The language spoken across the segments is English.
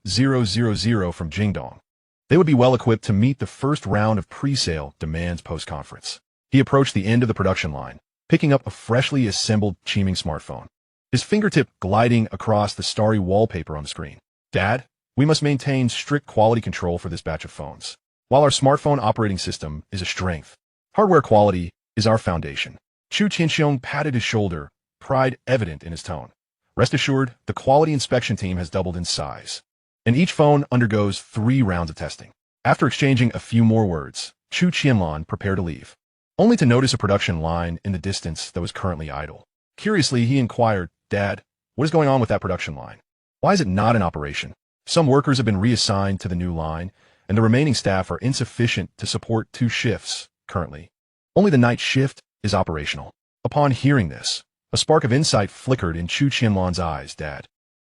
000 from Jingdong. They would be well equipped to meet the first round of pre-sale demands post-conference. He approached the end of the production line, picking up a freshly assembled Qiming smartphone, his fingertip gliding across the starry wallpaper on the screen. Dad, we must maintain strict quality control for this batch of phones. While our smartphone operating system is a strength, hardware quality is our foundation. Chu Qianlan patted his shoulder, pride evident in his tone. Rest assured, the quality inspection team has doubled in size, and each phone undergoes 3 rounds of testing. After exchanging a few more words, Chu Qianlan prepared to leave, only to notice a production line in the distance that was currently idle. Curiously, he inquired, Dad, what is going on with that production line? Why is it not in operation? Some workers have been reassigned to the new line, and the remaining staff are insufficient to support 2 shifts currently. Only the night shift is operational. Upon hearing this, a spark of insight flickered in Chu Qianlan's eyes. Dad,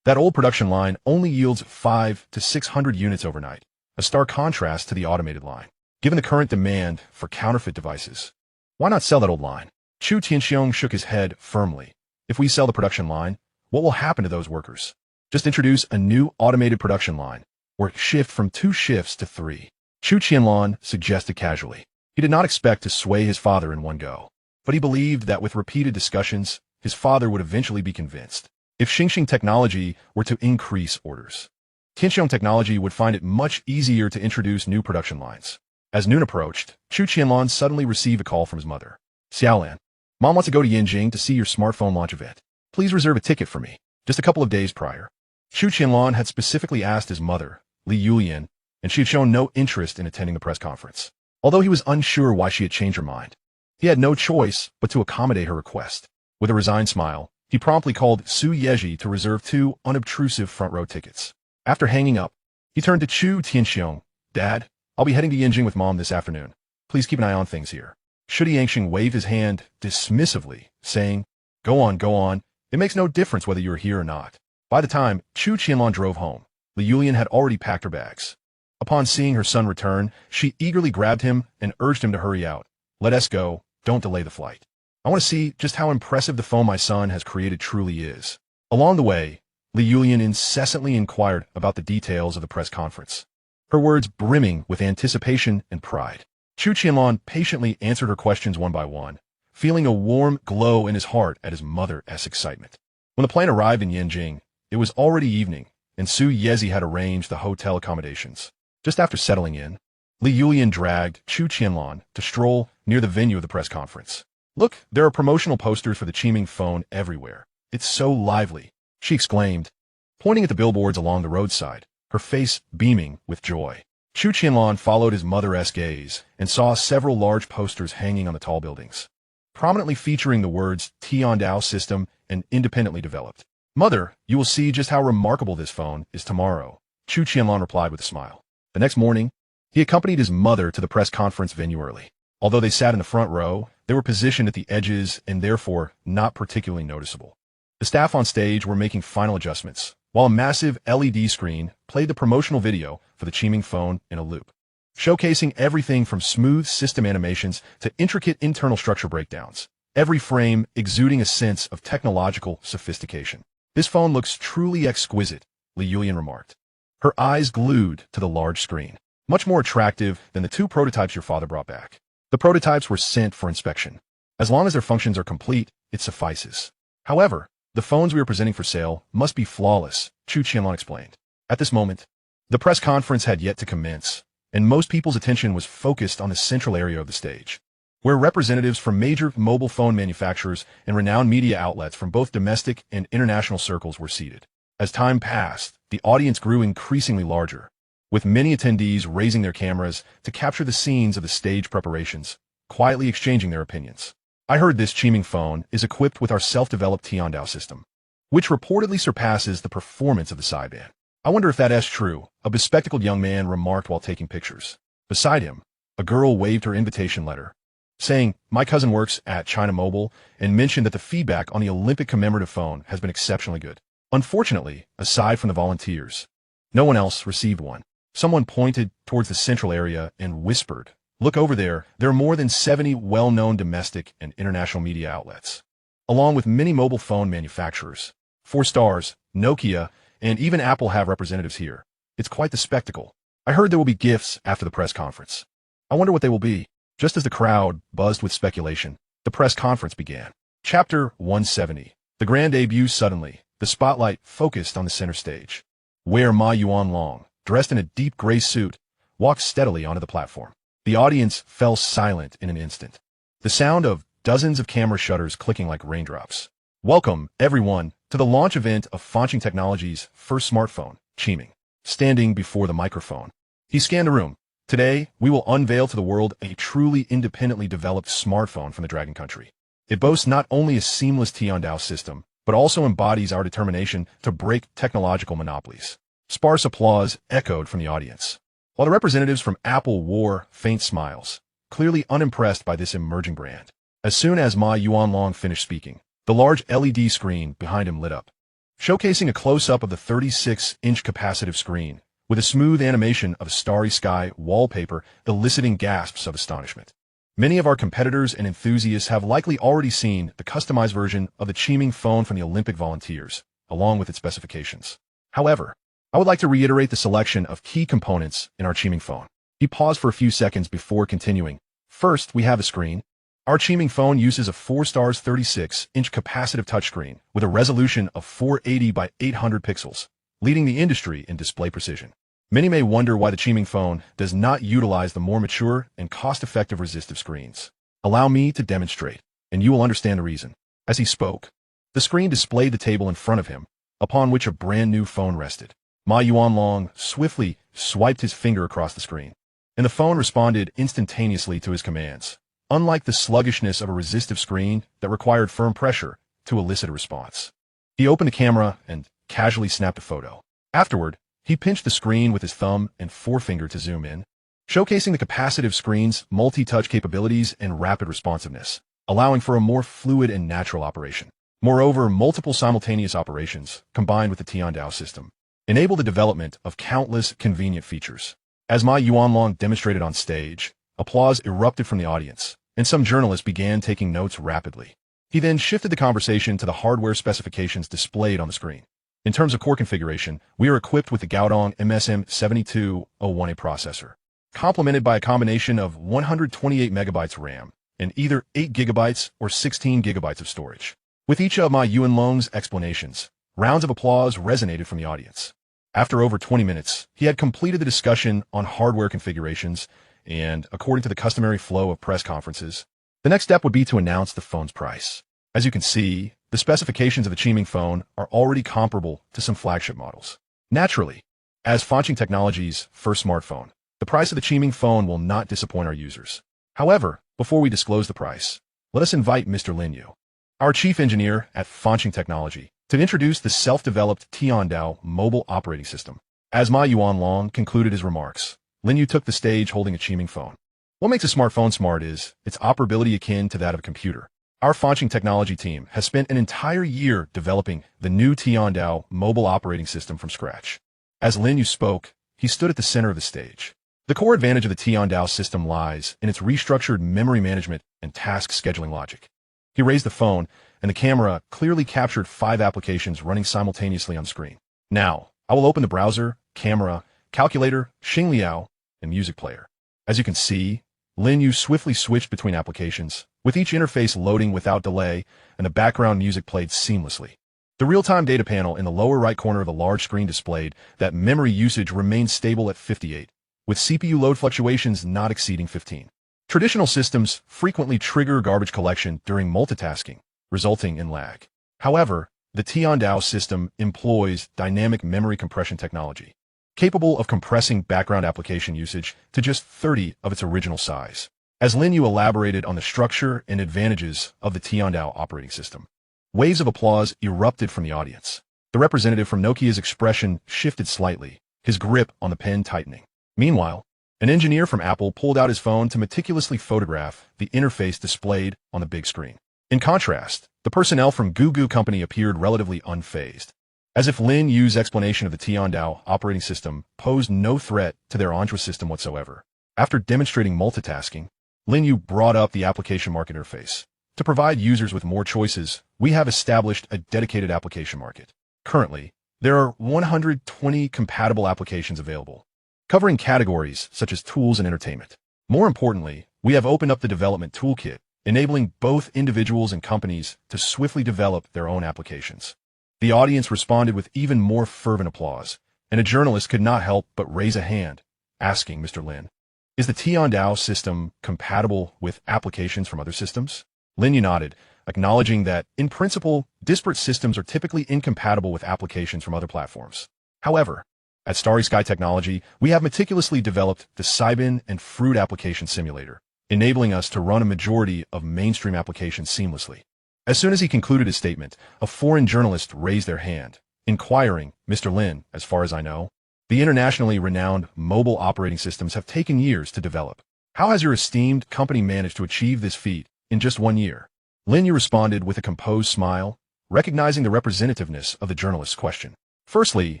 that old production line only yields 500 to 600 units overnight, a stark contrast to the automated line. Given the current demand for counterfeit devices, why not sell that old line? Chu Qianlan shook his head firmly. If we sell the production line, what will happen to those workers? Just introduce a new automated production line, or shift from 2 shifts to 3. Chu Qianlan suggested casually. He did not expect to sway his father in one go, but he believed that with repeated discussions, his father would eventually be convinced. If Xinghai Technology were to increase orders, Xinghai Technology would find it much easier to introduce new production lines. As noon approached, Chu Qianlan suddenly received a call from his mother. Xiaolan, Mom wants to go to Yanjing to see your smartphone launch event. Please reserve a ticket for me. Just a couple of days prior, Chu Qianlan had specifically asked his mother, Li Yulian, and she had shown no interest in attending the press conference. Although he was unsure why she had changed her mind, he had no choice but to accommodate her request. With a resigned smile, he promptly called Su Yeji to reserve 2 unobtrusive front-row tickets. After hanging up, he turned to Chu Qianlan. Dad, I'll be heading to Yanjing with Mom this afternoon. Please keep an eye on things here. Chu Qianlan waved his hand dismissively, saying, Go on. It makes no difference whether you're here or not. By the time Chu Qianlan drove home, Li Yulian had already packed her bags. Upon seeing her son return, she eagerly grabbed him and urged him to hurry out. Let us go. Don't delay the flight. I want to see just how impressive the phone my son has created truly is. Along the way, Li Yulian incessantly inquired about the details of the press conference, her words brimming with anticipation and pride. Chu Qianlan patiently answered her questions one by one, feeling a warm glow in his heart at his mother's excitement. When the plane arrived in Yanjing, it was already evening, and Su Yezi had arranged the hotel accommodations. Just after settling in, Li Yulian dragged Chu Qianlan to stroll near the venue of the press conference. Look, there are promotional posters for the Qiming phone everywhere. It's so lively, she exclaimed, pointing at the billboards along the roadside, her face beaming with joy. Chu Qianlan followed his mother's gaze and saw several large posters hanging on the tall buildings, prominently featuring the words Tiandao system and independently developed. Mother, you will see just how remarkable this phone is tomorrow, Chu Qianlan replied with a smile. The next morning, he accompanied his mother to the press conference venue early. Although they sat in the front row, they were positioned at the edges and therefore not particularly noticeable. The staff on stage were making final adjustments, while a massive LED screen played the promotional video for the Qiming phone in a loop, showcasing everything from smooth system animations to intricate internal structure breakdowns, every frame exuding a sense of technological sophistication. This phone looks truly exquisite, Li Yulian remarked, her eyes glued to the large screen. Much more attractive than the 2 prototypes your father brought back. The prototypes were sent for inspection. As long as their functions are complete, it suffices. However, the phones we are presenting for sale must be flawless, Chu Qianlan explained. At this moment, the press conference had yet to commence, and most people's attention was focused on the central area of the stage, where representatives from major mobile phone manufacturers and renowned media outlets from both domestic and international circles were seated. As time passed, the audience grew increasingly larger, with many attendees raising their cameras to capture the scenes of the stage preparations, quietly exchanging their opinions. I heard this Qiming phone is equipped with our self-developed Tiandao system, which reportedly surpasses the performance of the sideband. I wonder if that is true, a bespectacled young man remarked while taking pictures. Beside him, a girl waved her invitation letter, saying, My cousin works at China Mobile, and mentioned that the feedback on the Olympic commemorative phone has been exceptionally good. Unfortunately, aside from the volunteers, no one else received one. Someone pointed towards the central area and whispered, Look over there, there are more than 70 well-known domestic and international media outlets, along with many mobile phone manufacturers. 4 Stars, Nokia, and even Apple have representatives here. It's quite the spectacle. I heard there will be gifts after the press conference. I wonder what they will be. Just as the crowd buzzed with speculation, the press conference began. Chapter 170. The grand debut. Suddenly, the spotlight focused on the center stage, where Ma Yuanlong, dressed in a deep gray suit, walked steadily onto the platform. The audience fell silent in an instant. The sound of dozens of camera shutters clicking like raindrops. Welcome, everyone, to the launch event of Fanxing Technology's first smartphone, Qiming. Standing before the microphone, he scanned the room. Today, we will unveil to the world a truly independently developed smartphone from the Dragon Country. It boasts not only a seamless Tiandao system, but also embodies our determination to break technological monopolies. Sparse applause echoed from the audience, while the representatives from Apple wore faint smiles, clearly unimpressed by this emerging brand. As soon as Ma Yuanlong finished speaking, the large LED screen behind him lit up, showcasing a close-up of the 36-inch capacitive screen, with a smooth animation of starry sky wallpaper eliciting gasps of astonishment. Many of our competitors and enthusiasts have likely already seen the customized version of the Qiming phone from the Olympic volunteers, along with its specifications. However, I would like to reiterate the selection of key components in our Qiming phone. He paused for a few seconds before continuing. First, we have a screen. Our Qiming phone uses a 4-stars 36-inch capacitive touchscreen with a resolution of 480 by 800 pixels, leading the industry in display precision. Many may wonder why the Qiming phone does not utilize the more mature and cost-effective resistive screens. Allow me to demonstrate, and you will understand the reason. As he spoke, the screen displayed the table in front of him, upon which a brand-new phone rested. Ma Yuanlong swiftly swiped his finger across the screen, and the phone responded instantaneously to his commands, unlike the sluggishness of a resistive screen that required firm pressure to elicit a response. He opened the camera and casually snapped a photo. Afterward, he pinched the screen with his thumb and forefinger to zoom in, showcasing the capacitive screen's multi-touch capabilities and rapid responsiveness, allowing for a more fluid and natural operation. Moreover, multiple simultaneous operations, combined with the Tiandao system, enable the development of countless convenient features. As Ma Yuanlong demonstrated on stage, applause erupted from the audience, and some journalists began taking notes rapidly. He then shifted the conversation to the hardware specifications displayed on the screen. In terms of core configuration, we are equipped with the Kao Tong MSM7201A processor, complemented by a combination of 128 megabytes RAM and either 8 gigabytes or 16 gigabytes of storage. With each of Ma Yuanlong's explanations, rounds of applause resonated from the audience. After over 20 minutes, he had completed the discussion on hardware configurations, and according to the customary flow of press conferences, the next step would be to announce the phone's price. As you can see, the specifications of the Qiming phone are already comparable to some flagship models. Naturally, as Fanxing Technology's first smartphone, the price of the Qiming phone will not disappoint our users. However, before we disclose the price, let us invite Mr. Lin Yu, our chief engineer at Fanxing Technology, to introduce the self-developed Tiandao mobile operating system. As Ma Yuanlong concluded his remarks, Lin Yu took the stage holding a Qiming phone. What makes a smartphone smart is its operability akin to that of a computer. Our Fanxing Technology team has spent an entire year developing the new Tiandao mobile operating system from scratch. As Lin Yu spoke, he stood at the center of the stage. The core advantage of the Tiandao system lies in its restructured memory management and task scheduling logic. He raised the phone, and the camera clearly captured 5 applications running simultaneously on screen. Now, I will open the browser, camera, calculator, Xingliao, and music player. As you can see, Lin Yu swiftly switched between applications, with each interface loading without delay and the background music played seamlessly. The real-time data panel in the lower right corner of the large screen displayed that memory usage remained stable at 58, with CPU load fluctuations not exceeding 15. Traditional systems frequently trigger garbage collection during multitasking, resulting in lag. However, the Tiandao system employs dynamic memory compression technology, capable of compressing background application usage to just 30 of its original size. As Lin Yu elaborated on the structure and advantages of the Tiandao operating system, waves of applause erupted from the audience. The representative from Nokia's expression shifted slightly, his grip on the pen tightening. Meanwhile, an engineer from Apple pulled out his phone to meticulously photograph the interface displayed on the big screen. In contrast, the personnel from Gugu Company appeared relatively unfazed, as if Lin Yu's explanation of the Tiandao operating system posed no threat to their Android system whatsoever. After demonstrating multitasking, Lin Yu brought up the application market interface. To provide users with more choices, we have established a dedicated application market. Currently, There are 120 compatible applications available, covering categories such as tools and entertainment. More importantly, we have opened up the development toolkit, enabling both individuals and companies to swiftly develop their own applications. The audience responded with even more fervent applause, and a journalist could not help but raise a hand, asking Mr. Lin, "Is the Tiandao system compatible with applications from other systems?" Lin Yu nodded, acknowledging that, in principle, disparate systems are typically incompatible with applications from other platforms. However, at Xinghai Technology, we have meticulously developed the Cybin and Fruit application simulator, enabling us to run a majority of mainstream applications seamlessly. As soon as he concluded his statement, a foreign journalist raised their hand, inquiring, "Mr. Lin, as far as I know, the internationally renowned mobile operating systems have taken years to develop. How has your esteemed company managed to achieve this feat in just 1 year?" Lin Yu responded with a composed smile, recognizing the representativeness of the journalist's question. "Firstly,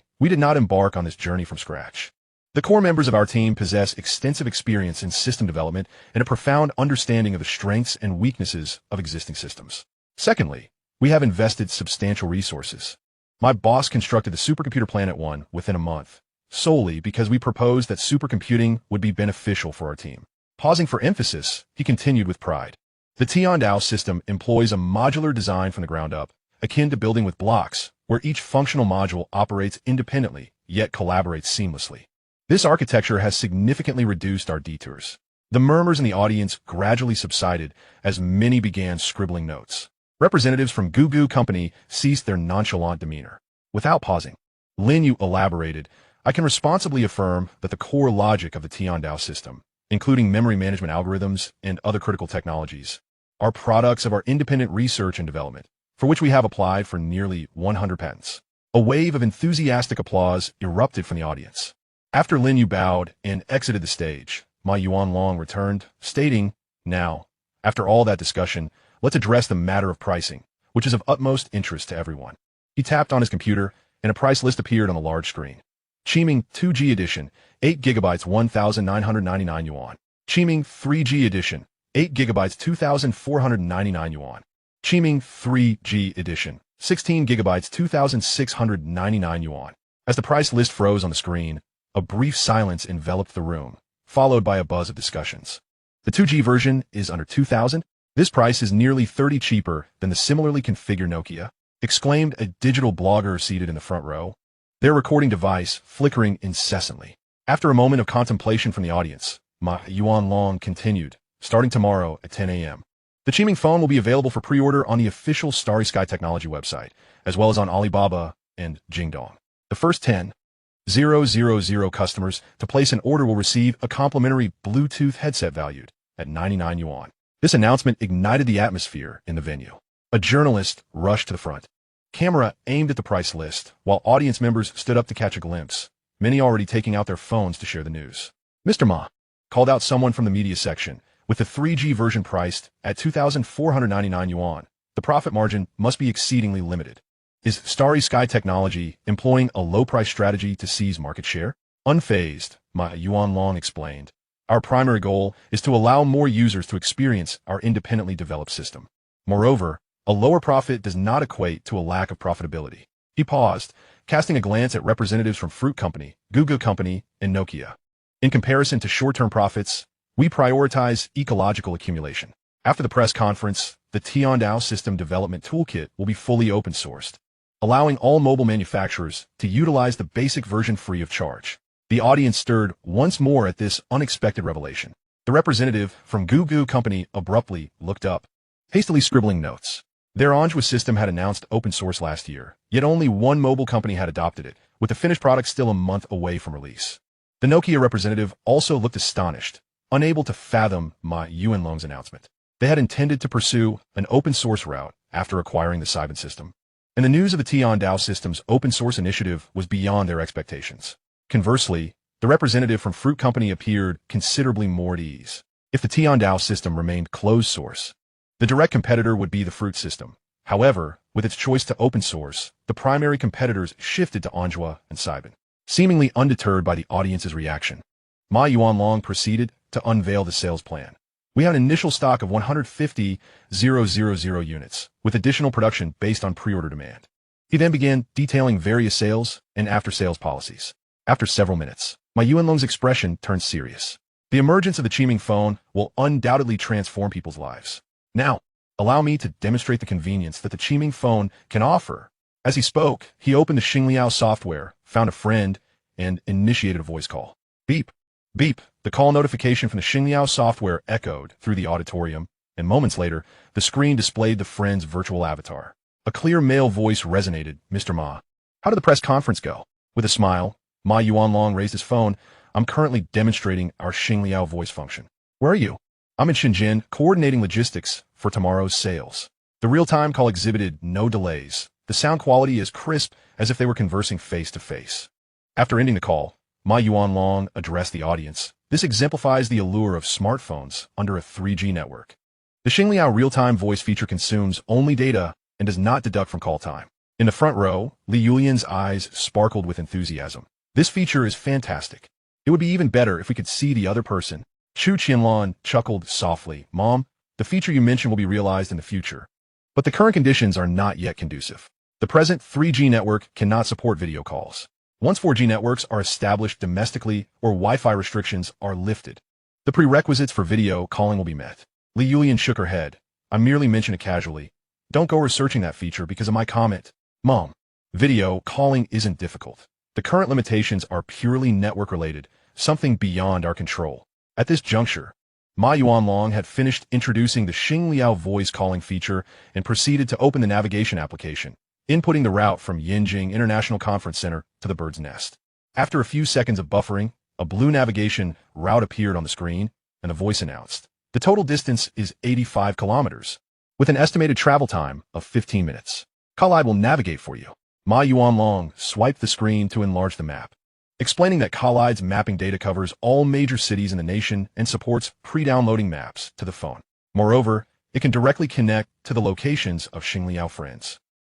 we did not embark on this journey from scratch. The core members of our team possess extensive experience in system development and a profound understanding of the strengths and weaknesses of existing systems. Secondly, we have invested substantial resources. My boss constructed the supercomputer Planet One within a month, solely because we proposed that supercomputing would be beneficial for our team." Pausing for emphasis, he continued with pride. "The Tiandao system employs a modular design from the ground up, akin to building with blocks, where each functional module operates independently, yet collaborates seamlessly. This architecture has significantly reduced our detours." The murmurs in the audience gradually subsided as many began scribbling notes. Representatives from Gugu Company ceased their nonchalant demeanor. Without pausing, Lin Yu elaborated, "I can responsibly affirm that the core logic of the Tiandao system, including memory management algorithms and other critical technologies, are products of our independent research and development, for which we have applied for nearly 100 patents." A wave of enthusiastic applause erupted from the audience. After Lin Yu bowed and exited the stage, Ma Yuanlong returned, stating, "Now, after all that discussion, let's address the matter of pricing, which is of utmost interest to everyone." He tapped on his computer, and a price list appeared on the large screen. Qiming 2G edition, 8 GB 1,999 yuan. Qiming 3G edition, 8 GB 2,499 yuan. Qiming 3G edition, 16 GB 2,699 yuan. As the price list froze on the screen, a brief silence enveloped the room, followed by a buzz of discussions. "The 2G version is under 2,000? This price is nearly 30 cheaper than the similarly configured Nokia," exclaimed a digital blogger seated in the front row, their recording device flickering incessantly. After a moment of contemplation from the audience, Ma Yuanlong continued, "Starting tomorrow at 10 a.m. The Qiming phone will be available for pre-order on the official Xinghai Technology website, as well as on Alibaba and Jingdong. The first 10,000 customers to place an order will receive a complimentary Bluetooth headset valued at 99 yuan. This announcement ignited the atmosphere in the venue. A journalist rushed to the front. Camera aimed at the price list, while audience members stood up to catch a glimpse, many already taking out their phones to share the news. "Mr. Ma," called out someone from the media section, "with the 3G version priced at 2,499 yuan, the profit margin must be exceedingly limited. Is Xinghai Technology employing a low-price strategy to seize market share?" Unfazed, Ma Yuanlong explained, "Our primary goal is to allow more users to experience our independently developed system. Moreover, a lower profit does not equate to a lack of profitability." He paused, casting a glance at representatives from Fruit Company, Gugu Company, and Nokia. "In comparison to short-term profits, we prioritize ecological accumulation." After the press conference, the Tiandao System Development Toolkit will be fully open-sourced, allowing all mobile manufacturers to utilize the basic version free of charge. The audience stirred once more at this unexpected revelation. The representative from Gugu Company abruptly looked up, hastily scribbling notes. Their Manhwa system had announced open source last year, yet only one mobile company had adopted it, with the finished product still a month away from release. The Nokia representative also looked astonished, unable to fathom Ma Yuanlong's announcement. They had intended to pursue an open source route after acquiring the Cybin system, and the news of the Tiandao system's open source initiative was beyond their expectations. Conversely, the representative from Fruit Company appeared considerably more at ease. If the Tiandao system remained closed source, the direct competitor would be the Fruit system. However, with its choice to open source, the primary competitors shifted to Manhwa and Cybin. Seemingly undeterred by the audience's reaction, Ma Yuanlong proceeded to unveil the sales plan. "We have an initial stock of 150,000 units, with additional production based on pre-order demand. He then began detailing various sales and after-sales policies. After several minutes, Ma Yuanlong's expression turned serious. The emergence of the Qiming phone will undoubtedly transform people's lives. Now, allow me to demonstrate the convenience that the Qiming phone can offer. As he spoke, he opened the Xingliao software, found a friend, and initiated a voice call. Beep, beep. The call notification from the Xingliao software echoed through the auditorium, and moments later, the screen displayed the friend's virtual avatar. A clear male voice resonated. Mr. Ma. How did the press conference go? With a smile, Ma Yuanlong raised his phone. I'm currently demonstrating our Xingliao voice function. Where are you? I'm in Shenzhen, coordinating logistics for tomorrow's sales. The real-time call exhibited no delays. The sound quality as crisp as if they were conversing face-to-face. After ending the call, Ma Yuanlong addressed the audience. This exemplifies the allure of smartphones under a 3G network. The Xingliao real-time voice feature consumes only data and does not deduct from call time. In the front row, Li Yulian's eyes sparkled with enthusiasm. This feature is fantastic. It would be even better if we could see the other person. Chu Qianlan chuckled softly. Mom, the feature you mentioned will be realized in the future. But the current conditions are not yet conducive. The present 3G network cannot support video calls. Once 4G networks are established domestically or Wi-Fi restrictions are lifted, the prerequisites for video calling will be met. Li Yulian shook her head. I merely mentioned it casually. Don't go researching that feature because of my comment. Mom, video calling isn't difficult. The current limitations are purely network-related, something beyond our control. At this juncture, Ma Yuanlong had finished introducing the Xingliao voice calling feature and proceeded to open the navigation application, inputting the route from Yinjing International Conference Center to the bird's nest. After a few seconds of buffering, a blue navigation route appeared on the screen, and a voice announced, the total distance is 85 kilometers, with an estimated travel time of 15 minutes. Kalai will navigate for you. Ma Yuanlong swiped the screen to enlarge the map, explaining that Kalide's mapping data covers all major cities in the nation and supports pre-downloading maps to the phone. Moreover, it can directly connect to the locations of Xingliao friends,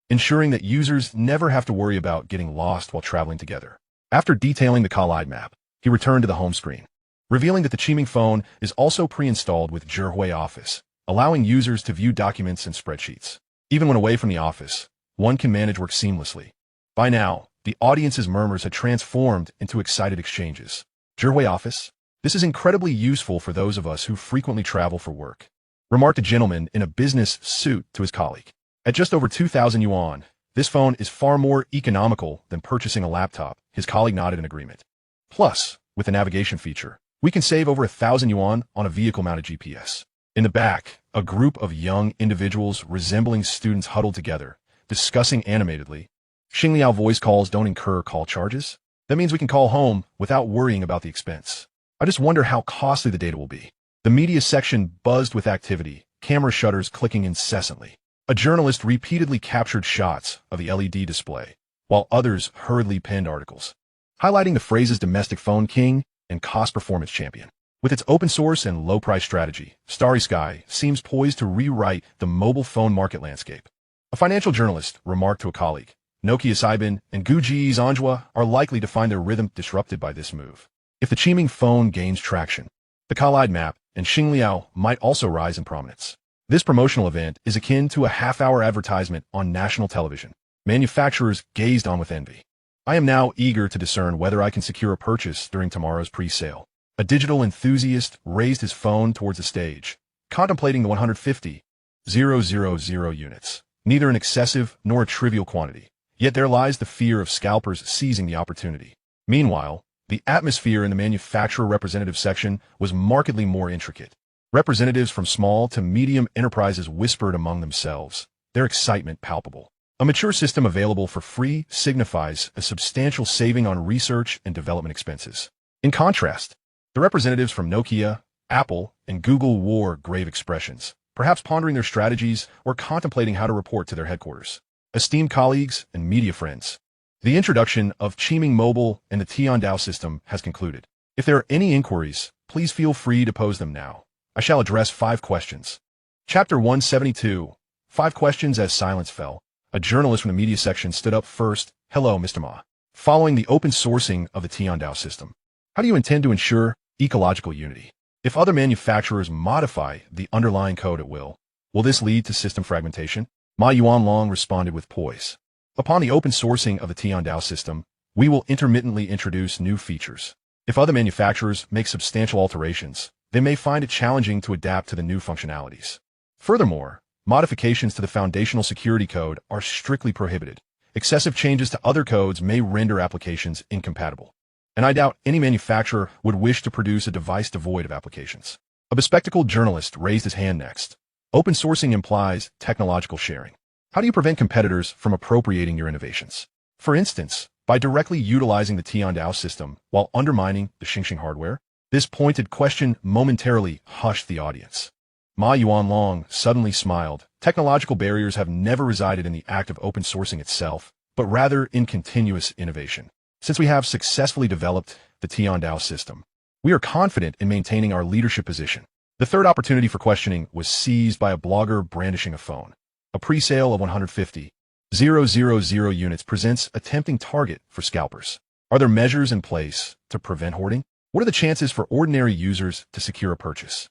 ensuring that users never have to worry about getting lost while traveling together. After detailing the Kalide map, he returned to the home screen, revealing that the Qiming phone is also pre-installed with Zhihui Office, allowing users to view documents and spreadsheets. Even when away from the office, one can manage work seamlessly. By now, the audience's murmurs had transformed into excited exchanges. Zhihui Office? This is incredibly useful for those of us who frequently travel for work, remarked a gentleman in a business suit to his colleague. At just over 2,000 yuan, this phone is far more economical than purchasing a laptop. His colleague nodded in agreement. Plus, with the navigation feature, we can save over 1,000 yuan on a vehicle-mounted GPS. In the back, a group of young individuals resembling students huddled together, discussing animatedly. Xingliao voice calls don't incur call charges. That means we can call home without worrying about the expense. I just wonder how costly the data will be. The media section buzzed with activity, camera shutters clicking incessantly. A journalist repeatedly captured shots of the LED display, while others hurriedly penned articles, highlighting the phrases domestic phone king and cost performance champion. With its open source and low price strategy, Starry Sky seems poised to rewrite the mobile phone market landscape. A financial journalist remarked to a colleague, Nokia Saibin and Guji's Manhwa are likely to find their rhythm disrupted by this move. If the Qiming phone gains traction, the Kalide map and Xingliao might also rise in prominence. This promotional event is akin to a half-hour advertisement on national television. Manufacturers gazed on with envy. I am now eager to discern whether I can secure a purchase during tomorrow's pre-sale. A digital enthusiast raised his phone towards the stage, contemplating the 150,000 units. Neither an excessive nor a trivial quantity. Yet there lies the fear of scalpers seizing the opportunity. Meanwhile, the atmosphere in the manufacturer representative section was markedly more intricate. Representatives from small to medium enterprises whispered among themselves, their excitement palpable. A mature system available for free signifies a substantial saving on research and development expenses. In contrast, the representatives from Nokia, Apple, and Google wore grave expressions, perhaps pondering their strategies or contemplating how to report to their headquarters. Esteemed colleagues and media friends, the introduction of Qiming Mobile and the Tiandao system has concluded. If there are any inquiries, please feel free to pose them now. I shall address 5 questions. Chapter 172. 5 questions. As silence fell, a journalist from the media section stood up first. Hello, Mr. Ma. Following the open sourcing of the Tiandao system, how do you intend to ensure ecological unity? If other manufacturers modify the underlying code at will this lead to system fragmentation? Ma Yuanlong responded with poise. Upon the open sourcing of the Tiandao system, we will intermittently introduce new features. If other manufacturers make substantial alterations, they may find it challenging to adapt to the new functionalities. Furthermore, modifications to the foundational security code are strictly prohibited. Excessive changes to other codes may render applications incompatible. And I doubt any manufacturer would wish to produce a device devoid of applications. A bespectacled journalist raised his hand next. Open sourcing implies technological sharing. How do you prevent competitors from appropriating your innovations? For instance, by directly utilizing the Tiandao system while undermining the Xinghai hardware? This pointed question momentarily hushed the audience. Ma Yuanlong suddenly smiled. Technological barriers have never resided in the act of open sourcing itself, but rather in continuous innovation. Since we have successfully developed the Tiandao system, we are confident in maintaining our leadership position. The third opportunity for questioning was seized by a blogger brandishing a phone. A pre-sale of 150,000 units presents a tempting target for scalpers. Are there measures in place to prevent hoarding? What are the chances for ordinary users to secure a purchase?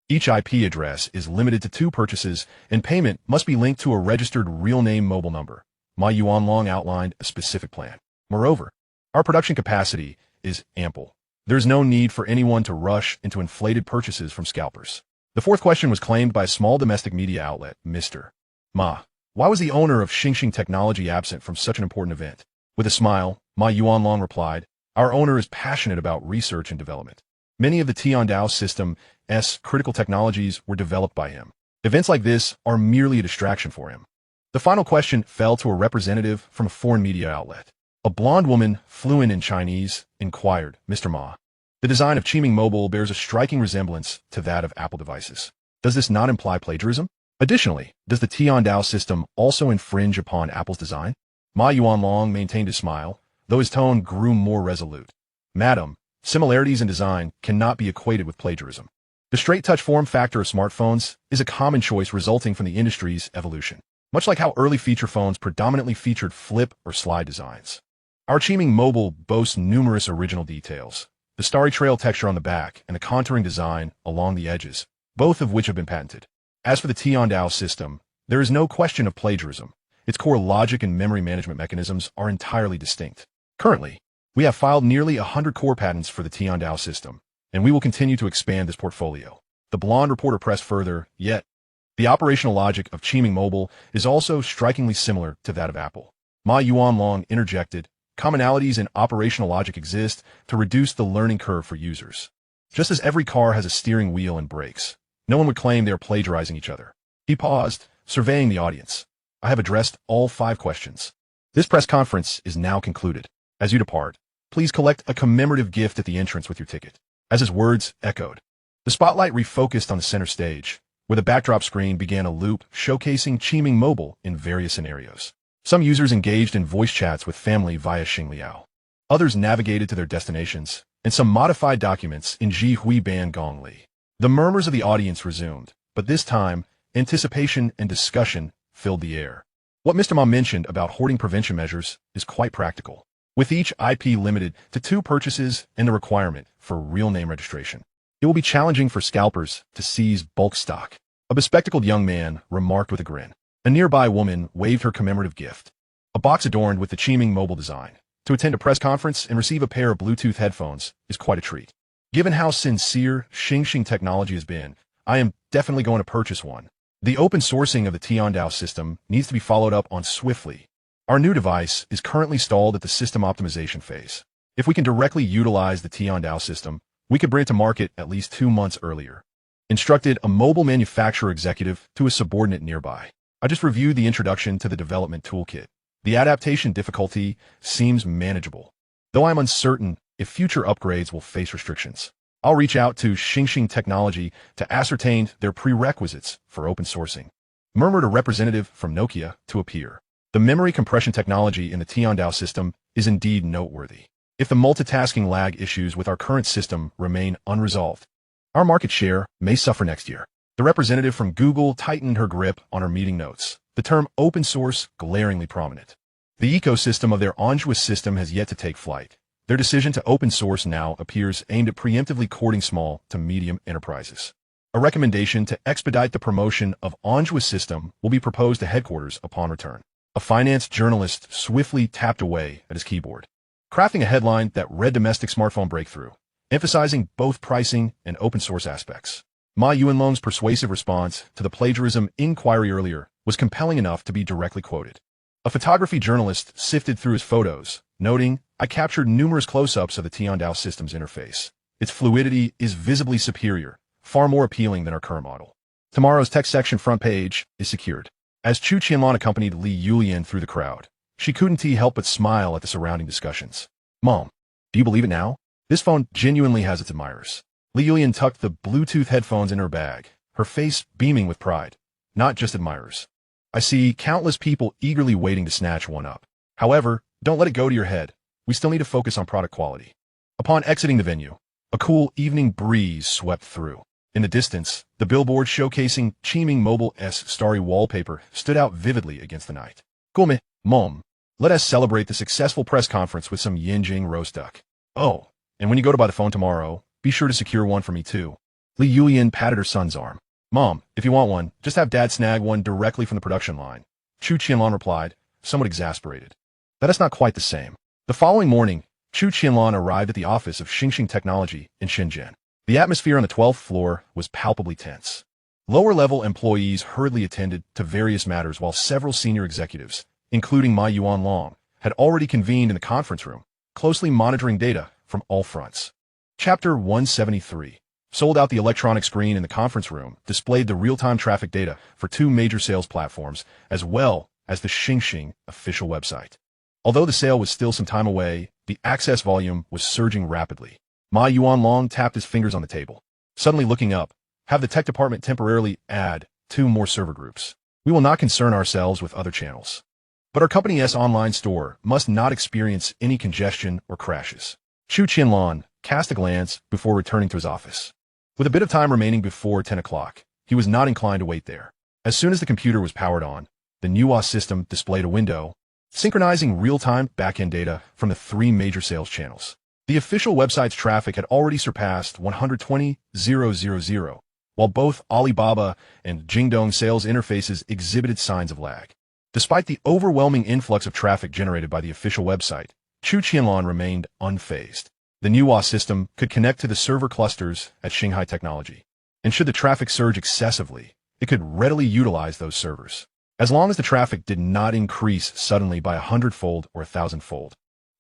Each IP address is limited to 2 purchases, and payment must be linked to a registered real-name mobile number. Ma Yuanlong outlined a specific plan. Moreover, our production capacity is ample. There's no need for anyone to rush into inflated purchases from scalpers. The fourth question was claimed by a small domestic media outlet, Mr. Ma. Why was the owner of Xinghai Technology absent from such an important event? With a smile, Ma Yuanlong replied, our owner is passionate about research and development. Many of the Tiandao system's critical technologies were developed by him. Events like this are merely a distraction for him. The final question fell to a representative from a foreign media outlet. A blonde woman, fluent in Chinese, inquired, Mr. Ma. The design of Qiming Mobile bears a striking resemblance to that of Apple devices. Does this not imply plagiarism? Additionally, does the Tiandao system also infringe upon Apple's design? Ma Yuanlong maintained a smile, though his tone grew more resolute. Madam, similarities in design cannot be equated with plagiarism. The straight-touch form factor of smartphones is a common choice resulting from the industry's evolution, much like how early feature phones predominantly featured flip or slide designs. Our Qiming Mobile boasts numerous original details, the starry trail texture on the back and the contouring design along the edges, both of which have been patented. As for the Tiandao system, there is no question of plagiarism. Its core logic and memory management mechanisms are entirely distinct. Currently, we have filed nearly 100 core patents for the Tiandao system, and we will continue to expand this portfolio. The blonde reporter pressed further, yet, the operational logic of Qiming Mobile is also strikingly similar to that of Apple. Ma Yuanlong interjected, commonalities in operational logic exist to reduce the learning curve for users. Just as every car has a steering wheel and brakes, no one would claim they are plagiarizing each other. He paused, surveying the audience. I have addressed all 5 questions. This press conference is now concluded. As you depart, please collect a commemorative gift at the entrance with your ticket. As his words echoed, the spotlight refocused on the center stage, where the backdrop screen began a loop showcasing Qiming Mobile in various scenarios. Some users engaged in voice chats with family via Xingliao. Others navigated to their destinations, and some modified documents in Ji Hui Ban Gong Li. The murmurs of the audience resumed, but this time, anticipation and discussion filled the air. What Mr. Ma mentioned about hoarding prevention measures is quite practical, with each IP limited to 2 purchases and the requirement for real name registration. It will be challenging for scalpers to seize bulk stock. A bespectacled young man remarked with a grin. A nearby woman waved her commemorative gift, a box adorned with the Qiming Mobile design. To attend a press conference and receive a pair of Bluetooth headphones is quite a treat. Given how sincere Xinghai Technology has been, I am definitely going to purchase one. The open sourcing of the Tiandao system needs to be followed up on swiftly. Our new device is currently stalled at the system optimization phase. If we can directly utilize the Tiandao system, we could bring it to market at least 2 months earlier. Instructed a mobile manufacturer executive to a subordinate nearby. I just reviewed the introduction to the development toolkit. The adaptation difficulty seems manageable, though I'm uncertain if future upgrades will face restrictions. I'll reach out to Xinghai Technology to ascertain their prerequisites for open sourcing. Murmured a representative from Nokia to a peer. The memory compression technology in the Tiandao system is indeed noteworthy. If the multitasking lag issues with our current system remain unresolved, our market share may suffer next year. The representative from Google tightened her grip on her meeting notes, the term open source glaringly prominent. The ecosystem of their Anhui system has yet to take flight. Their decision to open source now appears aimed at preemptively courting small to medium enterprises. A recommendation to expedite the promotion of Anhui system will be proposed to headquarters upon return. A finance journalist swiftly tapped away at his keyboard, crafting a headline that read domestic smartphone breakthrough, emphasizing both pricing and open source aspects. Ma Yuanlong's persuasive response to the plagiarism inquiry earlier was compelling enough to be directly quoted. A photography journalist sifted through his photos, noting, "I captured numerous close-ups of the Tiandao system's interface. Its fluidity is visibly superior, far more appealing than our current model." Tomorrow's text section front page is secured. As Chu Qianlan accompanied Li Yulian through the crowd, she couldn't help but smile at the surrounding discussions. "Mom, do you believe it now? This phone genuinely has its admirers." Li Yulian tucked the Bluetooth headphones in her bag, her face beaming with pride. "Not just admirers. I see countless people eagerly waiting to snatch one up. However, don't let it go to your head. We still need to focus on product quality." Upon exiting the venue, a cool evening breeze swept through. In the distance, the billboard showcasing Qiming Mobile's starry wallpaper stood out vividly against the night. "Come, Mom. Let us celebrate the successful press conference with some Yinjing roast duck. Oh, and when you go to buy the phone tomorrow, be sure to secure one for me too." Li Yulian patted her son's arm. "Mom, if you want one, just have Dad snag one directly from the production line," Chu Qianlan replied, somewhat exasperated. "That is not quite the same." The following morning, Chu Qianlan arrived at the office of Xinghai Technology in Shenzhen. The atmosphere on the 12th floor was palpably tense. Lower-level employees hurriedly attended to various matters while several senior executives, including Ma Yuanlong, had already convened in the conference room, closely monitoring data from all fronts. Chapter 173. Sold out. The electronic screen in the conference room displayed the real-time traffic data for two major sales platforms, as well as the Xinghai official website. Although the sale was still some time away, the access volume was surging rapidly. Ma Yuanlong tapped his fingers on the table. Suddenly looking up, "Have the tech department temporarily add 2 more server groups. We will not concern ourselves with other channels. But our company's online store must not experience any congestion or crashes." Chu Qianlan cast a glance before returning to his office. With a bit of time remaining before 10 o'clock, he was not inclined to wait there. As soon as the computer was powered on, the Manhwa system displayed a window, synchronizing real-time back-end data from the 3 major sales channels. The official website's traffic had already surpassed 120,000, while both Alibaba and Jingdong sales interfaces exhibited signs of lag. Despite the overwhelming influx of traffic generated by the official website, Chu Qianlan remained unfazed. The Manhwa system could connect to the server clusters at Xinghai Technology, and should the traffic surge excessively, it could readily utilize those servers. As long as the traffic did not increase suddenly by 100-fold or 1,000-fold,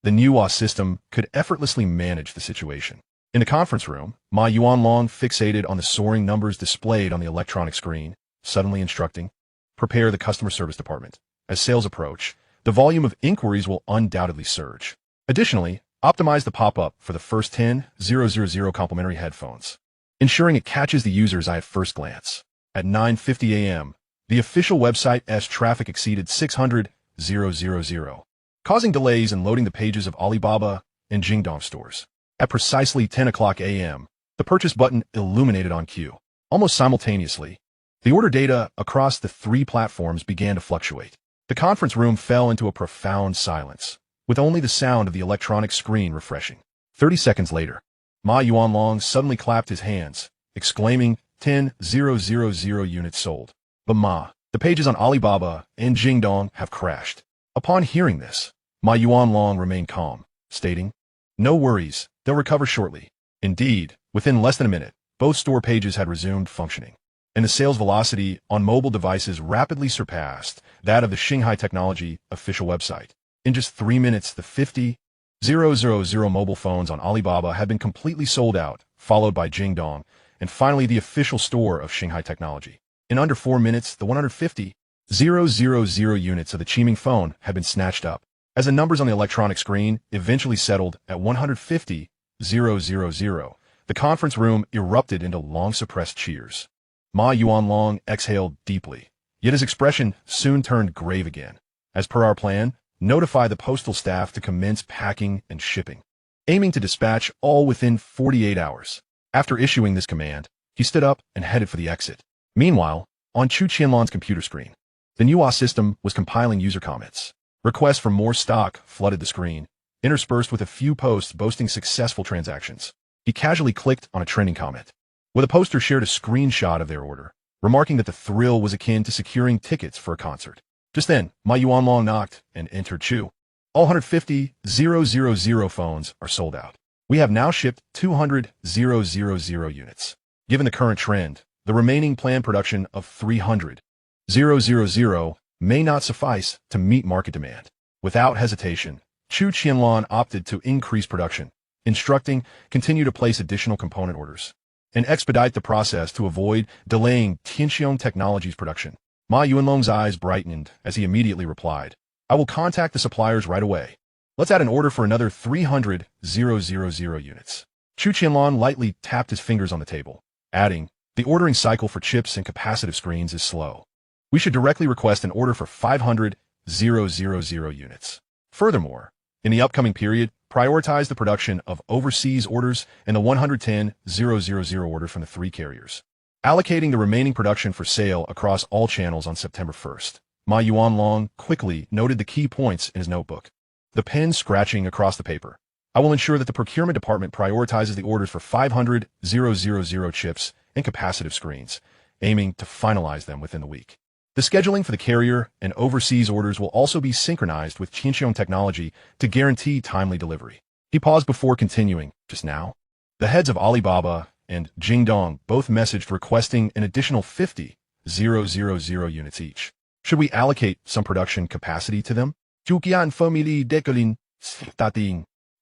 the Manhwa system could effortlessly manage the situation. In the conference room, Ma Yuanlong fixated on the soaring numbers displayed on the electronic screen, suddenly instructing, "Prepare the customer service department. As sales approach, the volume of inquiries will undoubtedly surge. Additionally, optimize the pop-up for the first 10,000 complimentary headphones, ensuring it catches the user's eye at first glance." At 9:50 a.m., the official website's traffic exceeded 600,000, causing delays in loading the pages of Alibaba and Jingdong stores. At precisely 10 o'clock a.m., the purchase button illuminated on cue. Almost simultaneously, the order data across the 3 platforms began to fluctuate. The conference room fell into a profound silence, with only the sound of the electronic screen refreshing. 30 seconds later, Ma Yuanlong suddenly clapped his hands, exclaiming, 10,000 units sold. "But Ma, the pages on Alibaba and Jingdong have crashed." Upon hearing this, Ma Yuanlong remained calm, stating, "No worries, they'll recover shortly." Indeed, within less than a minute, both store pages had resumed functioning, and the sales velocity on mobile devices rapidly surpassed that of the Xinghai Technology official website. In just 3 minutes, the 50,000 mobile phones on Alibaba had been completely sold out, followed by Jingdong, and finally the official store of Xinghai Technology. In under 4 minutes, the 150,000 units of the Qiming phone had been snatched up. As the numbers on the electronic screen eventually settled at 150,000, the conference room erupted into long-suppressed cheers. Ma Yuanlong exhaled deeply, yet his expression soon turned grave again. "As per our plan, notify the postal staff to commence packing and shipping, aiming to dispatch all within 48 hours. After issuing this command, he stood up and headed for the exit. Meanwhile, on Chu Qianlan's computer screen, the Manhwa system was compiling user comments. Requests for more stock flooded the screen, interspersed with a few posts boasting successful transactions. He casually clicked on a trending comment, where the poster shared a screenshot of their order, remarking that the thrill was akin to securing tickets for a concert. Just then, Ma Yuanlong knocked and entered Chu. All 150,000 phones are sold out. We have now shipped 200,000 units. Given the current trend, the remaining planned production of 300,000 may not suffice to meet market demand. Without hesitation, Chu Qianlan opted to increase production, instructing continue to place additional component orders and expedite the process to avoid delaying Xinghai Technology's production. Ma Yuanlong's eyes brightened as he immediately replied, I will contact the suppliers right away. Let's add an order for another 300,000 units. Chu Qianlan lightly tapped his fingers on the table, adding, the ordering cycle for chips and capacitive screens is slow. We should directly request an order for 500,000 units. Furthermore, in the upcoming period, prioritize the production of overseas orders and the 110,000 order from the 3 carriers. Allocating the remaining production for sale across all channels on September 1st, Ma Yuanlong quickly noted the key points in his notebook, the pen scratching across the paper. I will ensure that the procurement department prioritizes the orders for 500,000 chips and capacitive screens, aiming to finalize them within the week. The scheduling for the carrier and overseas orders will also be synchronized with Xinghai Technology to guarantee timely delivery. He paused before continuing, just now. The heads of Alibaba and Jingdong both messaged requesting an additional 50,000 units each. Should we allocate some production capacity to them? Chu Qianlan.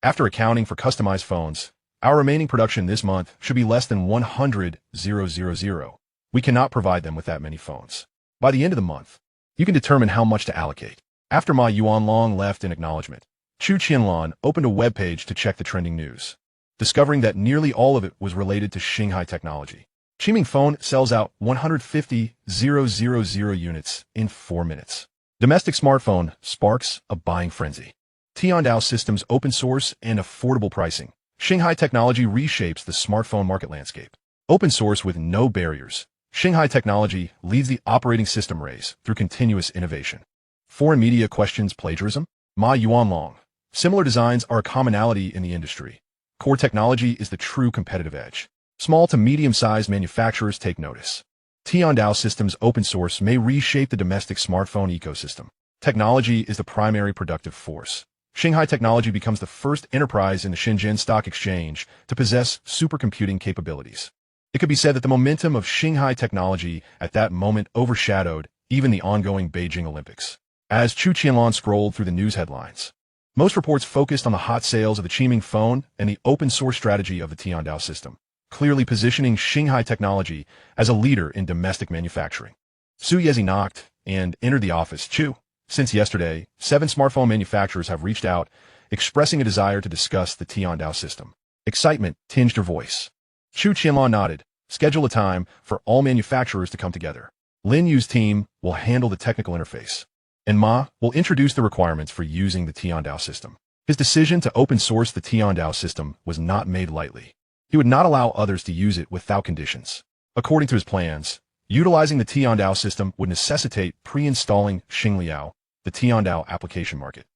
After accounting for customized phones, our remaining production this month should be less than 100,000. We cannot provide them with that many phones. By the end of the month, you can determine how much to allocate. After Ma Yuanlong left in acknowledgement, Chu Qianlan opened a web page to check the trending news, discovering that nearly all of it was related to Xinghai Technology. Qiming Phone sells out 150,000 units in 4 minutes. Domestic smartphone sparks a buying frenzy. Tiandao Systems open source and affordable pricing. Xinghai Technology reshapes the smartphone market landscape. Open source with no barriers. Xinghai Technology leads the operating system race through continuous innovation. Foreign media questions plagiarism? Ma Yuanlong. Similar designs are a commonality in the industry. Core technology is the true competitive edge. Small to medium-sized manufacturers take notice. Tiandao Systems open source may reshape the domestic smartphone ecosystem. Technology is the primary productive force. Xinghai Technology becomes the first enterprise in the Shenzhen Stock Exchange to possess supercomputing capabilities. It could be said that the momentum of Xinghai Technology at that moment overshadowed even the ongoing Beijing Olympics. As Chu Qianlan scrolled through the news headlines, most reports focused on the hot sales of the Qiming Phone and the open-source strategy of the Tiandao system, clearly positioning Xinghai Technology as a leader in domestic manufacturing. Su Yezi knocked and entered the office. Chu, since yesterday, 7 smartphone manufacturers have reached out, expressing a desire to discuss the Tiandao system. Excitement tinged her voice. Chu Qianlan nodded. Schedule a time for all manufacturers to come together. Lin Yu's team will handle the technical interface, and Ma will introduce the requirements for using the Tiandao system. His decision to open source the Tiandao system was not made lightly. He would not allow others to use it without conditions. According to his plans, utilizing the Tiandao system would necessitate pre-installing Xingliao, the Tiandao application market,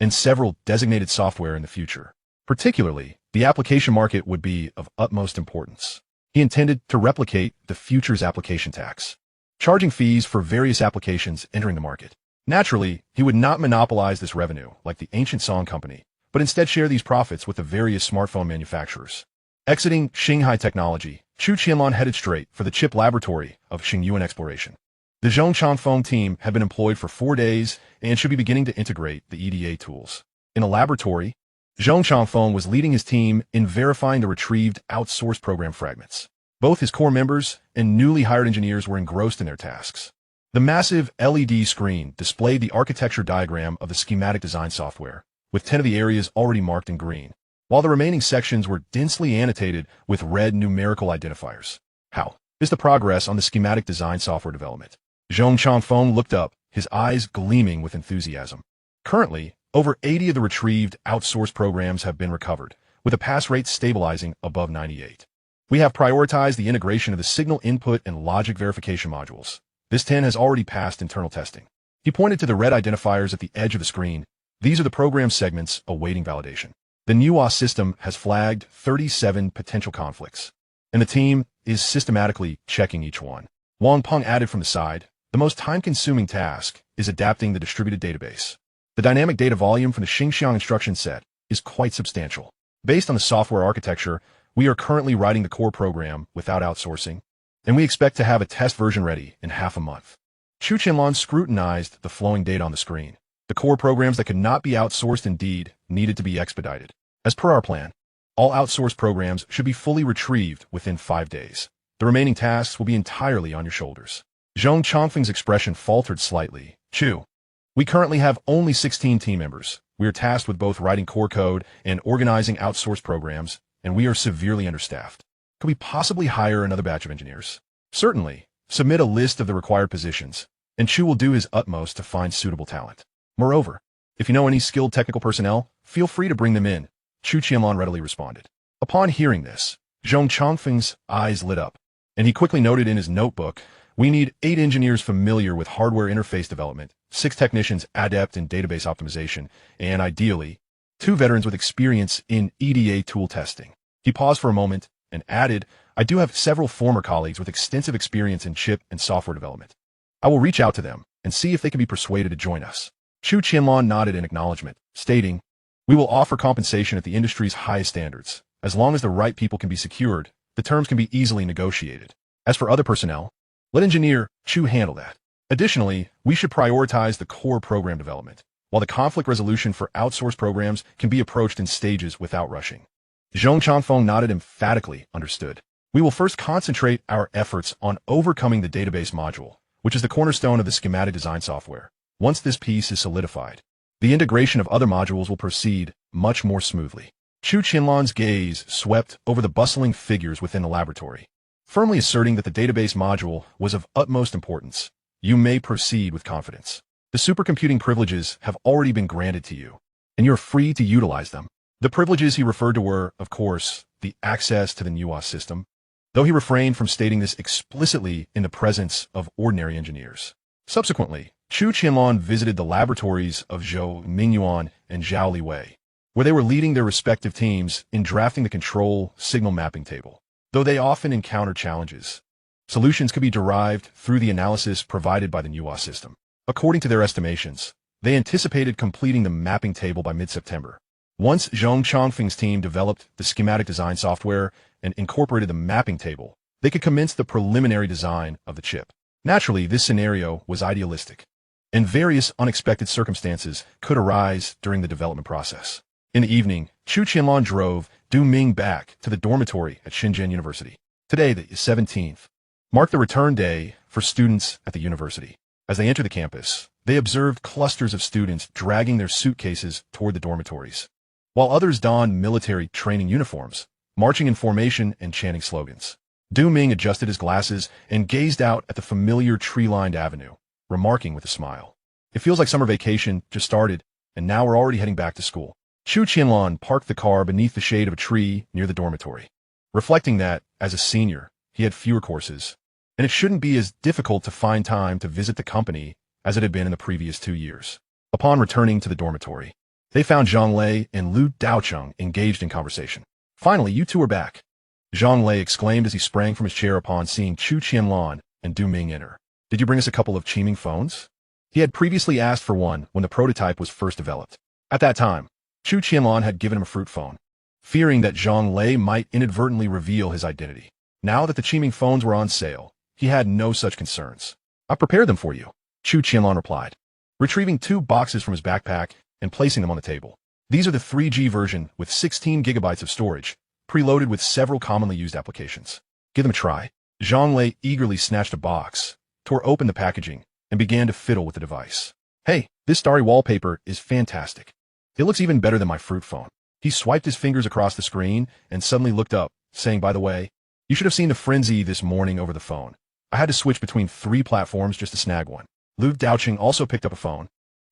and several designated software in the future. Particularly, the application market would be of utmost importance. He intended to replicate the future's application tax, charging fees for various applications entering the market. Naturally, he would not monopolize this revenue like the ancient Song Company, but instead share these profits with the various smartphone manufacturers. Exiting Xinghai Technology, Chu Qianlan headed straight for the chip laboratory of Xingyuan Exploration. The Zhongchang Phone team had been employed for 4 days and should be beginning to integrate the EDA tools. In a laboratory, Zhongchang Phone was leading his team in verifying the retrieved outsourced program fragments. Both his core members and newly hired engineers were engrossed in their tasks. The massive LED screen displayed the architecture diagram of the schematic design software, with 10 of the areas already marked in green, while the remaining sections were densely annotated with red numerical identifiers. How is the progress on the schematic design software development? Zhongchang Phone looked up, his eyes gleaming with enthusiasm. Currently, over 80 of the retrieved outsourced programs have been recovered, with a pass rate stabilizing above 98. We have prioritized the integration of the signal input and logic verification modules. This 10 has already passed internal testing. He pointed to the red identifiers at the edge of the screen. These are the program segments awaiting validation. The Manhwa system has flagged 37 potential conflicts, and the team is systematically checking each one. Wang Peng added from the side, the most time-consuming task is adapting the distributed database. The dynamic data volume from the Xinjiang instruction set is quite substantial. Based on the software architecture, we are currently writing the core program without outsourcing, and we expect to have a test version ready in half a month. Chu Qianlan scrutinized the flowing data on the screen. The core programs that could not be outsourced indeed needed to be expedited. As per our plan, all outsourced programs should be fully retrieved within 5 days. The remaining tasks will be entirely on your shoulders. Zhong Chongfeng's expression faltered slightly. Chu, we currently have only 16 team members. We are tasked with both writing core code and organizing outsourced programs, and we are severely understaffed. Could we possibly hire another batch of engineers? Certainly. Submit a list of the required positions, and Chu will do his utmost to find suitable talent. Moreover, if you know any skilled technical personnel, feel free to bring them in, Chu Qianlan readily responded. Upon hearing this, Zhong Chongfeng's eyes lit up, and he quickly noted in his notebook, we need 8 engineers familiar with hardware interface development, 6 technicians adept in database optimization, and ideally, 2 veterans with experience in EDA tool testing. He paused for a moment and added, I do have several former colleagues with extensive experience in chip and software development. I will reach out to them and see if they can be persuaded to join us. Chu Qianlan nodded in acknowledgement, stating, we will offer compensation at the industry's highest standards. As long as the right people can be secured, the terms can be easily negotiated. As for other personnel, let engineer Chu handle that. Additionally, we should prioritize the core program development, while the conflict resolution for outsourced programs can be approached in stages without rushing. Zhong Chongfeng nodded emphatically, understood. We will first concentrate our efforts on overcoming the database module, which is the cornerstone of the schematic design software. Once this piece is solidified, the integration of other modules will proceed much more smoothly. Chu Qianlan's gaze swept over the bustling figures within the laboratory, firmly asserting that the database module was of utmost importance. You may proceed with confidence. The supercomputing privileges have already been granted to you, and you're free to utilize them. The privileges he referred to were, of course, the access to the Manhwa system, though he refrained from stating this explicitly in the presence of ordinary engineers. Subsequently, Chu Qianlan visited the laboratories of Zhou Mingyuan and Zhao Liwei, where they were leading their respective teams in drafting the control signal mapping table. Though they often encountered challenges, solutions could be derived through the analysis provided by the Manhwa system. According to their estimations, they anticipated completing the mapping table by mid-September. Once Zhong Chongfeng's team developed the schematic design software and incorporated the mapping table, they could commence the preliminary design of the chip. Naturally, this scenario was idealistic, and various unexpected circumstances could arise during the development process. In the evening, Chu Qianlan drove Du Ming back to the dormitory at Shenzhen University. Today, the 17th, marked the return day for students at the university. As they entered the campus, they observed clusters of students dragging their suitcases toward the dormitories, while others donned military training uniforms, marching in formation and chanting slogans. Du Ming adjusted his glasses and gazed out at the familiar tree-lined avenue, remarking with a smile, it feels like summer vacation just started, and now we're already heading back to school. Chu Qianlan parked the car beneath the shade of a tree near the dormitory, reflecting that, as a senior, he had fewer courses, and it shouldn't be as difficult to find time to visit the company as it had been in the previous 2 years. Upon returning to the dormitory, they found Zhang Lei and Lu Daocheng engaged in conversation. Finally, you two are back, Zhang Lei exclaimed as he sprang from his chair upon seeing Chu Qianlan and Du Ming enter. Did you bring us a couple of Qiming phones? He had previously asked for one when the prototype was first developed. At that time, Chu Qianlan had given him a fruit phone, fearing that Zhang Lei might inadvertently reveal his identity. Now that the Qiming phones were on sale, he had no such concerns. I prepared them for you, Chu Qianlan replied, retrieving 2 boxes from his backpack and placing them on the table. These are the 3G version with 16 gigabytes of storage, preloaded with several commonly used applications. Give them a try. Zhang Lei eagerly snatched a box, tore open the packaging, and began to fiddle with the device. Hey, this starry wallpaper is fantastic. It looks even better than my fruit phone. He swiped his fingers across the screen and suddenly looked up, saying, by the way, you should have seen the frenzy this morning over the phone. I had to switch between 3 platforms just to snag one. Lu Daocheng also picked up a phone,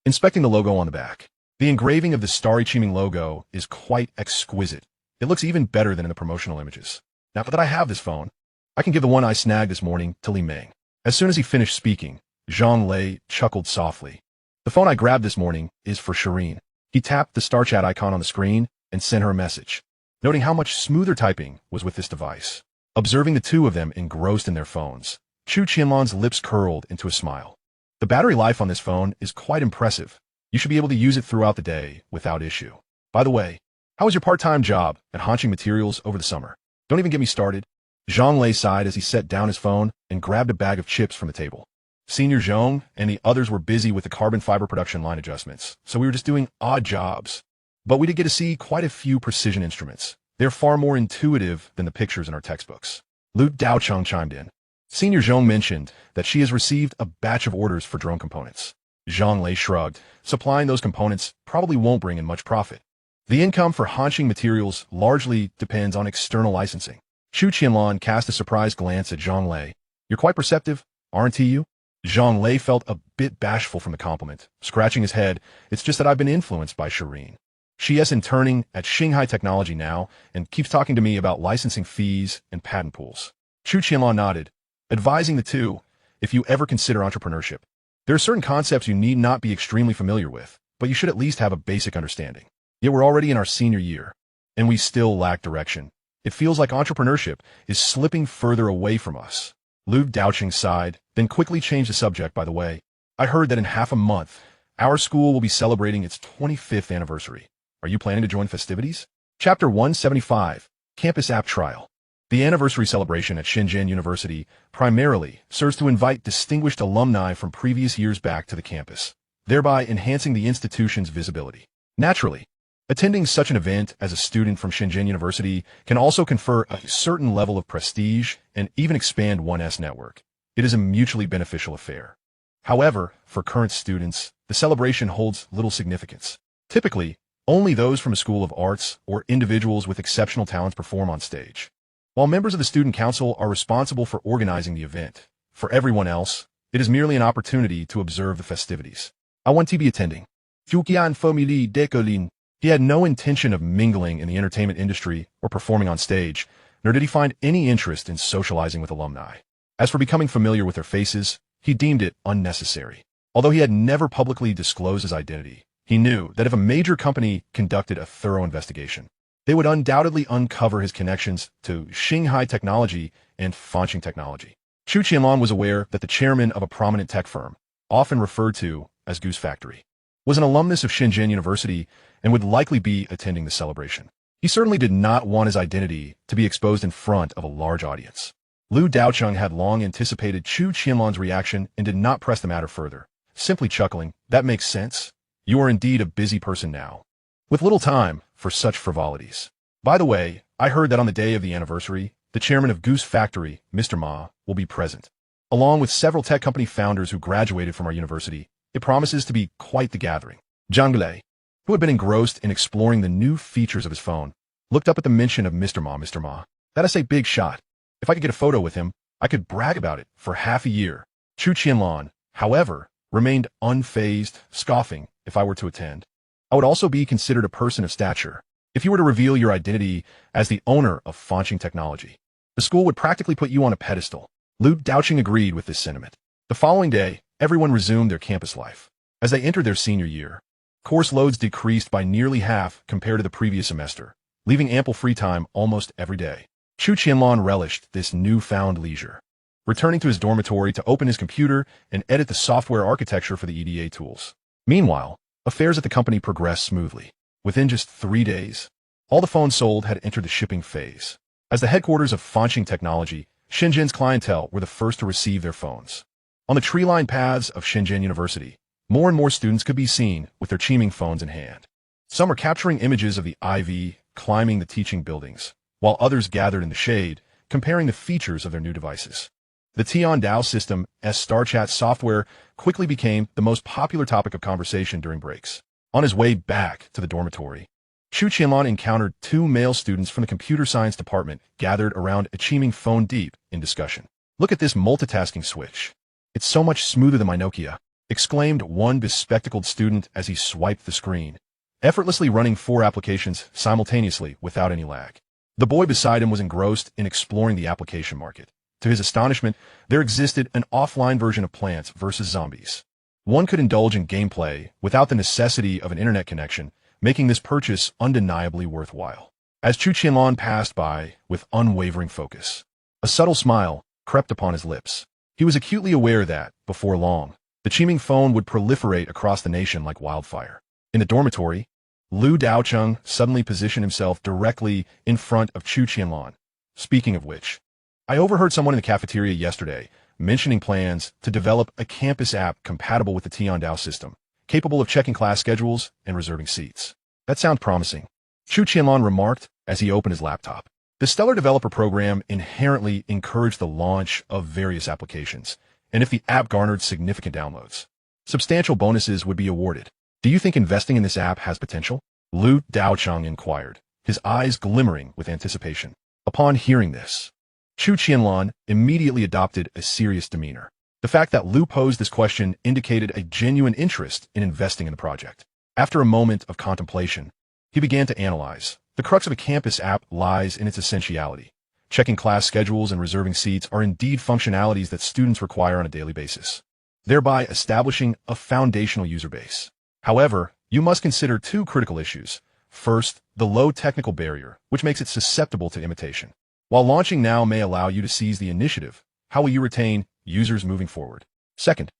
inspecting the logo on the back. The engraving of the Starry Qiming logo is quite exquisite. It looks even better than in the promotional images. Now that I have this phone, I can give the one I snagged this morning to Li Meng. As soon as he finished speaking, Zhang Lei chuckled softly. The phone I grabbed this morning is for Shireen. He tapped the StarChat icon on the screen and sent her a message, noting how much smoother typing was with this device. Observing the two of them engrossed in their phones, Chu Qianlan's lips curled into a smile. The battery life on this phone is quite impressive. You should be able to use it throughout the day without issue. By the way, how was your part-time job at Fanxing materials over the summer? Don't even get me started. Zhang Lei sighed as he set down his phone and grabbed a bag of chips from the table. Senior Zhong and the others were busy with the carbon fiber production line adjustments, so we were just doing odd jobs. But we did get to see quite a few precision instruments. They're far more intuitive than the pictures in our textbooks. Lu Daocheng chimed in. Senior Zhong mentioned that she has received a batch of orders for drone components. Zhang Lei shrugged. Supplying those components probably won't bring in much profit. The income for Fanxing materials largely depends on external licensing. Chu Qianlan cast a surprised glance at Zhang Lei. You're quite perceptive, aren't you? Zhang Lei felt a bit bashful from the compliment. Scratching his head, it's just that I've been influenced by Shireen. She is interning at Xinghai Technology now and keeps talking to me about licensing fees and patent pools. Chu Qianlan nodded, advising the two, if you ever consider entrepreneurship. There are certain concepts you need not be extremely familiar with, but you should at least have a basic understanding. Yet we're already in our senior year, and we still lack direction. It feels like entrepreneurship is slipping further away from us. Lu Daocheng sighed, then quickly changed the subject. By the way, I heard that in half a month, our school will be celebrating its 25th anniversary. Are you planning to join festivities? Chapter 175, Campus App Trial. The anniversary celebration at Shenzhen University primarily serves to invite distinguished alumni from previous years back to the campus, thereby enhancing the institution's visibility. Naturally, attending such an event as a student from Shenzhen University can also confer a certain level of prestige and even expand one's network. It is a mutually beneficial affair. However, for current students, the celebration holds little significance. Typically, only those from a school of arts or individuals with exceptional talents perform on stage. While members of the student council are responsible for organizing the event, for everyone else, it is merely an opportunity to observe the festivities. I want to be attending. Chu Qianlan. He had no intention of mingling in the entertainment industry or performing on stage, nor did he find any interest in socializing with alumni. As for becoming familiar with their faces, he deemed it unnecessary. Although he had never publicly disclosed his identity, he knew that if a major company conducted a thorough investigation, they would undoubtedly uncover his connections to Xinghai Technology and Fanxing Technology. Chu Qianlan was aware that the chairman of a prominent tech firm, often referred to as Goose Factory, was an alumnus of Shenzhen University and would likely be attending the celebration. He certainly did not want his identity to be exposed in front of a large audience. Lu Daocheng had long anticipated Chu Qianlan's reaction and did not press the matter further, simply chuckling, that makes sense. You are indeed a busy person now, with little time for such frivolities. By the way, I heard that on the day of the anniversary, the chairman of Goose Factory, Mr. Ma, will be present. Along with several tech company founders who graduated from our university, it promises to be quite the gathering. Zhang Lei, who had been engrossed in exploring the new features of his phone, looked up at the mention of Mr. Ma. Mr. Ma, that is a big shot. If I could get a photo with him, I could brag about it for half a year. Chu Qianlan, however, remained unfazed, scoffing, if I were to attend. I would also be considered a person of stature. If you were to reveal your identity as the owner of Fanxing Technology, the school would practically put you on a pedestal. Lu Daocheng agreed with this sentiment. The following day, everyone resumed their campus life. As they entered their senior year, course loads decreased by nearly half compared to the previous semester, leaving ample free time almost every day. Chu Qianlan relished this newfound leisure, returning to his dormitory to open his computer and edit the software architecture for the EDA tools. Meanwhile, affairs at the company progressed smoothly. Within just 3 days, all the phones sold had entered the shipping phase. As the headquarters of Fanxing Technology, Shenzhen's clientele were the first to receive their phones. On the tree-lined paths of Shenzhen University, more and more students could be seen with their Qiming phones in hand. Some were capturing images of the IV climbing the teaching buildings, while others gathered in the shade, comparing the features of their new devices. The Tiandao system as StarChat software quickly became the most popular topic of conversation during breaks. On his way back to the dormitory, Chu Qianlan encountered 2 male students from the computer science department gathered around a Qiming phone deep in discussion. Look at this multitasking switch. It's so much smoother than my Nokia, exclaimed one bespectacled student as he swiped the screen, effortlessly running 4 applications simultaneously without any lag. The boy beside him was engrossed in exploring the application market. To his astonishment, there existed an offline version of Plants vs. Zombies. One could indulge in gameplay without the necessity of an internet connection, making this purchase undeniably worthwhile. As Chu Qianlan passed by with unwavering focus, a subtle smile crept upon his lips. He was acutely aware that, before long, the The Qiming phone would proliferate across the nation like wildfire. In the dormitory, Lu Daocheng suddenly positioned himself directly in front of Chu Qianlan. Speaking of which, I overheard someone in the cafeteria yesterday mentioning plans to develop a campus app compatible with the Tiandao system, capable of checking class schedules and reserving seats. That sounds promising, Chu Qianlan remarked as he opened his laptop. The Stellar Developer Program inherently encouraged the launch of various applications, and if the app garnered significant downloads, substantial bonuses would be awarded. Do you think investing in this app has potential? Lu Daocheng inquired, his eyes glimmering with anticipation. Upon hearing this, Chu Qianlan immediately adopted a serious demeanor. The fact that Lu posed this question indicated a genuine interest in investing in the project. After a moment of contemplation, he began to analyze. The crux of a campus app lies in its essentiality. Checking class schedules and reserving seats are indeed functionalities that students require on a daily basis, thereby establishing a foundational user base. However, you must consider two critical issues. First, the low technical barrier, which makes it susceptible to imitation. While launching now may allow you to seize the initiative, how will you retain users moving forward? Second,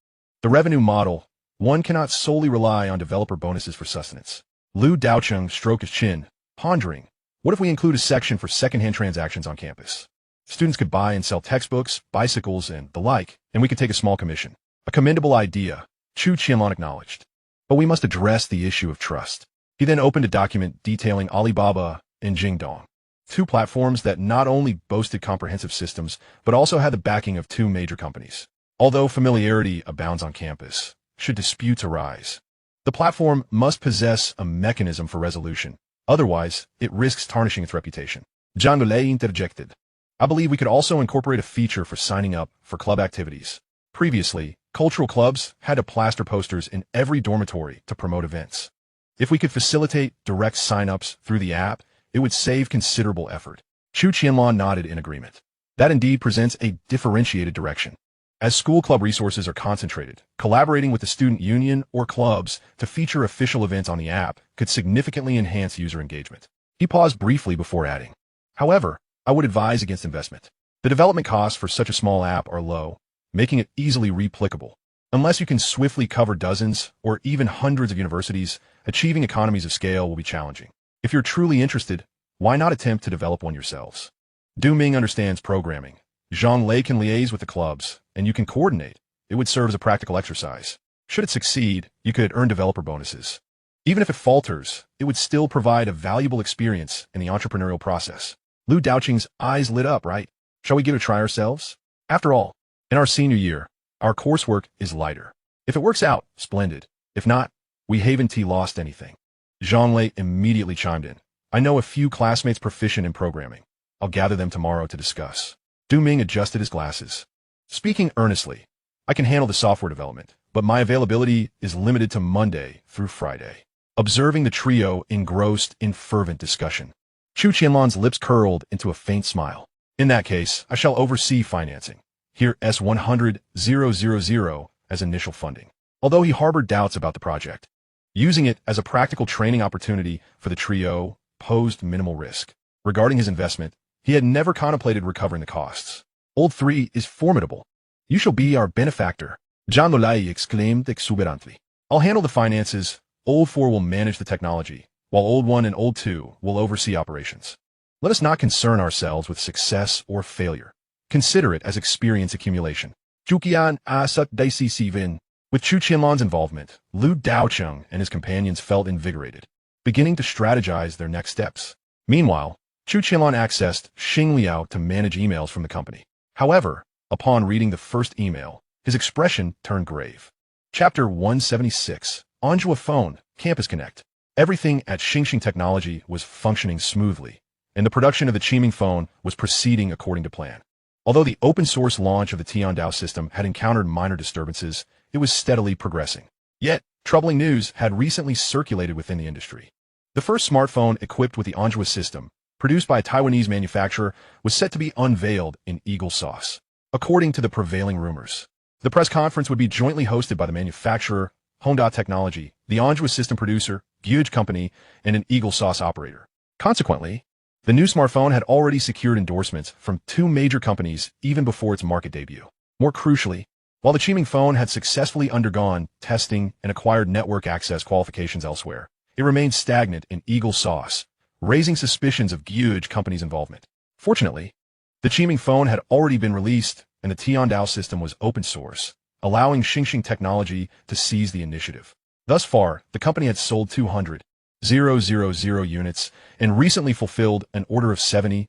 the revenue model. One cannot solely rely on developer bonuses for sustenance. Lu Daocheng stroked his chin, pondering, what if we include a section for secondhand transactions on campus? Students could buy and sell textbooks, bicycles, and the like, and we could take a small commission. A commendable idea, Chu Qianlan acknowledged. But we must address the issue of trust. He then opened a document detailing Alibaba and Jingdong, two platforms that not only boasted comprehensive systems, but also had the backing of two major companies. Although familiarity abounds on campus, should disputes arise, the platform must possess a mechanism for resolution. Otherwise, it risks tarnishing its reputation. Zhang Lei interjected. I believe we could also incorporate a feature for signing up for club activities. Previously, cultural clubs had to plaster posters in every dormitory to promote events. If we could facilitate direct sign-ups through the app, it would save considerable effort. Chu Qianlan nodded in agreement. That indeed presents a differentiated direction. As school club resources are concentrated, collaborating with the student union or clubs to feature official events on the app could significantly enhance user engagement. He paused briefly before adding, however, I would advise against investment. The development costs for such a small app are low, making it easily replicable. Unless you can swiftly cover dozens or even hundreds of universities, achieving economies of scale will be challenging. If you're truly interested, why not attempt to develop one yourselves? Du Ming understands programming. Zhang Lei can liaise with the clubs, and you can coordinate. It would serve as a practical exercise. Should it succeed, you could earn developer bonuses. Even if it falters, it would still provide a valuable experience in the entrepreneurial process. Lu Daocheng's eyes lit up, right? Shall we give it a try ourselves? After all, in our senior year, our coursework is lighter. If it works out, splendid. If not, we haven't lost anything. Zhang Lei immediately chimed in. I know a few classmates proficient in programming. I'll gather them tomorrow to discuss. Du Ming adjusted his glasses. Speaking earnestly, I can handle the software development, but my availability is limited to Monday through Friday. Observing the trio engrossed in fervent discussion, Chu Qianlan's lips curled into a faint smile. In that case, I shall oversee financing. Here S100,000 as initial funding. Although he harbored doubts about the project, using it as a practical training opportunity for the trio posed minimal risk. Regarding his investment, he had never contemplated recovering the costs. Old 3 is formidable. You shall be our benefactor, Zhang Lolai exclaimed exuberantly. I'll handle the finances, Old 4 will manage the technology, while Old 1 and Old 2 will oversee operations. Let us not concern ourselves with success or failure. Consider it as experience accumulation. Chu Qianlan asut daisi sivin. With Chu Qianlan's involvement, Lu Daocheng and his companions felt invigorated, beginning to strategize their next steps. Meanwhile, Chu Qianlan accessed Xing Liao to manage emails from the company. However, upon reading the first email, his expression turned grave. Chapter 176, Manhwa Phone, Campus Connect. Everything at Xinghai Technology was functioning smoothly, and the production of the Qiming phone was proceeding according to plan. Although the open-source launch of the Tiandao system had encountered minor disturbances, it was steadily progressing. Yet, troubling news had recently circulated within the industry. The first smartphone equipped with the Manhwa system, produced by a Taiwanese manufacturer, was set to be unveiled in eagle sauce. According to the prevailing rumors, the press conference would be jointly hosted by the manufacturer, Honda Technology, the Manhwa system producer, Gyuj Company, and an eagle sauce operator. Consequently, the new smartphone had already secured endorsements from two major companies even before its market debut. More crucially, While the Qiming phone had successfully undergone testing and acquired network access qualifications elsewhere, it remained stagnant in Eagle sauce, raising suspicions of huge companies' involvement. Fortunately, the Qiming phone had already been released and the Tiandao system was open source, allowing Xinghai Technology to seize the initiative. Thus far, the company had sold 200,000 units and recently fulfilled an order of 70,000.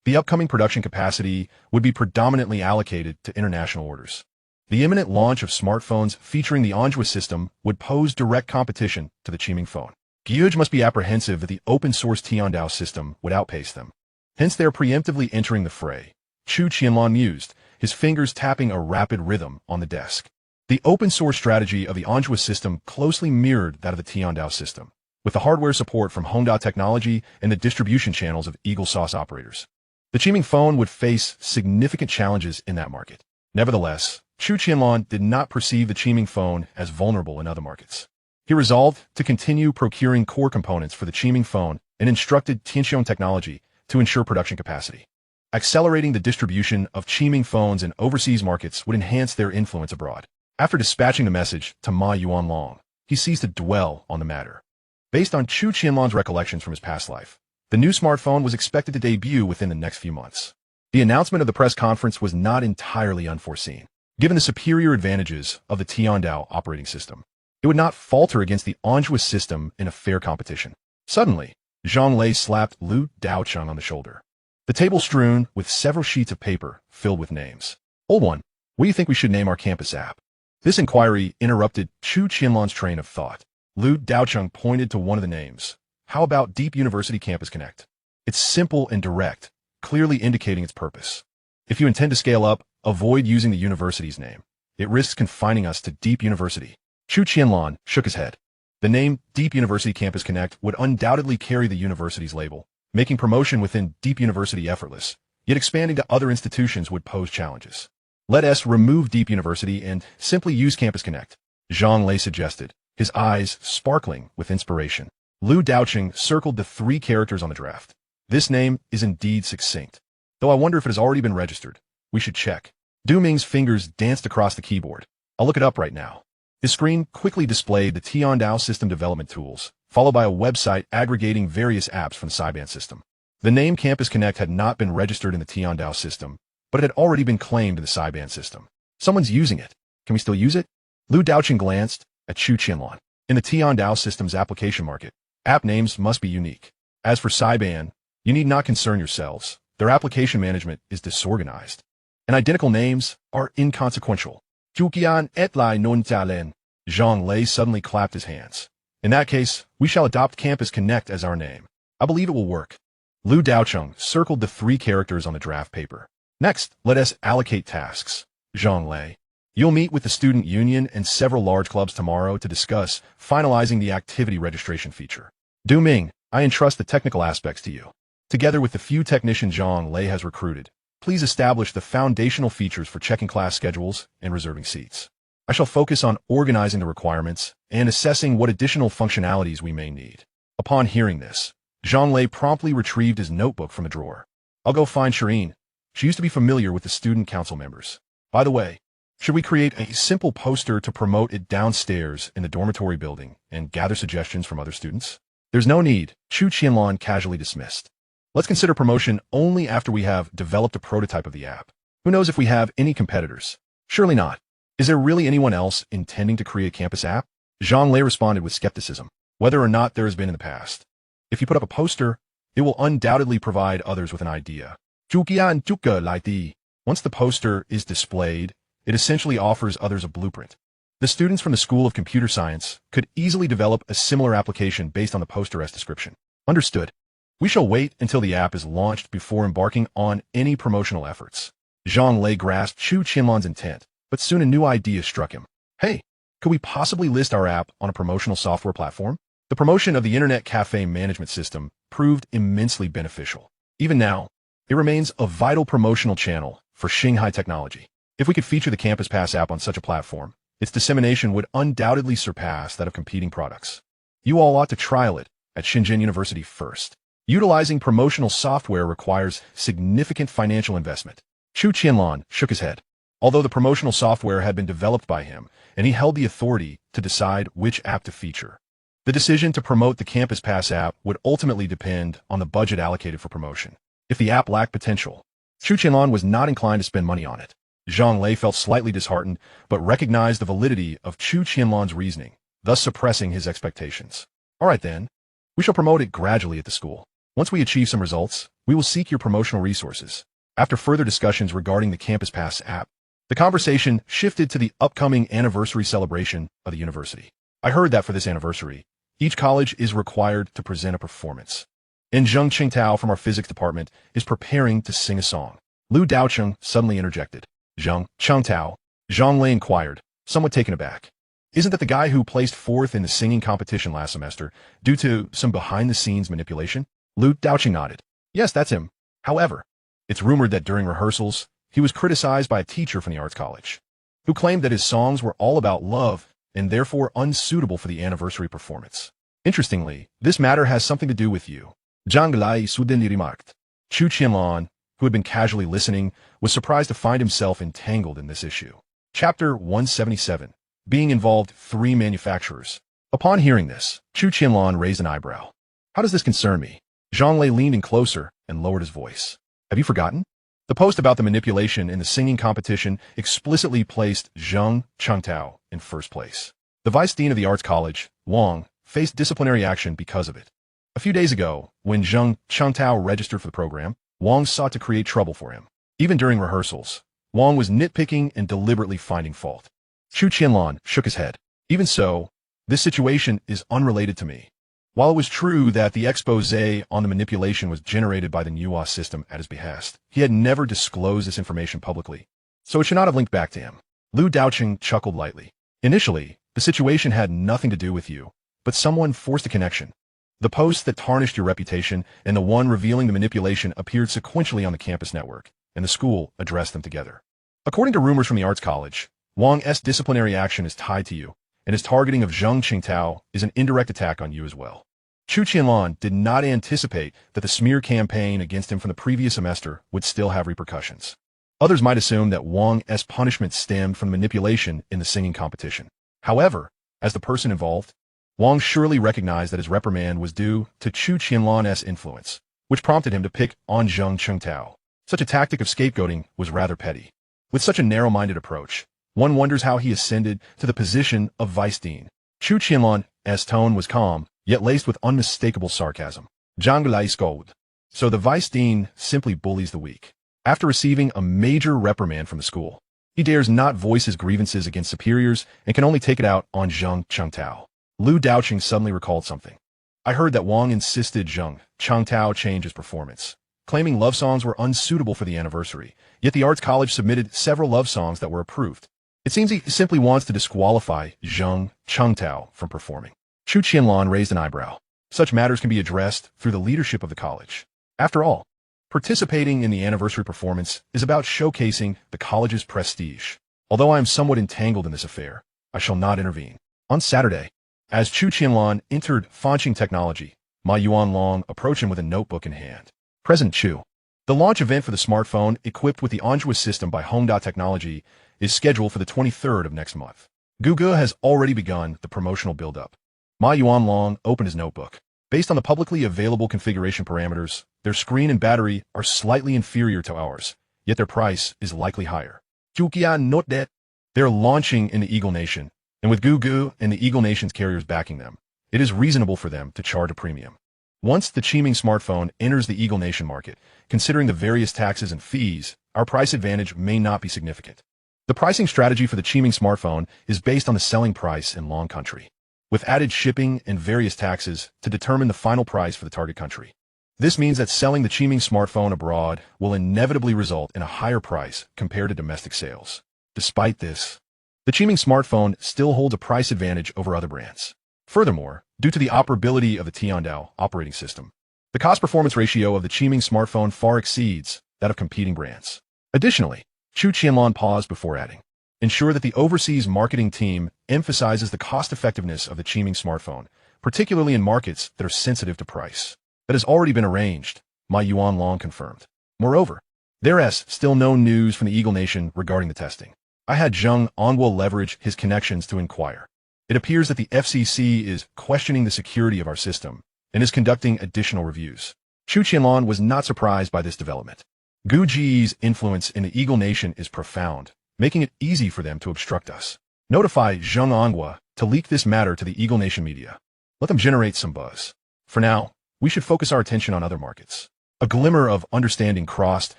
The upcoming production capacity would be predominantly allocated to international orders. The imminent launch of smartphones featuring the Manhwa system would pose direct competition to the Qiming phone. Gyuj must be apprehensive that the open-source Tiandao system would outpace them. Hence they are preemptively entering the fray. Chu Qianlan mused, his fingers tapping a rapid rhythm on the desk. The open-source strategy of the Manhwa system closely mirrored that of the Tiandao system, with the hardware support from Xinghai Technology and the distribution channels of Eagle Sauce operators. The Qiming phone would face significant challenges in that market. Nevertheless, Chu Qianlan did not perceive the Qiming phone as vulnerable in other markets. He resolved to continue procuring core components for the Qiming phone and instructed Xinghai Technology to ensure production capacity. Accelerating the distribution of Qiming phones in overseas markets would enhance their influence abroad. After dispatching the message to Ma Yuanlong, he ceased to dwell on the matter. Based on Chu Qianlan's recollections from his past life, the new smartphone was expected to debut within the next few months. The announcement of the press conference was not entirely unforeseen. Given the superior advantages of the Tiandao operating system, it would not falter against the Manhwa system in a fair competition. Suddenly, Zhang Lei slapped Lu Daocheng on the shoulder. The table strewn with several sheets of paper filled with names. Old one, what do you think we should name our campus app? This inquiry interrupted Chu Qianlan's train of thought. Lu Daocheng pointed to one of the names. How about Deep University Campus Connect? It's simple and direct, clearly indicating its purpose. If you intend to scale up, avoid using the university's name. It risks confining us to Deep University. Chu Qianlan shook his head. The name Deep University Campus Connect would undoubtedly carry the university's label, making promotion within Deep University effortless, yet expanding to other institutions would pose challenges. Let us remove Deep University and simply use Campus Connect, Zhang Lei suggested, his eyes sparkling with inspiration. Lu Daocheng circled the 3 characters on the draft. This name is indeed succinct. Though I wonder if it has already been registered. We should check. Du Ming's fingers danced across the keyboard. I'll look it up right now. His screen quickly displayed the Tiandao system development tools, followed by a website aggregating various apps from the Sideband system. The name Campus Connect had not been registered in the Tiandao system, but it had already been claimed in the Sideband system. Someone's using it. Can we still use it? Lu Daocheng glanced at Chu Qianlan. In the Tiandao system's application market, app names must be unique. As for Sideband, you need not concern yourselves. Their application management is disorganized, and identical names are inconsequential. Chu Qianlan, Zhang Lei suddenly clapped his hands. In that case, we shall adopt Campus Connect as our name. I believe it will work. Lu Daocheng circled the 3 characters on the draft paper. Next, let us allocate tasks. Zhang Lei, you'll meet with the student union and several large clubs tomorrow to discuss finalizing the activity registration feature. Du Ming, I entrust the technical aspects to you. Together with the few technicians Zhang Lei has recruited, please establish the foundational features for checking class schedules and reserving seats. I shall focus on organizing the requirements and assessing what additional functionalities we may need. Upon hearing this, Zhang Lei promptly retrieved his notebook from the drawer. I'll go find Shireen. She used to be familiar with the student council members. By the way, should we create a simple poster to promote it downstairs in the dormitory building and gather suggestions from other students? There's no need, Chu Qianlan casually dismissed. Let's consider promotion only after we have developed a prototype of the app. Who knows if we have any competitors? Surely not. Is there really anyone else intending to create a campus app? Zhang Lei responded with skepticism, whether or not there has been in the past. If you put up a poster, it will undoubtedly provide others with an idea. Once the poster is displayed, it essentially offers others a blueprint. The students from the School of Computer Science could easily develop a similar application based on the poster's description. Understood. We shall wait until the app is launched before embarking on any promotional efforts. Zhang Lei grasped Chu Qianlan's intent, but soon a new idea struck him. Hey, could we possibly list our app on a promotional software platform? The promotion of the Internet Cafe Management System proved immensely beneficial. Even now, it remains a vital promotional channel for Xinghai Technology. If we could feature the Campus Pass app on such a platform, its dissemination would undoubtedly surpass that of competing products. You all ought to trial it at Shenzhen University first. Utilizing promotional software requires significant financial investment. Chu Qianlan shook his head. although the promotional software had been developed by him, and he held the authority to decide which app to feature. The decision to promote the Campus Pass app would ultimately depend on the budget allocated for promotion. If the app lacked potential, Chu Qianlan was not inclined to spend money on it. Zhang Lei felt slightly disheartened, but recognized the validity of Chu Qianlan's reasoning, thus suppressing his expectations. All right then, we shall promote it gradually at the school. Once we achieve some results, we will seek your promotional resources. After further discussions regarding the Campus Pass app, the conversation shifted to the upcoming anniversary celebration of the university. I heard that for this anniversary, each college is required to present a performance. And Zheng Qingtao from our physics department is preparing to sing a song. Lu Daocheng suddenly interjected. Zheng Qingtao, Zhang Lei inquired, somewhat taken aback. Isn't that the guy who placed fourth in the singing competition last semester due to some behind-the-scenes manipulation? Lu Daocheng nodded. Yes, that's him. However, it's rumored that during rehearsals, he was criticized by a teacher from the arts college, who claimed that his songs were all about love and therefore unsuitable for the anniversary performance. Interestingly, this matter has something to do with you. Zhang Lei suddenly remarked. Chu Qianlan, who had been casually listening, was surprised to find himself entangled in this issue. Chapter 177. Being involved 3 manufacturers. Upon hearing this, Chu Qianlan raised an eyebrow. How does this concern me? Zhang Lei leaned in closer and lowered his voice. Have you forgotten? The post about the manipulation in the singing competition explicitly placed Zheng Qingtao in first place. The vice dean of the arts college, Wang, faced disciplinary action because of it. A few days ago, when Zheng Qingtao registered for the program, Wang sought to create trouble for him. Even during rehearsals, Wang was nitpicking and deliberately finding fault. Chu Qianlan shook his head. Even so, this situation is unrelated to me. While it was true that the expose on the manipulation was generated by the Manhwa system at his behest, he had never disclosed this information publicly, so it should not have linked back to him. Lu Daocheng chuckled lightly. Initially, the situation had nothing to do with you, but someone forced a connection. The post that tarnished your reputation and the one revealing the manipulation appeared sequentially on the campus network, and the school addressed them together. According to rumors from the arts college, Wang's disciplinary action is tied to you, and his targeting of Zheng Qingtao is an indirect attack on you as well. Chu Qianlan did not anticipate that the smear campaign against him from the previous semester would still have repercussions. Others might assume that Wang's punishment stemmed from manipulation in the singing competition. However, as the person involved, Wang surely recognized that his reprimand was due to Chu Qianlan's influence, which prompted him to pick on Zheng Qingtao. Such a tactic of scapegoating was rather petty. With such a narrow-minded approach, one wonders how he ascended to the position of vice dean. Chu Qianlan's tone was calm, yet laced with unmistakable sarcasm. Zhang Lei scolded. So the vice dean simply bullies the weak. After receiving a major reprimand from the school, he dares not voice his grievances against superiors and can only take it out on Zheng Qingtao. Lu Daocheng suddenly recalled something. I heard that Wang insisted Zheng Qingtao change his performance, claiming love songs were unsuitable for the anniversary, yet the arts college submitted several love songs that were approved. It seems he simply wants to disqualify Zheng Qingtao from performing. Chu Qianlan raised an eyebrow. Such matters can be addressed through the leadership of the college. After all, participating in the anniversary performance is about showcasing the college's prestige. Although I am somewhat entangled in this affair, I shall not intervene. On Saturday, as Chu Qianlan entered Fanxing Technology, Ma Yuanlong approached him with a notebook in hand. President Chu, the launch event for the smartphone equipped with the Manhwa system by Xinghai Technology is scheduled for the 23rd of next month. Gugu has already begun the promotional build-up. Ma Yuanlong opened his notebook. Based on the publicly available configuration parameters, their screen and battery are slightly inferior to ours, yet their price is likely higher. Chu Qianlan noted that they're launching in the Eagle Nation, and with Gugu and the Eagle Nation's carriers backing them, it is reasonable for them to charge a premium. Once the Qiming smartphone enters the Eagle Nation market, considering the various taxes and fees, our price advantage may not be significant. The pricing strategy for the Qiming smartphone is based on the selling price in long country, with added shipping and various taxes to determine the final price for the target country. This means that selling the Qiming smartphone abroad will inevitably result in a higher price compared to domestic sales. Despite this, the Qiming smartphone still holds a price advantage over other brands. Furthermore, due to the operability of the Tiandao operating system, the cost-performance ratio of the Qiming smartphone far exceeds that of competing brands. Additionally, Chu Qianlan paused before adding, ensure that the overseas marketing team emphasizes the cost-effectiveness of the Qiming smartphone, particularly in markets that are sensitive to price. That has already been arranged, Ma Yuanlong confirmed. Moreover, There's still no news from the Eagle Nation regarding the testing. I had Zheng Onguo leverage his connections to inquire. It appears that the FCC is questioning the security of our system and is conducting additional reviews. Chu Qianlan was not surprised by this development. Gu Ji's influence in the Eagle Nation is profound, making it easy for them to obstruct us. Notify Zheng Onguo to leak this matter to the Eagle Nation media. Let them generate some buzz. For now, we should focus our attention on other markets. A glimmer of understanding crossed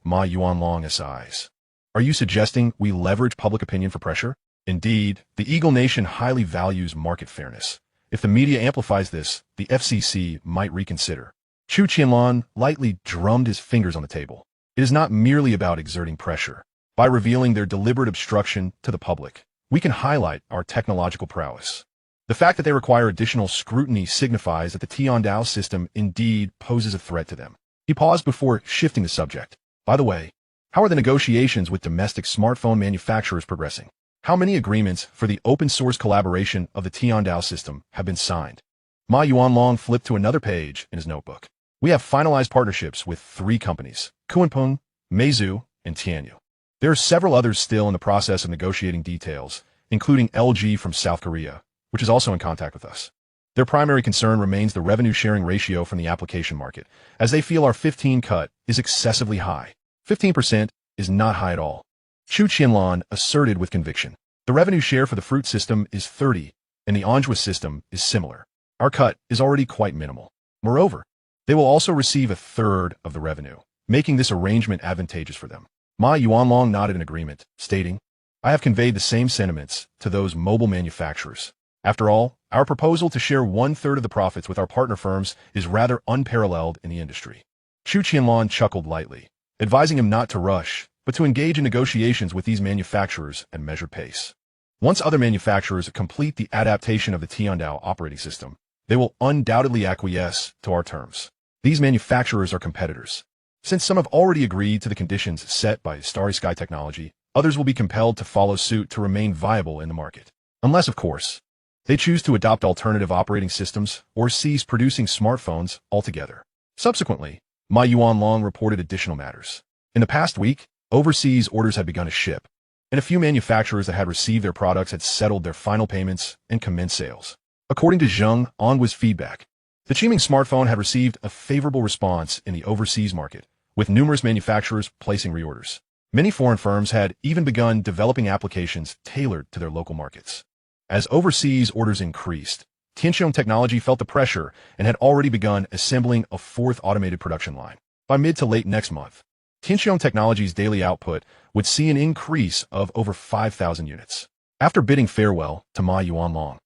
Ma Yuanlong's eyes. Are you suggesting we leverage public opinion for pressure? Indeed, the Eagle Nation highly values market fairness. If the media amplifies this, the FCC might reconsider. Chu Qianlan lightly drummed his fingers on the table. It is not merely about exerting pressure. By revealing their deliberate obstruction to the public, we can highlight our technological prowess. The fact that they require additional scrutiny signifies that the Tiandao system indeed poses a threat to them. He paused before shifting the subject. By the way, how are the negotiations with domestic smartphone manufacturers progressing? How many agreements for the open-source collaboration of the Tiandao system have been signed? Ma Yuanlong flipped to another page in his notebook. We have finalized partnerships with 3 companies, Kunpeng, Meizu, and Tianyu. There are several others still in the process of negotiating details, including LG from South Korea, which is also in contact with us. Their primary concern remains the revenue-sharing ratio from the application market, as they feel our 15 cut is excessively high. 15% is not high at all. Chu Qianlan asserted with conviction. The revenue share for the fruit system is 30, and the Anjua system is similar. Our cut is already quite minimal. Moreover, they will also receive a third of the revenue, making this arrangement advantageous for them. Ma Yuanlong nodded in agreement, stating, I have conveyed the same sentiments to those mobile manufacturers. After all, our proposal to share 1/3 of the profits with our partner firms is rather unparalleled in the industry. Chu Qianlan chuckled lightly, advising him not to rush, but to engage in negotiations with these manufacturers at measured pace. Once other manufacturers complete the adaptation of the Tiandao operating system, they will undoubtedly acquiesce to our terms. These manufacturers are competitors. Since some have already agreed to the conditions set by Xinghai Technology, others will be compelled to follow suit to remain viable in the market. Unless, of course, they choose to adopt alternative operating systems or cease producing smartphones altogether. Subsequently, Ma Yuanlong reported additional matters. In the past week, overseas orders had begun to ship, and a few manufacturers that had received their products had settled their final payments and commenced sales. According to Zheng Onguo's feedback, the Qiming smartphone had received a favorable response in the overseas market, with numerous manufacturers placing reorders. Many foreign firms had even begun developing applications tailored to their local markets. As overseas orders increased, Xinghai Technology felt the pressure and had already begun assembling a 4th automated production line. By mid to late next month, Xinghai Technology's daily output would see an increase of over 5,000 units. After bidding farewell to Ma Yuanlong,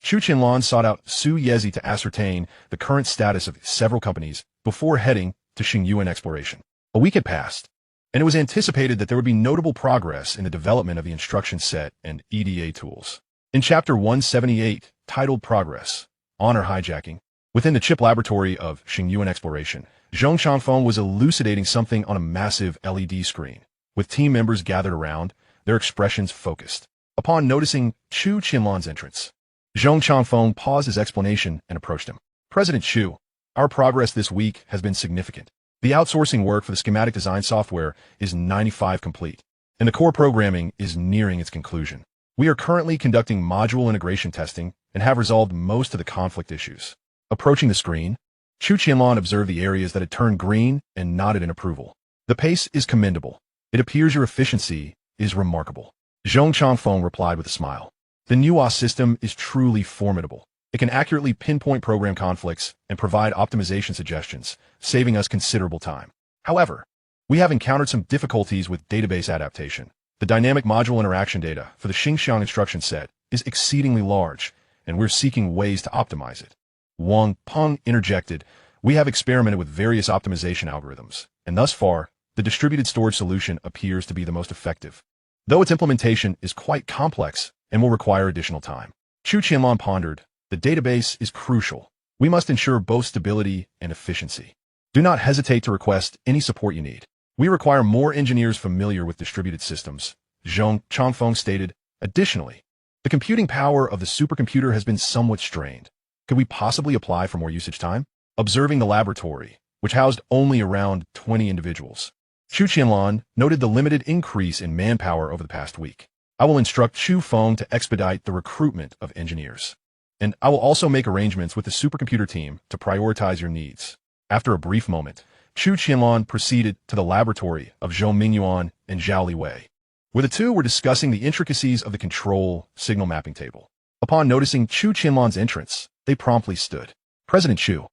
Chu Qianlan sought out Su Yezi to ascertain the current status of several companies before heading to Xingyuan exploration. A week had passed, and it was anticipated that there would be notable progress in the development of the instruction set and EDA tools. In Chapter 178, titled Progress, Honor Hijacking, within the chip laboratory of Xingyuan exploration, Zheng Qianfeng was elucidating something on a massive LED screen. With team members gathered around, their expressions focused. Upon noticing Chu Qianlan's entrance, Zheng Qianfeng paused his explanation and approached him. President Chu, our progress this week has been significant. The outsourcing work for the schematic design software is 95% complete, and the core programming is nearing its conclusion. We are currently conducting module integration testing and have resolved most of the conflict issues. Approaching the screen, Chu Qianlan observed the areas that had turned green and nodded in approval. The pace is commendable. It appears your efficiency is remarkable. Zheng Qianfeng replied with a smile. The Nuwa system is truly formidable. It can accurately pinpoint program conflicts and provide optimization suggestions, saving us considerable time. However, we have encountered some difficulties with database adaptation. The dynamic module interaction data for the Xinxiang instruction set is exceedingly large, and we're seeking ways to optimize it. Wang Peng interjected, we have experimented with various optimization algorithms, and thus far, the distributed storage solution appears to be the most effective, though its implementation is quite complex and will require additional time. Chu Qianlan pondered, the database is crucial. We must ensure both stability and efficiency. Do not hesitate to request any support you need. We require more engineers familiar with distributed systems, Zheng Qianfeng stated. Additionally, the computing power of the supercomputer has been somewhat strained. Could we possibly apply for more usage time? Observing the laboratory, which housed only around 20 individuals, Chu Qianlan noted the limited increase in manpower over the past week. I will instruct Chu Feng to expedite the recruitment of engineers. And I will also make arrangements with the supercomputer team to prioritize your needs. After a brief moment, Chu Qianlan proceeded to the laboratory of Zhou Mingyuan and Zhao Liwei, where the two were discussing the intricacies of the control signal mapping table. Upon noticing Chu Qianlan's entrance, they promptly stood. President Chu,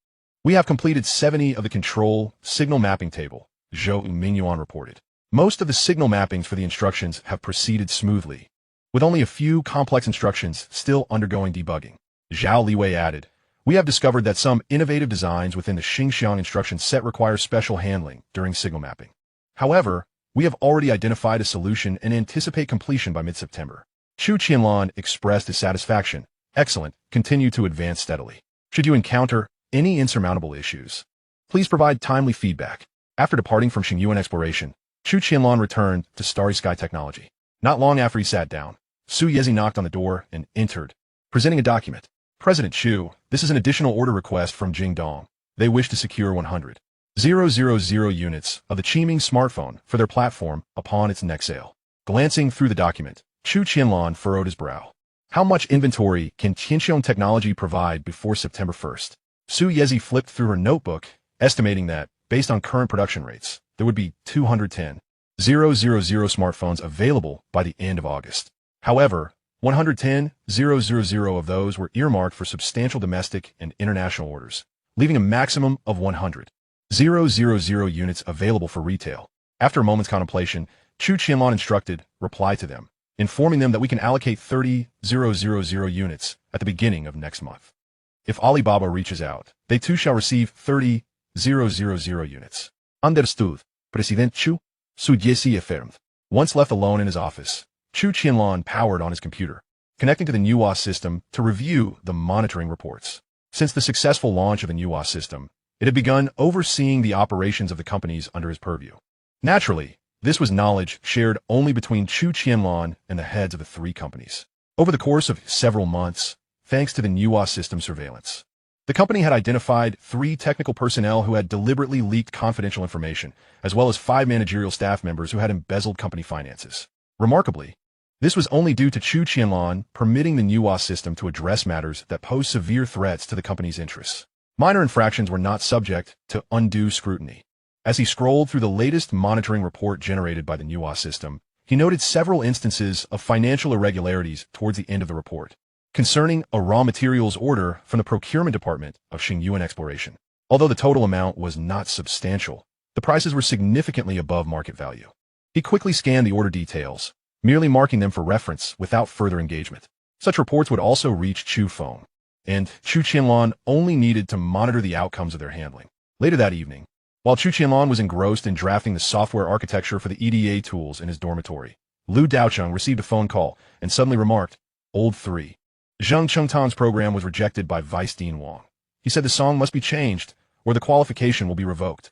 we have completed 70 of the control signal mapping table, Zhou Mingyuan reported. Most of the signal mappings for the instructions have proceeded smoothly, with only a few complex instructions still undergoing debugging. Zhao Liwei added, we have discovered that some innovative designs within the Xinxiang instruction set require special handling during signal mapping. However, we have already identified a solution and anticipate completion by mid-September. Chu Qianlan expressed his satisfaction. Excellent, continue to advance steadily. Should you encounter any insurmountable issues, please provide timely feedback. After departing from Xingyuan exploration, Chu Qianlan returned to Xinghai Technology. Not long after he sat down, Su Yezi knocked on the door and entered, presenting a document. President Chu, this is an additional order request from Jingdong. They wish to secure 100,000 units of the Qiming smartphone for their platform upon its next sale. Glancing through the document, Chu Qianlan furrowed his brow. How much inventory can Xinghai Technology provide before September 1st? Su Yezi flipped through her notebook, estimating that, based on current production rates, there would be 210,000 smartphones available by the end of August. However, 110,000 of those were earmarked for substantial domestic and international orders, leaving a maximum of 100,000 units available for retail. After a moment's contemplation, Chu Qianlan instructed, reply to them, informing them that we can allocate 30,000 units at the beginning of next month. If Alibaba reaches out, they too shall receive 30,000 units. Understood, President Chu? Su Yezi affirmed. Once left alone in his office, Chu Qianlan powered on his computer, connecting to the Manhwa system to review the monitoring reports. Since the successful launch of the Manhwa system, it had begun overseeing the operations of the companies under his purview. Naturally, this was knowledge shared only between Chu Qianlan and the heads of the three companies. Over the course of several months, thanks to the Manhwa system surveillance, the company had identified 3 technical personnel who had deliberately leaked confidential information, as well as 5 managerial staff members who had embezzled company finances. Remarkably, this was only due to Chu Qianlan permitting the Manhwa system to address matters that pose severe threats to the company's interests. Minor infractions were not subject to undue scrutiny. As he scrolled through the latest monitoring report generated by the Manhwa system, he noted several instances of financial irregularities towards the end of the report, concerning a raw materials order from the procurement department of Xingyuan Exploration. Although the total amount was not substantial, the prices were significantly above market value. He quickly scanned the order details, merely marking them for reference without further engagement. Such reports would also reach Chu Feng, and Chu Qianlan only needed to monitor the outcomes of their handling. Later that evening, while Chu Qianlan was engrossed in drafting the software architecture for the EDA tools in his dormitory, Lu Daocheng received a phone call and suddenly remarked, "Old 3. Zheng Chengtan's program was rejected by Vice Dean Wang. He said the song must be changed, or the qualification will be revoked."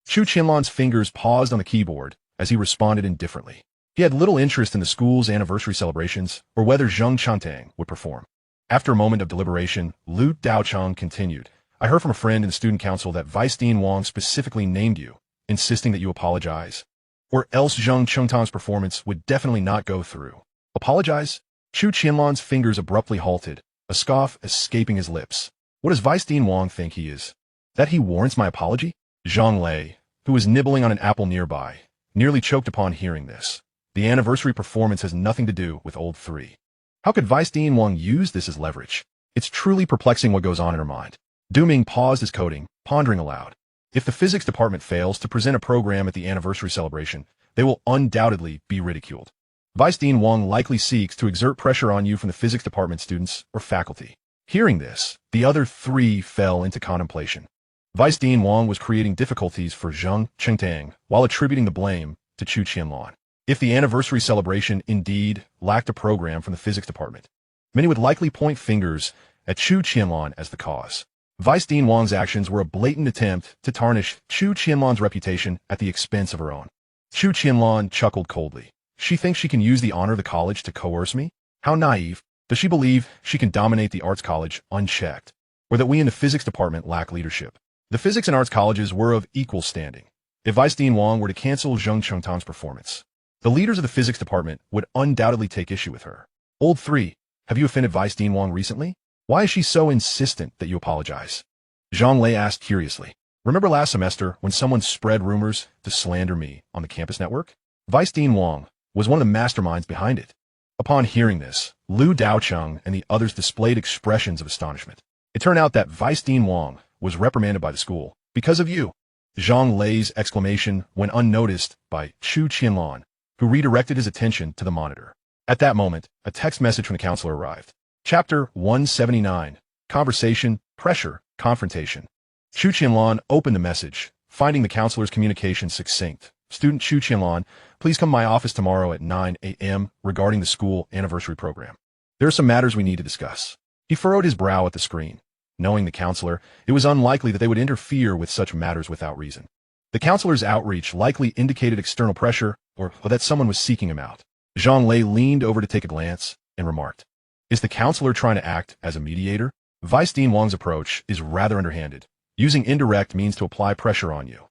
Chu Qianlan's fingers paused on the keyboard as he responded indifferently. He had little interest in the school's anniversary celebrations or whether Zheng Chengtan would perform. After a moment of deliberation, Lu Daocheng continued, "I heard from a friend in the student council that Vice Dean Wang specifically named you, insisting that you apologize, or else Zheng Chengtan's performance would definitely not go through." Apologize? Chu Qianlan's fingers abruptly halted, a scoff escaping his lips. What does Vice Dean Wang think he is? That he warrants my apology? Zhang Lei, who was nibbling on an apple nearby, nearly choked upon hearing this. The anniversary performance has nothing to do with Old 3. How could Vice Dean Wang use this as leverage? It's truly perplexing what goes on in her mind. Duming paused his coding, pondering aloud. If the physics department fails to present a program at the anniversary celebration, they will undoubtedly be ridiculed. Vice Dean Wang likely seeks to exert pressure on you from the physics department students or faculty. Hearing this, the other 3 fell into contemplation. Vice Dean Wang was creating difficulties for Zheng Chengtan while attributing the blame to Chu Qianlan. If the anniversary celebration indeed lacked a program from the physics department, many would likely point fingers at Chu Qianlan as the cause. Vice Dean Wang's actions were a blatant attempt to tarnish Chu Qianlan's reputation at the expense of her own. Chu Qianlan chuckled coldly. She thinks she can use the honor of the college to coerce me? How naive. Does she believe she can dominate the arts college unchecked? Or that we in the physics department lack leadership? The physics and arts colleges were of equal standing. If Vice Dean Wang were to cancel Zheng Chengtang's performance, the leaders of the physics department would undoubtedly take issue with her. Old 3, have you offended Vice Dean Wang recently? Why is she so insistent that you apologize? Zhang Lei asked curiously. Remember last semester when someone spread rumors to slander me on the campus network? Vice Dean Wang was one of the masterminds behind it. Upon hearing this, Liu Daocheng and the others displayed expressions of astonishment. It turned out that Vice Dean Wang was reprimanded by the school because of you. Zhang Lei's exclamation went unnoticed by Chu Qianlan, who redirected his attention to the monitor. At that moment, a text message from the counselor arrived. Chapter 179, Conversation, Pressure, Confrontation. Chu Qianlan opened the message, finding the counselor's communication succinct. Student Chu Qianlan, please come to my office tomorrow at 9 a.m. regarding the school anniversary program. There are some matters we need to discuss. He furrowed his brow at the screen. Knowing the counselor, it was unlikely that they would interfere with such matters without reason. The counselor's outreach likely indicated external pressure or that someone was seeking him out. Zhang Lei leaned over to take a glance and remarked, is the counselor trying to act as a mediator? Vice Dean Wang's approach is rather underhanded, using indirect means to apply pressure on you.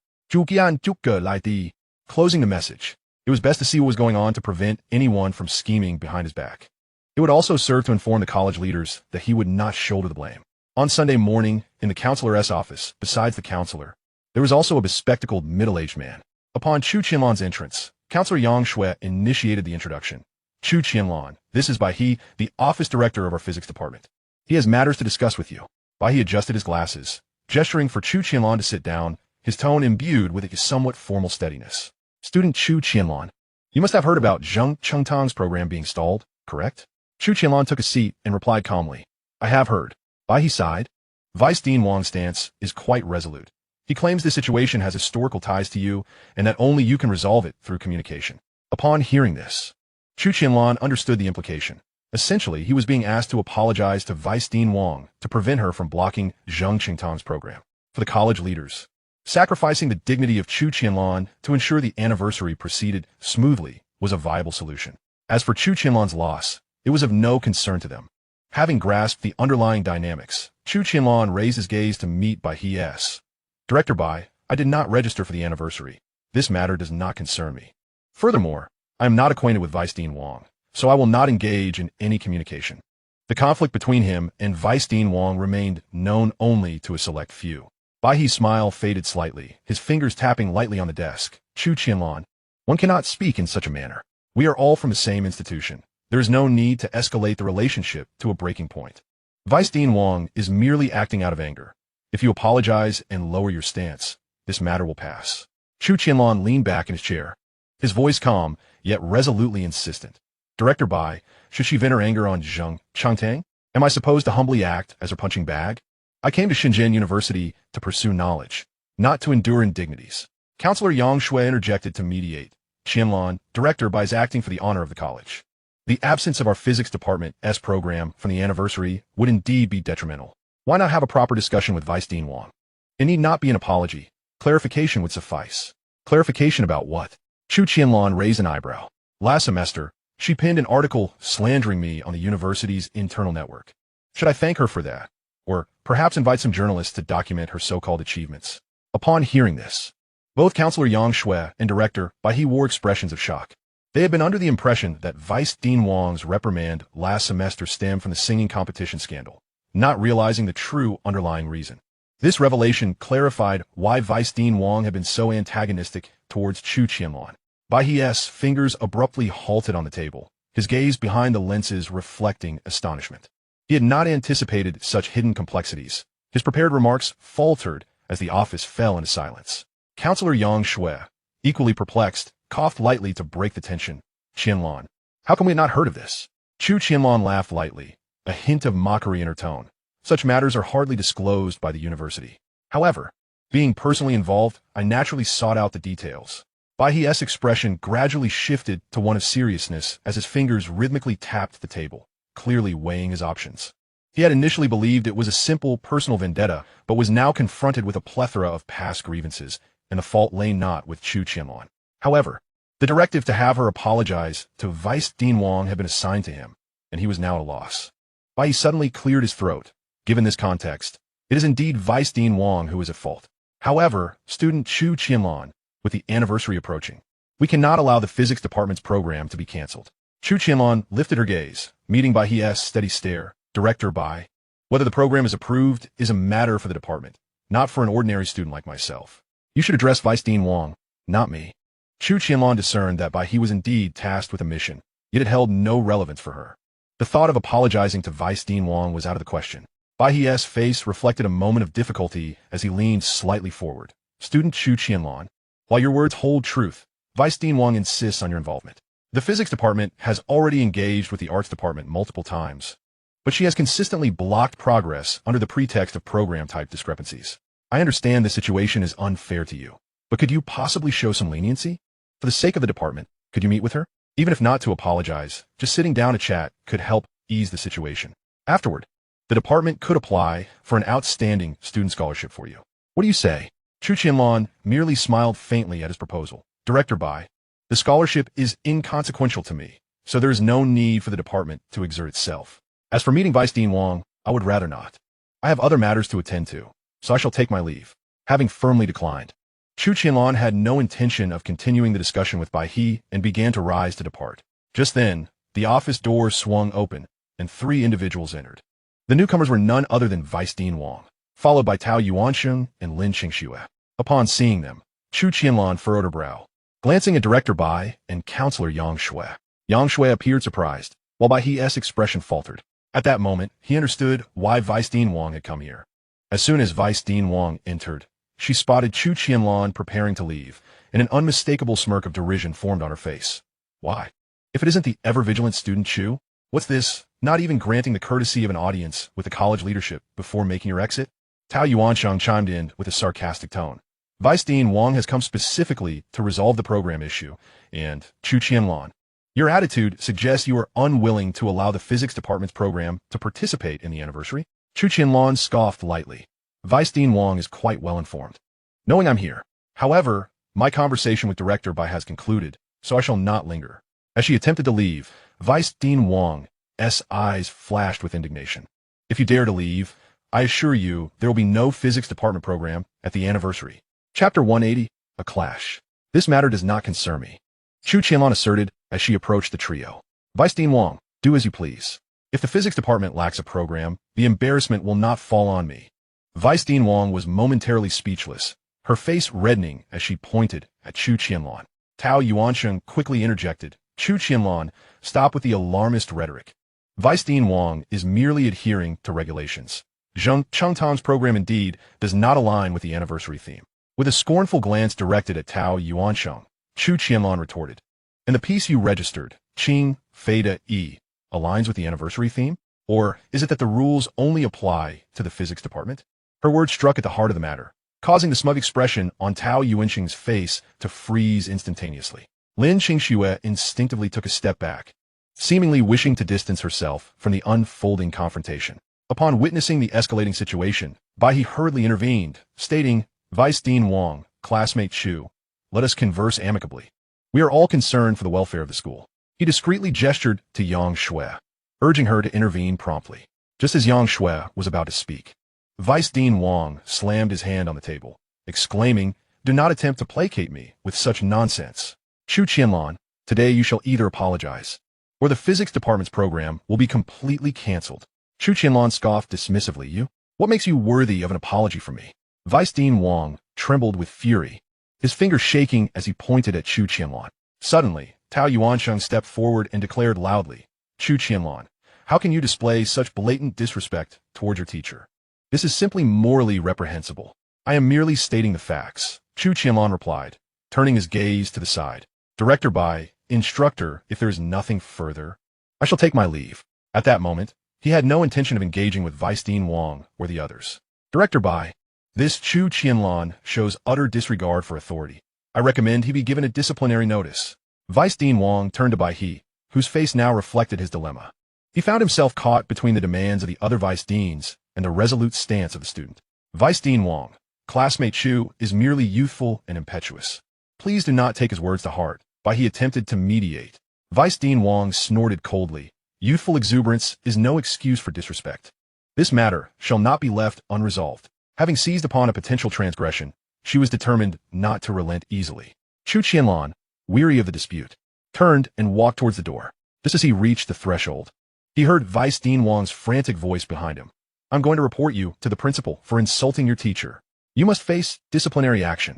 Closing the message. It was best to see what was going on to prevent anyone from scheming behind his back. It would also serve to inform the college leaders that he would not shoulder the blame. On Sunday morning, in the counselor's office, besides the counselor, there was also a bespectacled middle-aged man. Upon Chu Qianlan's entrance, Counselor Yang Shui initiated the introduction. Chu Qianlan, this is Bai He, the office director of our physics department. He has matters to discuss with you. Bai He adjusted his glasses, gesturing for Chu Qianlan to sit down, his tone imbued with a somewhat formal steadiness. Student Chu Qianlan, you must have heard about Zheng Chengtang's program being stalled, correct? Chu Qianlan took a seat and replied calmly. I have heard. Bai He sighed. Vice Dean Wang's stance is quite resolute. He claims the situation has historical ties to you and that only you can resolve it through communication. Upon hearing this, Chu Qianlan understood the implication. Essentially, he was being asked to apologize to Vice Dean Wang to prevent her from blocking Zheng Chengtang's program. For the college leaders, sacrificing the dignity of Chu Qianlan to ensure the anniversary proceeded smoothly was a viable solution. As for Chu Qianlan's loss, it was of no concern to them. Having grasped the underlying dynamics, Chu Qianlan raised his gaze to meet Bai He's. Director Bai, I did not register for the anniversary. This matter does not concern me. Furthermore, I am not acquainted with Vice Dean Wang, so I will not engage in any communication. The conflict between him and Vice Dean Wang remained known only to a select few. Bai He's smile faded slightly, his fingers tapping lightly on the desk. Chu Qianlan, one cannot speak in such a manner. We are all from the same institution. There is no need to escalate the relationship to a breaking point. Vice Dean Wang is merely acting out of anger. If you apologize and lower your stance, this matter will pass. Chu Qianlan leaned back in his chair, his voice calm, yet resolutely insistent. Director Bai, should she vent her anger on Zheng Chengtang? Am I supposed to humbly act as her punching bag? I came to Shenzhen University to pursue knowledge, not to endure indignities. Counselor Yang Shui interjected to mediate. Qianlan, Director Bai is acting for the honor of the college. The absence of our physics department's program from the anniversary would indeed be detrimental. Why not have a proper discussion with Vice Dean Wang? It need not be an apology. Clarification would suffice. Clarification about what? Chu Qianlan raised an eyebrow. Last semester, she penned an article slandering me on the university's internal network. Should I thank her for that? Or perhaps invite some journalists to document her so-called achievements? Upon hearing this, both Counselor Yang Shui and Director Bai He wore expressions of shock. They had been under the impression that Vice Dean Wang's reprimand last semester stemmed from the singing competition scandal, not realizing the true underlying reason. This revelation clarified why Vice Dean Wang had been so antagonistic towards Chu Qianlan. Bai He's fingers abruptly halted on the table, his gaze behind the lenses reflecting astonishment. He had not anticipated such hidden complexities. His prepared remarks faltered as the office fell into silence. Counselor Yang Shui, equally perplexed, coughed lightly to break the tension. Qianlan, how come we had not heard of this? Chu Qianlan laughed lightly, a hint of mockery in her tone. Such matters are hardly disclosed by the university. However, being personally involved, I naturally sought out the details. Bai He's expression gradually shifted to one of seriousness as his fingers rhythmically tapped the table, clearly weighing his options. He had initially believed it was a simple personal vendetta, but was now confronted with a plethora of past grievances, and the fault lay not with Chu Qianlan. However, the directive to have her apologize to Vice Dean Wang had been assigned to him, and he was now at a loss. Bai He suddenly cleared his throat. Given this context, it is indeed Vice Dean Wang who is at fault. However, student Chu Qianlan, with the anniversary approaching. We cannot allow the physics department's program to be cancelled. Chu Qianlan lifted her gaze, meeting Bai He's steady stare. Director Bai, whether the program is approved is a matter for the department, not for an ordinary student like myself. You should address Vice Dean Wang, not me. Chu Qianlan discerned that Bai He was indeed tasked with a mission, yet it held no relevance for her. The thought of apologizing to Vice Dean Wang was out of the question. Bai He's face reflected a moment of difficulty as he leaned slightly forward. Student Chu Qianlan, while your words hold truth, Vice Dean Wang insists on your involvement. The physics department has already engaged with the arts department multiple times, but she has consistently blocked progress under the pretext of program-type discrepancies. I understand the situation is unfair to you, but could you possibly show some leniency? For the sake of the department, could you meet with her? Even if not to apologize, just sitting down to chat could help ease the situation. Afterward, the department could apply for an outstanding student scholarship for you. What do you say? Chu Qianlan merely smiled faintly at his proposal. Director Bai, the scholarship is inconsequential to me, so there is no need for the department to exert itself. As for meeting Vice Dean Wang, I would rather not. I have other matters to attend to, so I shall take my leave. Having firmly declined, Chu Qianlan had no intention of continuing the discussion with Bai He and began to rise to depart. Just then, the office doors swung open, and 3 individuals entered. The newcomers were none other than Vice Dean Wang, followed by Tao Yuansheng and Lin Qingxue. Upon seeing them, Chu Qianlan furrowed her brow, glancing at Director Bai and Counselor Yang Shui. Yang Shui appeared surprised, while Bai He's expression faltered. At that moment, he understood why Vice Dean Wang had come here. As soon as Vice Dean Wang entered, she spotted Chu Qianlan preparing to leave, and an unmistakable smirk of derision formed on her face. Why? If it isn't the ever-vigilant student Chu? What's this, not even granting the courtesy of an audience with the college leadership before making your exit? Tao Yuansheng chimed in with a sarcastic tone. Vice Dean Wang has come specifically to resolve the program issue, and Chu Qianlan, your attitude suggests you are unwilling to allow the physics department's program to participate in the anniversary. Chu Qianlan scoffed lightly. Vice Dean Wang is quite well informed, knowing I'm here. However, my conversation with Director Bai has concluded, so I shall not linger. As she attempted to leave, Vice Dean Wang's eyes flashed with indignation. If you dare to leave, I assure you there will be no physics department program at the anniversary. Chapter 180, A Clash. This matter does not concern me, Chu Qianlan asserted as she approached the trio. Vice Dean Wang, do as you please. If the physics department lacks a program, the embarrassment will not fall on me. Vice Dean Wang was momentarily speechless, her face reddening as she pointed at Chu Qianlan. Tao Yuansheng quickly interjected. Chu Qianlan, stop with the alarmist rhetoric. Vice Dean Wang is merely adhering to regulations. Zheng Chengtang's program indeed does not align with the anniversary theme. With a scornful glance directed at Tao Yuansheng, Chu Qianlan retorted. And the piece you registered, Qing, Feda, E, aligns with the anniversary theme? Or is it that the rules only apply to the physics department? Her words struck at the heart of the matter, causing the smug expression on Tao Yuansheng's face to freeze instantaneously. Lin Qingxue instinctively took a step back, seemingly wishing to distance herself from the unfolding confrontation. Upon witnessing the escalating situation, Bai He hurriedly intervened, stating, Vice Dean Wang, classmate Chu, let us converse amicably. We are all concerned for the welfare of the school. He discreetly gestured to Yang Shui, urging her to intervene promptly. Just as Yang Shui was about to speak, Vice Dean Wang slammed his hand on the table, exclaiming, do not attempt to placate me with such nonsense. Chu Qianlan, today you shall either apologize, or the physics department's program will be completely cancelled. Chu Qianlan scoffed dismissively. You? What makes you worthy of an apology from me? Vice Dean Wang trembled with fury, his fingers shaking as he pointed at Chu Qianlan. Suddenly, Tao Yuansheng stepped forward and declared loudly, Chu Qianlan, how can you display such blatant disrespect towards your teacher? This is simply morally reprehensible. I am merely stating the facts, Chu Qianlan replied, turning his gaze to the side. Director Bai, instructor, if there is nothing further, I shall take my leave. At that moment, he had no intention of engaging with Vice Dean Wang or the others. Director Bai, this Chu Qianlan shows utter disregard for authority. I recommend he be given a disciplinary notice. Vice Dean Wang turned to Bai He, whose face now reflected his dilemma. He found himself caught between the demands of the other vice deans and the resolute stance of the student. Vice Dean Wang, classmate Chu is merely youthful and impetuous. Please do not take his words to heart. Bai He attempted to mediate. Vice Dean Wang snorted coldly. Youthful exuberance is no excuse for disrespect. This matter shall not be left unresolved. Having seized upon a potential transgression, she was determined not to relent easily. Chu Qianlan, weary of the dispute, turned and walked towards the door. Just as he reached the threshold, he heard Vice Dean Wang's frantic voice behind him. I'm going to report you to the principal for insulting your teacher. You must face disciplinary action.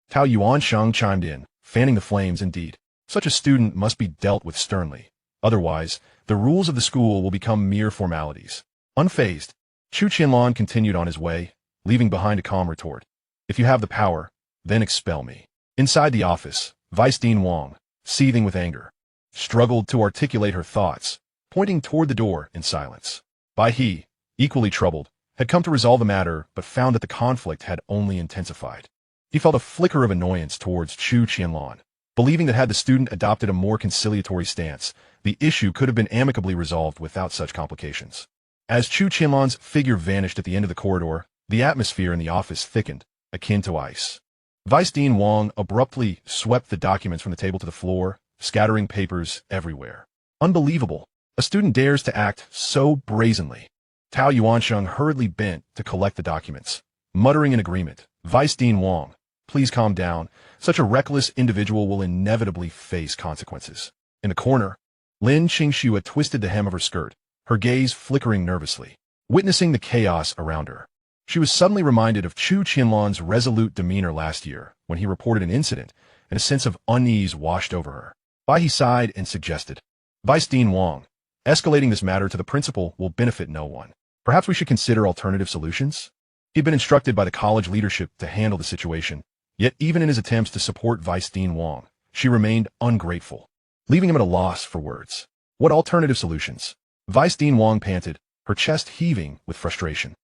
Tao Yuansheng chimed in, fanning the flames. Indeed, such a student must be dealt with sternly. Otherwise, the rules of the school will become mere formalities. Unfazed, Chu Qianlan continued on his way, leaving behind a calm retort. If you have the power, then expel me. Inside the office, Vice Dean Wang, seething with anger, struggled to articulate her thoughts, pointing toward the door in silence. Bai He, equally troubled, had come to resolve the matter but found that the conflict had only intensified. He felt a flicker of annoyance towards Chu Qianlan, believing that had the student adopted a more conciliatory stance, the issue could have been amicably resolved without such complications. As Chu Qianlan's figure vanished at the end of the corridor, the atmosphere in the office thickened, akin to ice. Vice Dean Wang abruptly swept the documents from the table to the floor, scattering papers everywhere. Unbelievable. A student dares to act so brazenly. Tao Yuansheng hurriedly bent to collect the documents, muttering in agreement. Vice Dean Wang, please calm down. Such a reckless individual will inevitably face consequences. In the corner, Lin Qingxue twisted the hem of her skirt, her gaze flickering nervously, witnessing the chaos around her. She was suddenly reminded of Chu Qianlan's resolute demeanor last year when he reported an incident, and a sense of unease washed over her. Bai He sighed and suggested, Vice Dean Wang, escalating this matter to the principal will benefit no one. Perhaps we should consider alternative solutions? He had been instructed by the college leadership to handle the situation, yet even in his attempts to support Vice Dean Wang, she remained ungrateful, leaving him at a loss for words. What alternative solutions? Vice Dean Wang panted, her chest heaving with frustration.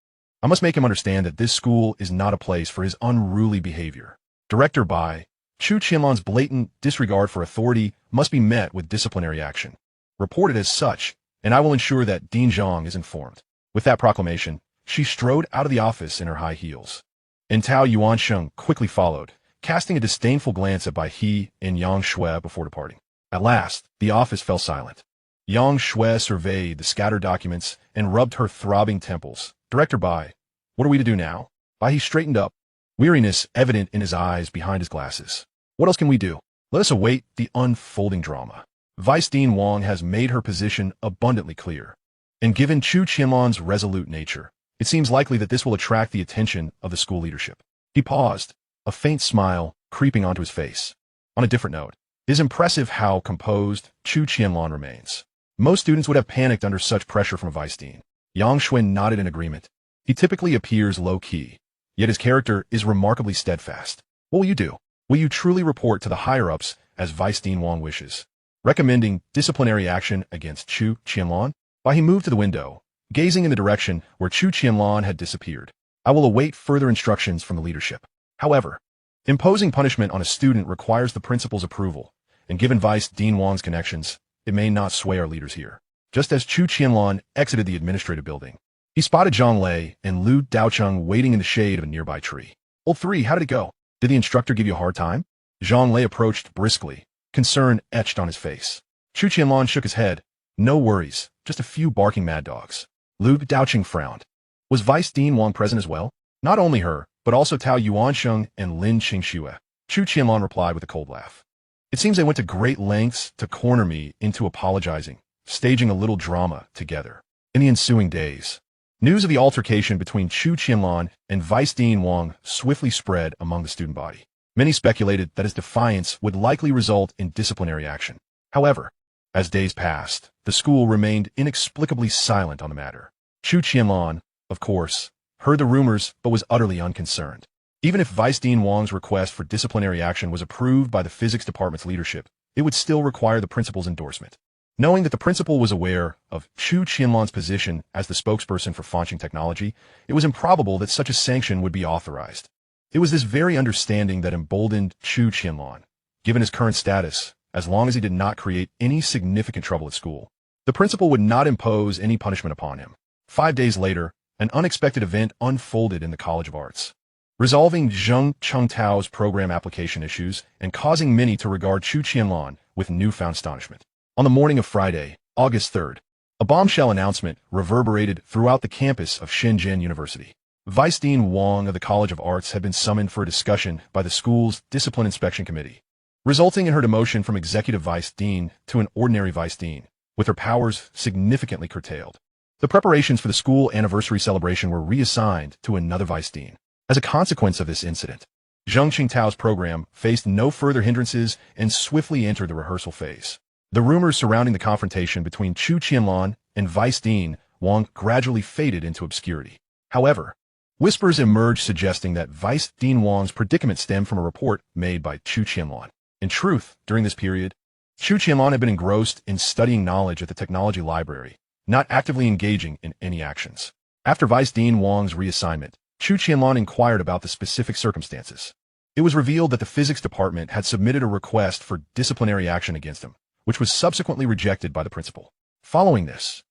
I must make him understand that this school is not a place for his unruly behavior. Director Bai, Chu Qianlan's blatant disregard for authority must be met with disciplinary action. Report it as such, and I will ensure that Dean Zhang is informed. With that proclamation, she strode out of the office in her high heels. And Tao Yuansheng quickly followed, casting a disdainful glance at Bai He and Yang Shui before departing. At last, the office fell silent. Yang Shui surveyed the scattered documents and rubbed her throbbing temples. Director Bai, what are we to do now? Bai He straightened up, weariness evident in his eyes behind his glasses. What else can we do? Let us await the unfolding drama. Vice Dean Wang has made her position abundantly clear. And given Chu Qianlan's resolute nature, it seems likely that this will attract the attention of the school leadership. He paused, a faint smile creeping onto his face. On a different note, it is impressive how composed Chu Qianlan remains. Most students would have panicked under such pressure from a vice dean. Yang Shui nodded in agreement. He typically appears low-key, yet his character is remarkably steadfast. What will you do? Will you truly report to the higher-ups as Vice Dean Wang wishes, recommending disciplinary action against Chu Qianlan? While he moved to the window, gazing in the direction where Chu Qianlan had disappeared. I will await further instructions from the leadership. However, imposing punishment on a student requires the principal's approval, and given Vice Dean Wang's connections, it may not sway our leaders here. Just as Chu Qianlan exited the administrative building, he spotted Zhang Lei and Lu Daocheng waiting in the shade of a nearby tree. Old 3, how did it go? Did the instructor give you a hard time? Zhang Lei approached briskly, concern etched on his face. Chu Qianlan shook his head. No worries, just a few barking mad dogs. Lu Daocheng frowned. Was Vice Dean Wang present as well? Not only her, but also Tao Yuansheng and Lin Qingxue. Chu Qianlan replied with a cold laugh. It seems they went to great lengths to corner me into apologizing, staging a little drama together. In the ensuing days, news of the altercation between Chu Qianlan and Vice Dean Wang swiftly spread among the student body. Many speculated that his defiance would likely result in disciplinary action. However, as days passed, the school remained inexplicably silent on the matter. Chu Qianlan, of course, heard the rumors but was utterly unconcerned. Even if Vice Dean Wang's request for disciplinary action was approved by the physics department's leadership, it would still require the principal's endorsement. Knowing that the principal was aware of Chu Qianlan's position as the spokesperson for Fanxing Technology, it was improbable that such a sanction would be authorized. It was this very understanding that emboldened Chu Qianlan, given his current status, as long as he did not create any significant trouble at school. The principal would not impose any punishment upon him. 5 days later, an unexpected event unfolded in the College of Arts, resolving Zheng Chengtao's program application issues and causing many to regard Chu Qianlan with newfound astonishment. On the morning of Friday, August 3rd, a bombshell announcement reverberated throughout the campus of Shenzhen University. Vice Dean Wang of the College of Arts had been summoned for a discussion by the school's Discipline Inspection Committee, resulting in her demotion from executive vice dean to an ordinary vice dean, with her powers significantly curtailed. The preparations for the school anniversary celebration were reassigned to another vice dean. As a consequence of this incident, Zheng Qingtao's program faced no further hindrances and swiftly entered the rehearsal phase. The rumors surrounding the confrontation between Chu Qianlan and Vice Dean Wang gradually faded into obscurity. However, whispers emerged suggesting that Vice Dean Wang's predicament stemmed from a report made by Chu Qianlan. In truth, during this period, Chu Qianlan had been engrossed in studying knowledge at the technology library, not actively engaging in any actions. After Vice Dean Wang's reassignment, Chu Qianlan inquired about the specific circumstances. It was revealed that the physics department had submitted a request for disciplinary action against him, which was subsequently rejected by the principal. Following this,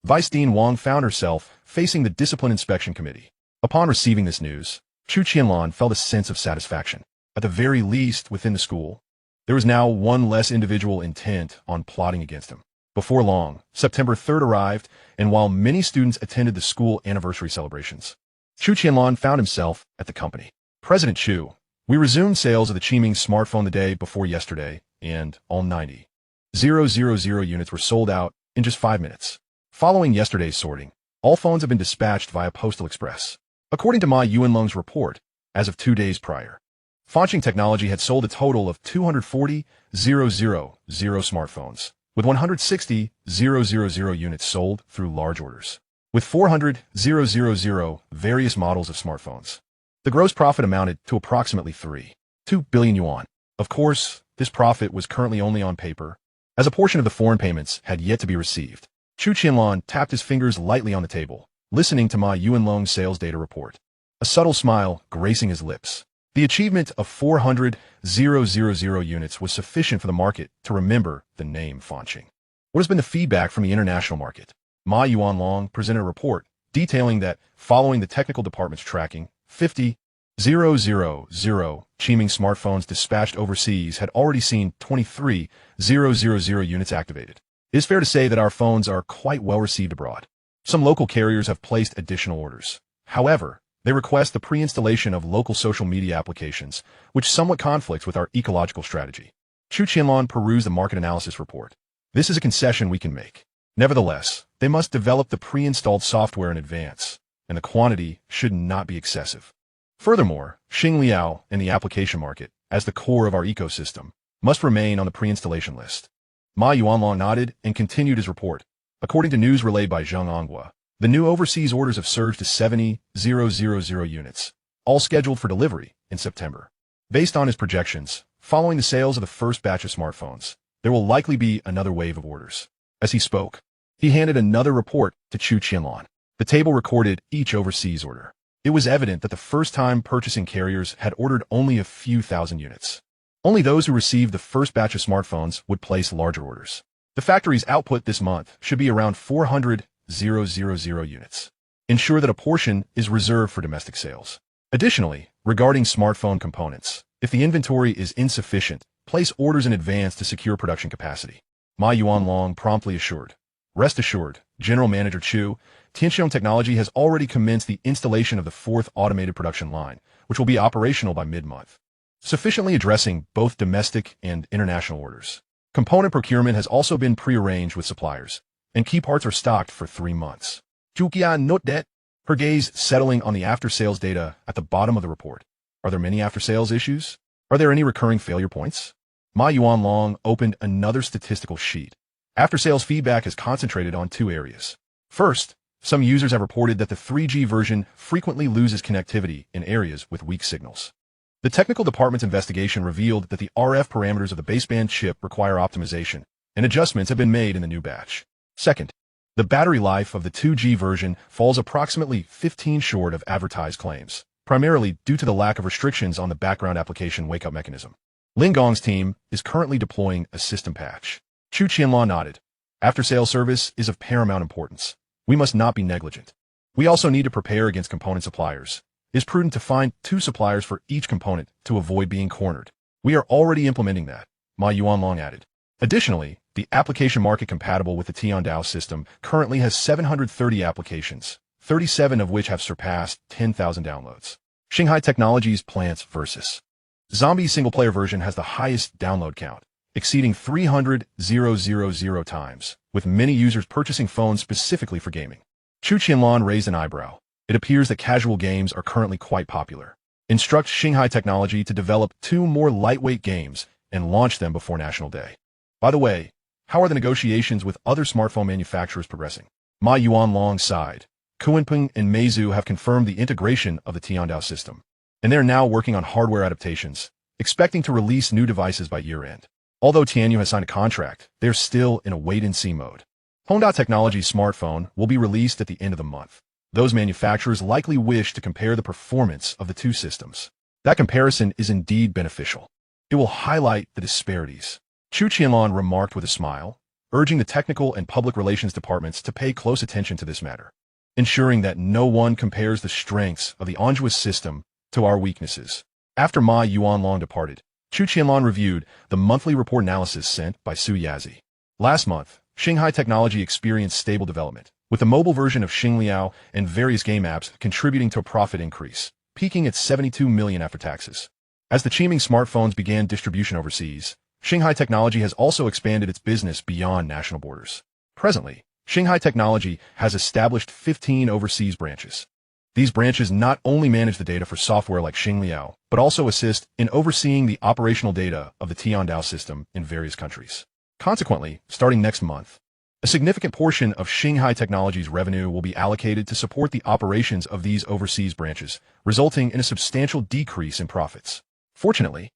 Vice Dean Wang found herself facing the Discipline Inspection Committee. Upon receiving this news, Chu Qianlan felt a sense of satisfaction. At the very least within the school, there was now one less individual intent on plotting against him. Before long, September 3rd arrived, and while many students attended the school anniversary celebrations, Chu Qianlan found himself at the company. President Chu, we resumed sales of the Qiming smartphone the day before yesterday, and all 90,000 units were sold out in just 5 minutes. Following yesterday's sorting, all phones have been dispatched via Postal Express. According to Ma Yuanlong's report, as of 2 days prior, Fanxing Technology had sold a total of 240,000 smartphones, with 160,000 units sold through large orders, with 400,000 various models of smartphones. The gross profit amounted to approximately 3.2 billion yuan. Of course, this profit was currently only on paper, as a portion of the foreign payments had yet to be received. Chu Qianlan tapped his fingers lightly on the table, listening to Ma Yuanlong's sales data report, a subtle smile gracing his lips. The achievement of 400,000 units was sufficient for the market to remember the name Fanxing. What has been the feedback from the international market? Ma Yuanlong presented a report detailing that, following the technical department's tracking, 50,000 Qiming smartphones dispatched overseas had already seen 23,000 units activated. It is fair to say that our phones are quite well received abroad. Some local carriers have placed additional orders. However, they request the pre-installation of local social media applications, which somewhat conflicts with our ecological strategy. Chu Qianlan perused the market analysis report. This is a concession we can make. Nevertheless, they must develop the pre-installed software in advance, and the quantity should not be excessive. Furthermore, Xingliao and the application market, as the core of our ecosystem, must remain on the pre-installation list. Ma Yuanlong nodded and continued his report. According to news relayed by Zheng Anghua, the new overseas orders have surged to 70,000 units, all scheduled for delivery in September. Based on his projections, following the sales of the first batch of smartphones, there will likely be another wave of orders. As he spoke, he handed another report to Chu Qianlan. The table recorded each overseas order. It was evident that the first-time purchasing carriers had ordered only a few thousand units. Only those who received the first batch of smartphones would place larger orders. The factory's output this month should be around 400,000 units. Ensure that a portion is reserved for domestic sales. Additionally, regarding smartphone components, if the inventory is insufficient, place orders in advance to secure production capacity. Ma Yuanlong promptly assured. Rest assured, General Manager Chu, Xinghai Technology has already commenced the installation of the 4th automated production line, which will be operational by mid-month, sufficiently addressing both domestic and international orders. Component procurement has also been prearranged with suppliers, and key parts are stocked for 3 months. Chu Qianlan noted that, her gaze settling on the after-sales data at the bottom of the report. Are there many after-sales issues? Are there any recurring failure points? Ma Yuanlong opened another statistical sheet. After-sales feedback is concentrated on 2 areas. First, some users have reported that the 3G version frequently loses connectivity in areas with weak signals. The technical department's investigation revealed that the RF parameters of the baseband chip require optimization, and adjustments have been made in the new batch. Second, the battery life of the 2G version falls approximately 15 short of advertised claims, primarily due to the lack of restrictions on the background application wake-up mechanism. Lin Gong's team is currently deploying a system patch. Chu Qianlan nodded. After-sales service is of paramount importance. We must not be negligent. We also need to prepare against component suppliers. It is prudent to find 2 suppliers for each component to avoid being cornered. We are already implementing that, Ma Yuanlong added. Additionally, the application market compatible with the Tiandao system currently has 730 applications, 37 of which have surpassed 10,000 downloads. Xinghai Technology's Plants vs. Zombies single-player version has the highest download count, exceeding 300,000 times, with many users purchasing phones specifically for gaming. Chu Qianlan raised an eyebrow. It appears that casual games are currently quite popular. Instruct Xinghai Technology to develop 2 more lightweight games and launch them before National Day. By the way, how are the negotiations with other smartphone manufacturers progressing? Ma Yuanlong sighed. Kunpeng and Meizu have confirmed the integration of the Tiandao system, and they are now working on hardware adaptations, expecting to release new devices by year-end. Although Tianyu has signed a contract, they are still in a wait-and-see mode. Honda Technology's smartphone will be released at the end of the month. Those manufacturers likely wish to compare the performance of the 2 systems. That comparison is indeed beneficial. It will highlight the disparities. Chu Qianlan remarked with a smile, urging the technical and public relations departments to pay close attention to this matter, ensuring that no one compares the strengths of the Anjou's system to our weaknesses. After Ma Yuanlong departed, Chu Qianlan reviewed the monthly report analysis sent by Su Yazi. Last month, Xinghai Technology experienced stable development, with the mobile version of Xingliao and various game apps contributing to a profit increase, peaking at 72 million after taxes. As the Qiming smartphones began distribution overseas, Xinghai Technology has also expanded its business beyond national borders. Presently, Xinghai Technology has established 15 overseas branches. These branches not only manage the data for software like Xingliao, but also assist in overseeing the operational data of the Tiandao system in various countries. Consequently, starting next month, a significant portion of Xinghai Technology's revenue will be allocated to support the operations of these overseas branches, resulting in a substantial decrease in profits. Fortunately,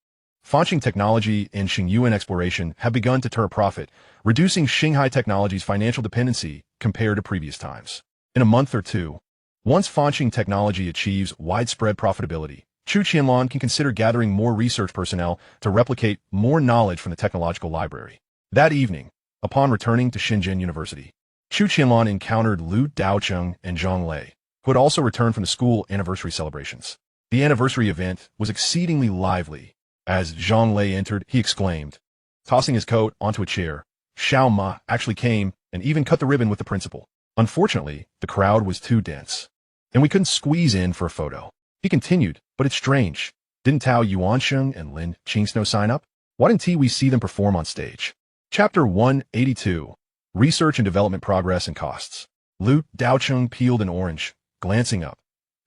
Fanxing Technology and Xingyuan Exploration have begun to turn a profit, reducing Xinghai Technology's financial dependency compared to previous times. In a month or two, once Fanxing Technology achieves widespread profitability, Chu Qianlan can consider gathering more research personnel to replicate more knowledge from the technological library. That evening, upon returning to Shenzhen University, Chu Qianlan encountered Lu Daocheng and Zhang Lei, who had also returned from the school anniversary celebrations. The anniversary event was exceedingly lively. As Zhang Lei entered, he exclaimed, tossing his coat onto a chair, "Xiao Ma actually came and even cut the ribbon with the principal." Unfortunately, the crowd was too dense, and we couldn't squeeze in for a photo. He continued, "But it's strange. Didn't Tao Yuansheng and Lin Qingsno sign up? Why didn't we see them perform on stage?" Chapter 182. Research and Development Progress and Costs. Lu Daocheng peeled an orange, glancing up.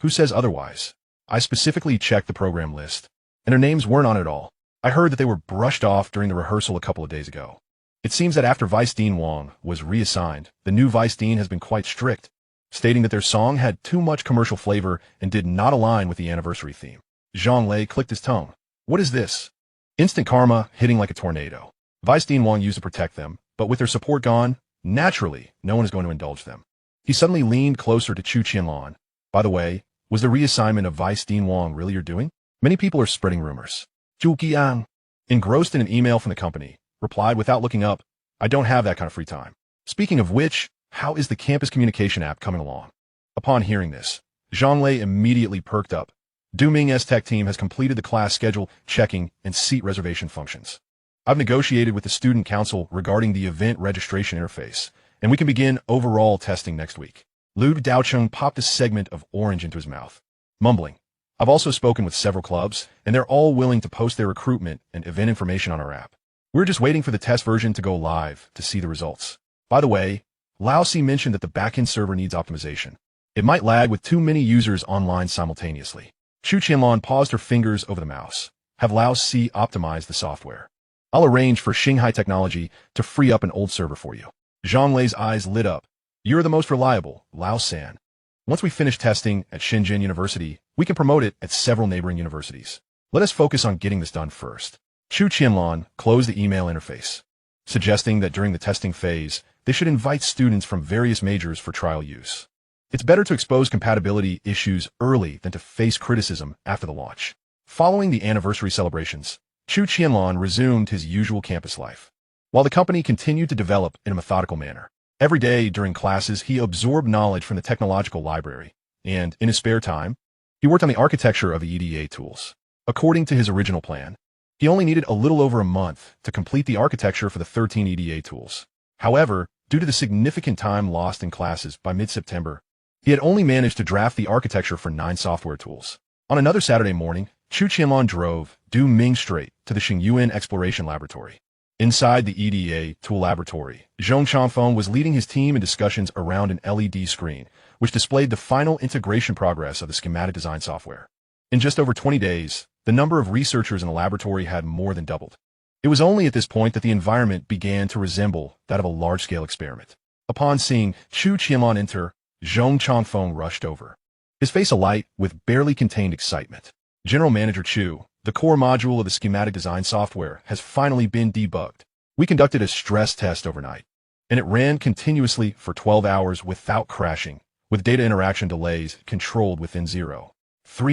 "Who says otherwise? I specifically checked the program list, and their names weren't on it at all. I heard that they were brushed off during the rehearsal a couple of days ago. It seems that after Vice Dean Wang was reassigned, the new Vice Dean has been quite strict, stating that their song had too much commercial flavor and did not align with the anniversary theme." Zhang Lei clicked his tongue. "What is this? Instant karma hitting like a tornado. Vice Dean Wang used to protect them, but with their support gone, naturally, no one is going to indulge them." He suddenly leaned closer to Chu Qianlan. "By the way, was the reassignment of Vice Dean Wang really your doing? Many people are spreading rumors." Chu Qianlan, engrossed in an email from the company, replied without looking up, "I don't have that kind of free time. Speaking of which, how is the campus communication app coming along?" Upon hearing this, Zhang Lei immediately perked up. Duming's tech team has completed the class schedule, checking, and seat reservation functions. I've negotiated with the student council regarding the event registration interface, and we can begin overall testing next week. Lu Daocheng popped a segment of orange into his mouth, mumbling, "I've also spoken with several clubs, and they're all willing to post their recruitment and event information on our app. We're just waiting for the test version to go live to see the results. By the way, Lao Si mentioned that the backend server needs optimization. It might lag with too many users online simultaneously." Chu Qianlan paused her fingers over the mouse. "Have Lao Si optimize the software. I'll arrange for Xinghai Technology to free up an old server for you." Zhang Lei's eyes lit up. "You're the most reliable, Lao San. Once we finish testing at Shenzhen University, we can promote it at several neighboring universities. Let us focus on getting this done first." Chu Qianlan closed the email interface, suggesting that during the testing phase, they should invite students from various majors for trial use. It's better to expose compatibility issues early than to face criticism after the launch. Following the anniversary celebrations, Chu Qianlan resumed his usual campus life. While the company continued to develop in a methodical manner, every day during classes he absorbed knowledge from the technological library, and, in his spare time, he worked on the architecture of the EDA tools. According to his original plan, he only needed a little over a month to complete the architecture for the 13 EDA tools. However, due to the significant time lost in classes by mid-September, He had only managed to draft the architecture for 9 software tools. On another Saturday morning, Chu Qianlan drove due Ming straight to the Xinghai Exploration Laboratory. Inside the EDA tool laboratory, Zhong Changfeng was leading his team in discussions around an LED screen, which displayed the final integration progress of the schematic design software. In just over 20 days, the number of researchers in the laboratory had more than doubled. It was only at this point that the environment began to resemble that of a large-scale experiment. Upon seeing Chu Qianlan enter, Zhong Changfeng rushed over, his face alight with barely contained excitement. General Manager Chu, the core module of the schematic design software has finally been debugged. We conducted a stress test overnight, and it ran continuously for 12 hours without crashing, with data interaction delays controlled within 0.3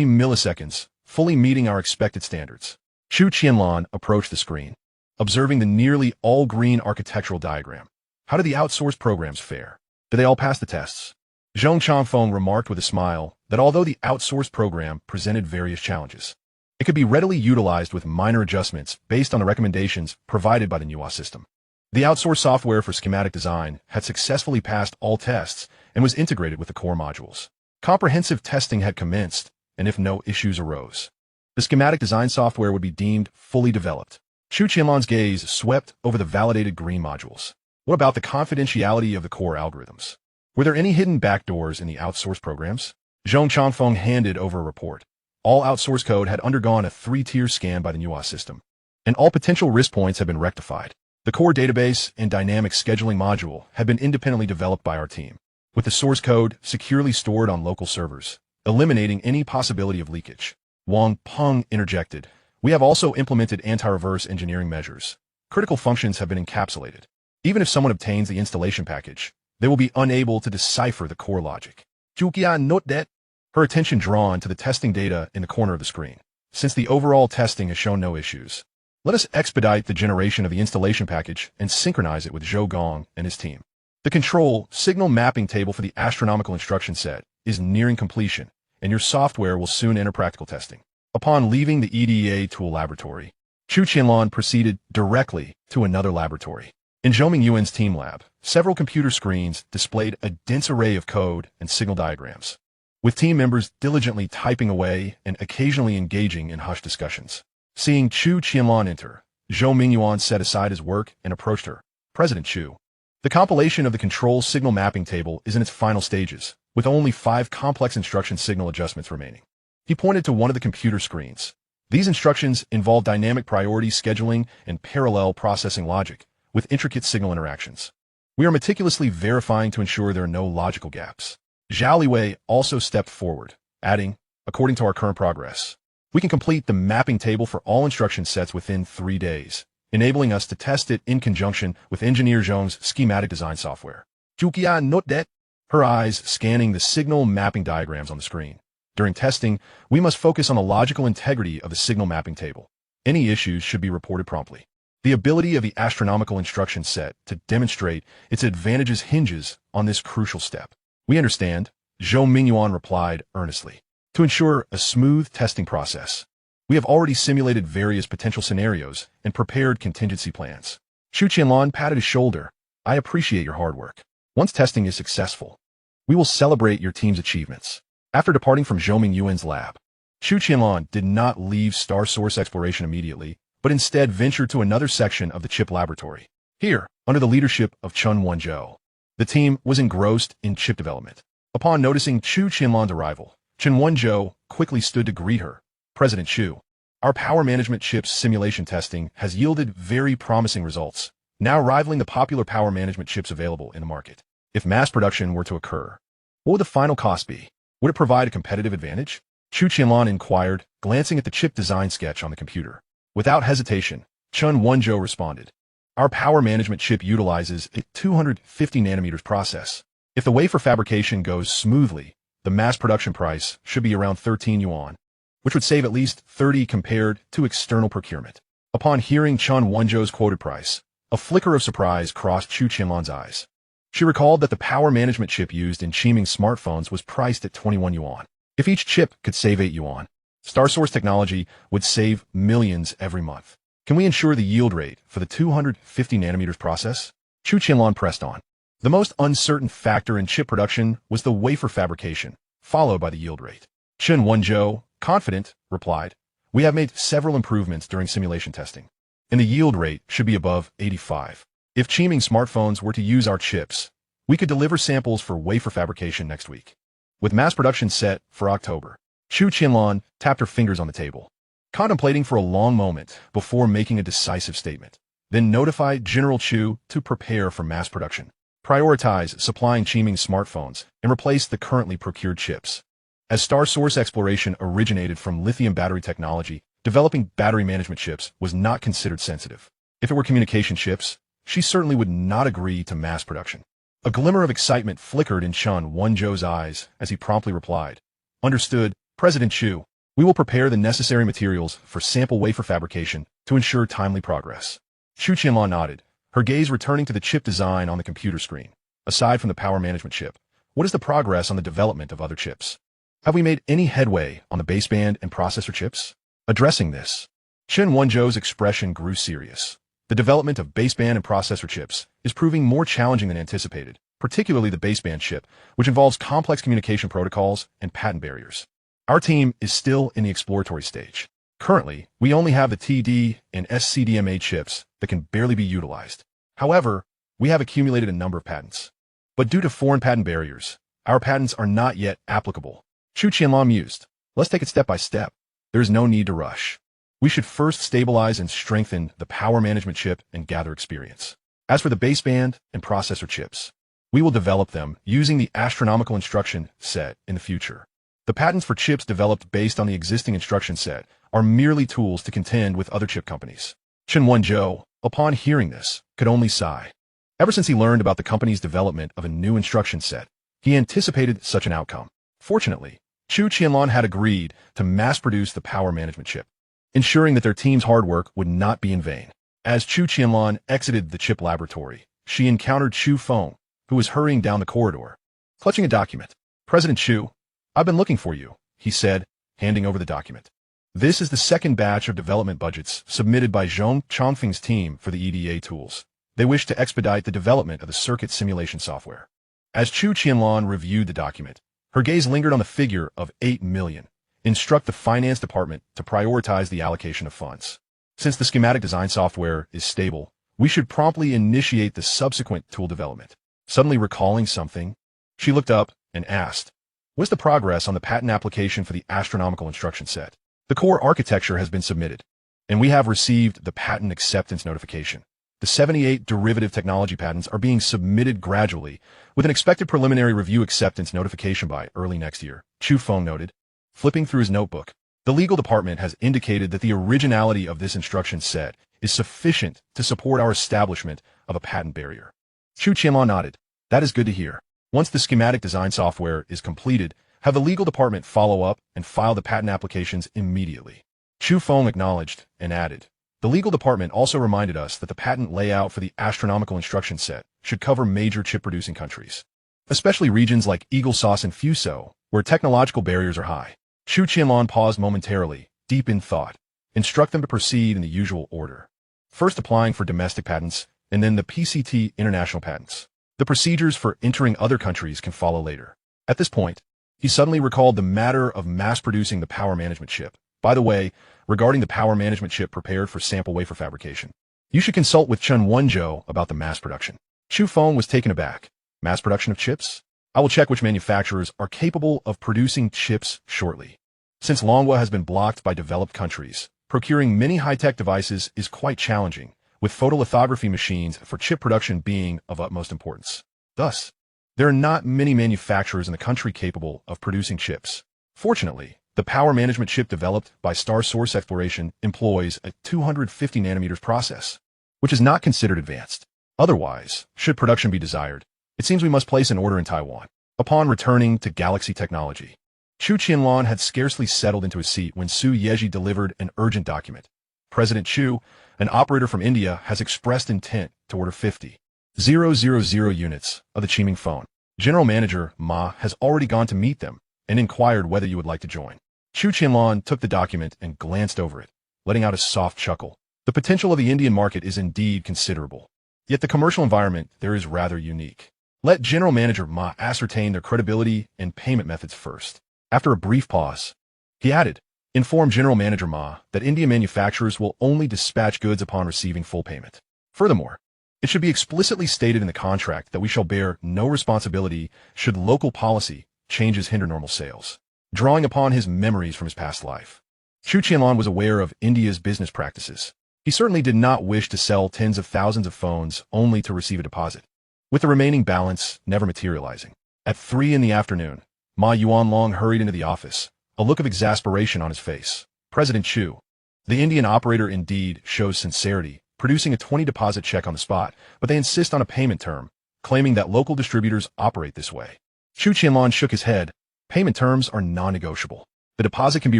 milliseconds, fully meeting our expected standards. Chu Qianlan approached the screen, observing the nearly all-green architectural diagram. How did the outsourced programs fare? Did they all pass the tests? Zhong Changfeng remarked with a smile that although the outsourced program presented various challenges, it could be readily utilized with minor adjustments based on the recommendations provided by the Manhwa system. The outsourced software for schematic design had successfully passed all tests and was integrated with the core modules. Comprehensive testing had commenced, and if no issues arose, the schematic design software would be deemed fully developed. Chu Qianlan's gaze swept over the validated green modules. What about the confidentiality of the core algorithms? Were there any hidden backdoors in the outsourced programs? Zhong Changfeng handed over a report. All outsourced code had undergone a 3-tier scan by the Manhwa system, and all potential risk points had been rectified. The core database and dynamic scheduling module had been independently developed by our team, with the source code securely stored on local servers, eliminating any possibility of leakage. Wang Peng interjected. We have also implemented anti-reverse engineering measures. Critical functions have been encapsulated. Even if someone obtains the installation package, they will be unable to decipher the core logic. Chu Qianlan note that, her attention drawn to the testing data in the corner of the screen. Since the overall testing has shown no issues, let us expedite the generation of the installation package and synchronize it with Zhou Gong and his team. The control signal mapping table for the astronomical instruction set is nearing completion, and your software will soon enter practical testing. Upon leaving the EDA tool laboratory, Chu Qianlan proceeded directly to another laboratory. In Zhou Mingyuan's team lab, several computer screens displayed a dense array of code and signal diagrams, with team members diligently typing away and occasionally engaging in hushed discussions. Seeing Chu Qianlan enter, Zhou Mingyuan set aside his work and approached her. President Chu, the compilation of the control signal mapping table is in its final stages, with only 5 complex instruction signal adjustments remaining. He pointed to one of the computer screens. These instructions involve dynamic priority scheduling and parallel processing logic, with intricate signal interactions. We are meticulously verifying to ensure there are no logical gaps. Zhao Liwei also stepped forward, adding, according to our current progress, we can complete the mapping table for all instruction sets within 3 days, enabling us to test it in conjunction with Engineer Zhong's schematic design software. Chu Qianlan note that, her eyes scanning the signal mapping diagrams on the screen. During testing, we must focus on the logical integrity of the signal mapping table. Any issues should be reported promptly. The ability of the astronomical instruction set to demonstrate its advantages hinges on this crucial step. We understand, Zhou Mingyuan replied earnestly. To ensure a smooth testing process, we have already simulated various potential scenarios and prepared contingency plans. Chu Qianlan patted his shoulder. I appreciate your hard work. Once testing is successful, we will celebrate your team's achievements. After departing from Zhou Mingyuan's lab, Chu Qianlan did not leave star source exploration immediately, but instead ventured to another section of the chip laboratory. Here, under the leadership of Chen Wenzhou, the team was engrossed in chip development. Upon noticing Chu Qianlan's arrival, Chen Wenzhou quickly stood to greet her. President Chu, our power management chip's simulation testing has yielded very promising results, now rivaling the popular power management chips available in the market. If mass production were to occur, what would the final cost be? Would it provide a competitive advantage? Chu Qianlan inquired, glancing at the chip design sketch on the computer. Without hesitation, Chen Wenzhou responded. Our power management chip utilizes a 250 nanometers process. If the wafer fabrication goes smoothly, the mass production price should be around 13 yuan, which would save at least 30 compared to external procurement. Upon hearing Chen Wenzhou's quoted price, a flicker of surprise crossed Chu Qianlan's eyes. She recalled that the power management chip used in Qiming's smartphones was priced at 21 yuan. If each chip could save 8 yuan, StarSource Technology would save millions every month. Can we ensure the yield rate for the 250 nanometers process? Chu Qianlan pressed on. The most uncertain factor in chip production was the wafer fabrication, followed by the yield rate. Chen Wenzhou, confident, replied, "We have made several improvements during simulation testing, and the yield rate should be above 85. If Qiming smartphones were to use our chips, we could deliver samples for wafer fabrication next week." With mass production set for October, Chu Qianlan tapped her fingers on the table, contemplating for a long moment before making a decisive statement, then notified General Chu to prepare for mass production, prioritize supplying Qiming smartphones, and replace the currently procured chips. As star source exploration originated from lithium battery technology, developing battery management chips was not considered sensitive. If it were communication chips, she certainly would not agree to mass production. A glimmer of excitement flickered in Chen Wenzhou's eyes as he promptly replied, "Understood, President Chu. We will prepare the necessary materials for sample wafer fabrication to ensure timely progress." Chu Qianlan nodded, her gaze returning to the chip design on the computer screen. Aside from the power management chip, what is the progress on the development of other chips? Have we made any headway on the baseband and processor chips? Addressing this, Chen Wenzhou's expression grew serious. The development of baseband and processor chips is proving more challenging than anticipated, particularly the baseband chip, which involves complex communication protocols and patent barriers. Our team is still in the exploratory stage. Currently, we only have the TD and SCDMA chips that can barely be utilized. However, we have accumulated a number of patents. But due to foreign patent barriers, our patents are not yet applicable. Chu Qianlan mused, "Let's take it step by step. There is no need to rush. We should first stabilize and strengthen the power management chip and gather experience. As for the baseband and processor chips, we will develop them using the astronomical instruction set in the future. The patents for chips developed based on the existing instruction set are merely tools to contend with other chip companies." Chen Wenzhou, upon hearing this, could only sigh. Ever since he learned about the company's development of a new instruction set, he anticipated such an outcome. Fortunately, Chu Qianlan had agreed to mass-produce the power management chip, ensuring that their team's hard work would not be in vain. As Chu Qianlan exited the chip laboratory, she encountered Chu Feng, who was hurrying down the corridor, clutching a document. "President Chu, I've been looking for you," he said, handing over the document. "This is the second batch of development budgets submitted by Zhong Chongfeng's team for the EDA tools. They wish to expedite the development of the circuit simulation software." As Chu Qianlan reviewed the document, her gaze lingered on the figure of 8 million. Instruct the finance department to prioritize the allocation of funds. Since the schematic design software is stable, we should promptly initiate the subsequent tool development. Suddenly recalling something, she looked up and asked, "What's the progress on the patent application for the astronomical instruction set?" "The core architecture has been submitted, and we have received the patent acceptance notification. The 78 derivative technology patents are being submitted gradually, with an expected preliminary review acceptance notification by early next year," Chu Feng noted, flipping through his notebook. "The legal department has indicated that the originality of this instruction set is sufficient to support our establishment of a patent barrier." Chu Qianlan nodded. "That is good to hear. Once the schematic design software is completed, have the legal department follow up and file the patent applications immediately." Chu Feng acknowledged and added, "The legal department also reminded us that the patent layout for the astronomical instruction set should cover major chip-producing countries, especially regions like Eagle Sauce and Fuso, where technological barriers are high." Chu Qianlan paused momentarily, deep in thought. "Instruct them to proceed in the usual order. First applying for domestic patents, and then the PCT international patents. The procedures for entering other countries can follow later." At this point, he suddenly recalled the matter of mass-producing the power management chip. "By the way, regarding the power management chip prepared for sample wafer fabrication, you should consult with Chen Wenzhou about the mass production." Chu Feng was taken aback. "Mass production of chips? I will check which manufacturers are capable of producing chips shortly. Since Manhwa has been blocked by developed countries, procuring many high-tech devices is quite challenging, with photolithography machines for chip production being of utmost importance. Thus, there are not many manufacturers in the country capable of producing chips. Fortunately, the power management chip developed by Star Source Exploration employs a 250 nanometers process, which is not considered advanced. Otherwise, should production be desired, it seems we must place an order in Taiwan." Upon returning to Galaxy Technology, Chu Qianlan had scarcely settled into his seat when Su Yeji delivered an urgent document. "President Chu, an operator from India has expressed intent to order 50,000 units of the Qiming phone. General Manager Ma has already gone to meet them and inquired whether you would like to join." Chu Qianlan took the document and glanced over it, letting out a soft chuckle. The potential of the Indian market is indeed considerable. Yet the commercial environment there is rather unique. Let General Manager Ma ascertain their credibility and payment methods first. After a brief pause, he added, inform General Manager Ma that India manufacturers will only dispatch goods upon receiving full payment. Furthermore, it should be explicitly stated in the contract that we shall bear no responsibility should local policy changes hinder normal sales. Drawing upon his memories from his past life, Chu Qianlan was aware of India's business practices. He certainly did not wish to sell tens of thousands of phones only to receive a deposit, with the remaining balance never materializing. At 3 in the afternoon, Ma Yuanlong hurried into the office, a look of exasperation on his face. President Chu, the Indian operator indeed shows sincerity, producing a 20 deposit check on the spot, but they insist on a payment term, claiming that local distributors operate this way. Chu Qianlan shook his head. Payment terms are non-negotiable. The deposit can be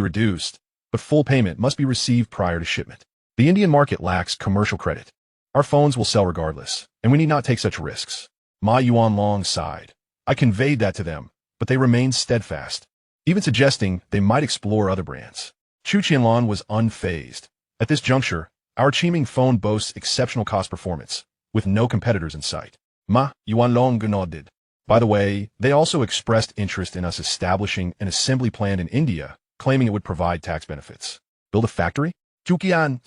reduced, but full payment must be received prior to shipment. The Indian market lacks commercial credit. Our phones will sell regardless, and we need not take such risks. Ma Yuanlong sighed. I conveyed that to them, but they remained steadfast, even suggesting they might explore other brands. Chu Qianlan was unfazed. At this juncture, our Qiming phone boasts exceptional cost performance, with no competitors in sight. Ma Yuanlong nodded. By the way, they also expressed interest in us establishing an assembly plant in India, claiming it would provide tax benefits. Build a factory? Chu Qianlan.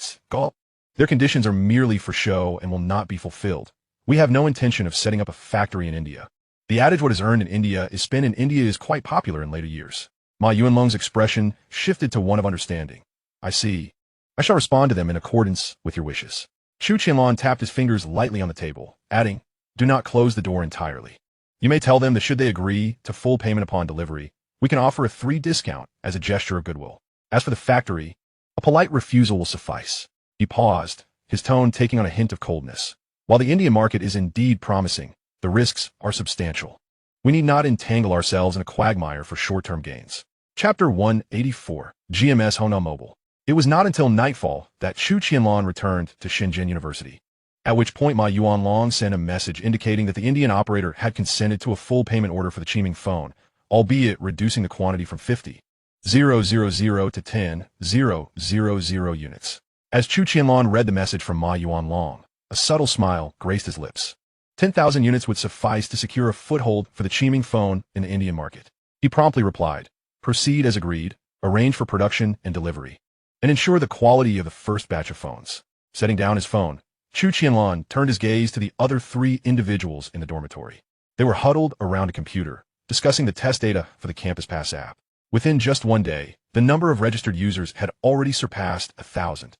Their conditions are merely for show and will not be fulfilled. We have no intention of setting up a factory in India. The adage what is earned in India is spent in India is quite popular in later years. Ma Yuanlong's expression shifted to one of understanding. I see. I shall respond to them in accordance with your wishes. Chu Qianlan tapped his fingers lightly on the table, adding, do not close the door entirely. You may tell them that should they agree to full payment upon delivery, we can offer a 3 discount as a gesture of goodwill. As for the factory, a polite refusal will suffice. He paused, his tone taking on a hint of coldness. While the Indian market is indeed promising, the risks are substantial. We need not entangle ourselves in a quagmire for short-term gains. Chapter 184, GMS Hona Mobile. It was not until nightfall that Chu Qianlan returned to Shenzhen University, at which point Ma Yuanlong sent a message indicating that the Indian operator had consented to a full payment order for the Qiming phone, albeit reducing the quantity from 50,000 to 10,000 units. As Chu Qianlan read the message from Ma Yuanlong, a subtle smile graced his lips. 10,000 units would suffice to secure a foothold for the Qiming phone in the Indian market. He promptly replied, proceed as agreed, arrange for production and delivery, and ensure the quality of the first batch of phones. Setting down his phone, Chu Qianlan turned his gaze to the other 3 individuals in the dormitory. They were huddled around a computer, discussing the test data for the Campus Pass app. Within just 1 day, the number of registered users had already surpassed 1,000.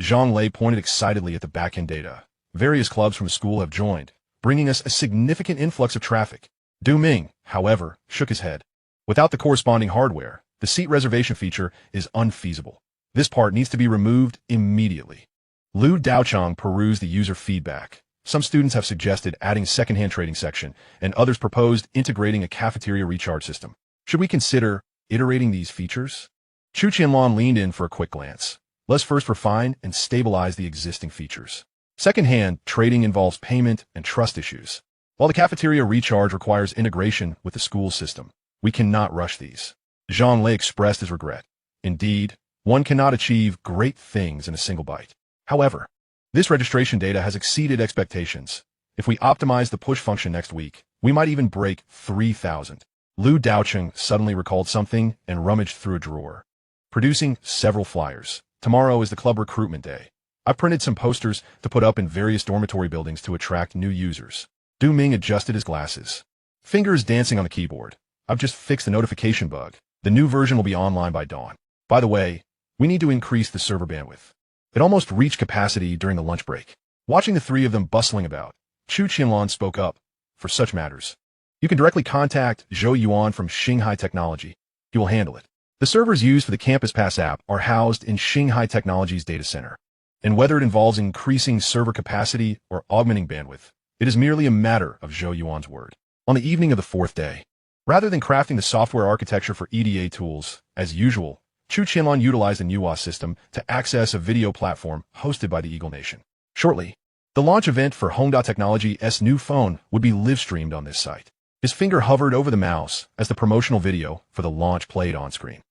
Zhang Lei pointed excitedly at the back-end data. Various clubs from the school have joined, bringing us a significant influx of traffic. Du Ming, however, shook his head. Without the corresponding hardware, the seat reservation feature is unfeasible. This part needs to be removed immediately. Lu Daochang perused the user feedback. Some students have suggested adding a second-hand trading section, and others proposed integrating a cafeteria recharge system. Should we consider iterating these features? Chu Qianlan leaned in for a quick glance. Let's first refine and stabilize the existing features. Second-hand trading involves payment and trust issues. While the cafeteria recharge requires integration with the school system, we cannot rush these. Zhang Lei expressed his regret. Indeed, one cannot achieve great things in a single bite. However, this registration data has exceeded expectations. If we optimize the push function next week, we might even break 3,000. Lu Daocheng suddenly recalled something and rummaged through a drawer, producing several flyers. Tomorrow is the club recruitment day. I printed some posters to put up in various dormitory buildings to attract new users. Du Ming adjusted his glasses, fingers dancing on the keyboard. I've just fixed the notification bug. The new version will be online by dawn. By the way, we need to increase the server bandwidth. It almost reached capacity during the lunch break. Watching the 3 of them bustling about, Chu Qianlan spoke up. For such matters, you can directly contact Zhou Yuan from Xinghai Technology. He will handle it. The servers used for the Campus Pass app are housed in Xinghai Technology's data center. And whether it involves increasing server capacity or augmenting bandwidth, it is merely a matter of Zhou Yuan's word. On the evening of the 4th day, rather than crafting the software architecture for EDA tools, as usual, Chu Qianlan utilized the Manhwa system to access a video platform hosted by the Eagle Nation. Shortly, the launch event for Hongda Technology's new phone would be live-streamed on this site. His finger hovered over the mouse as the promotional video for the launch played on screen.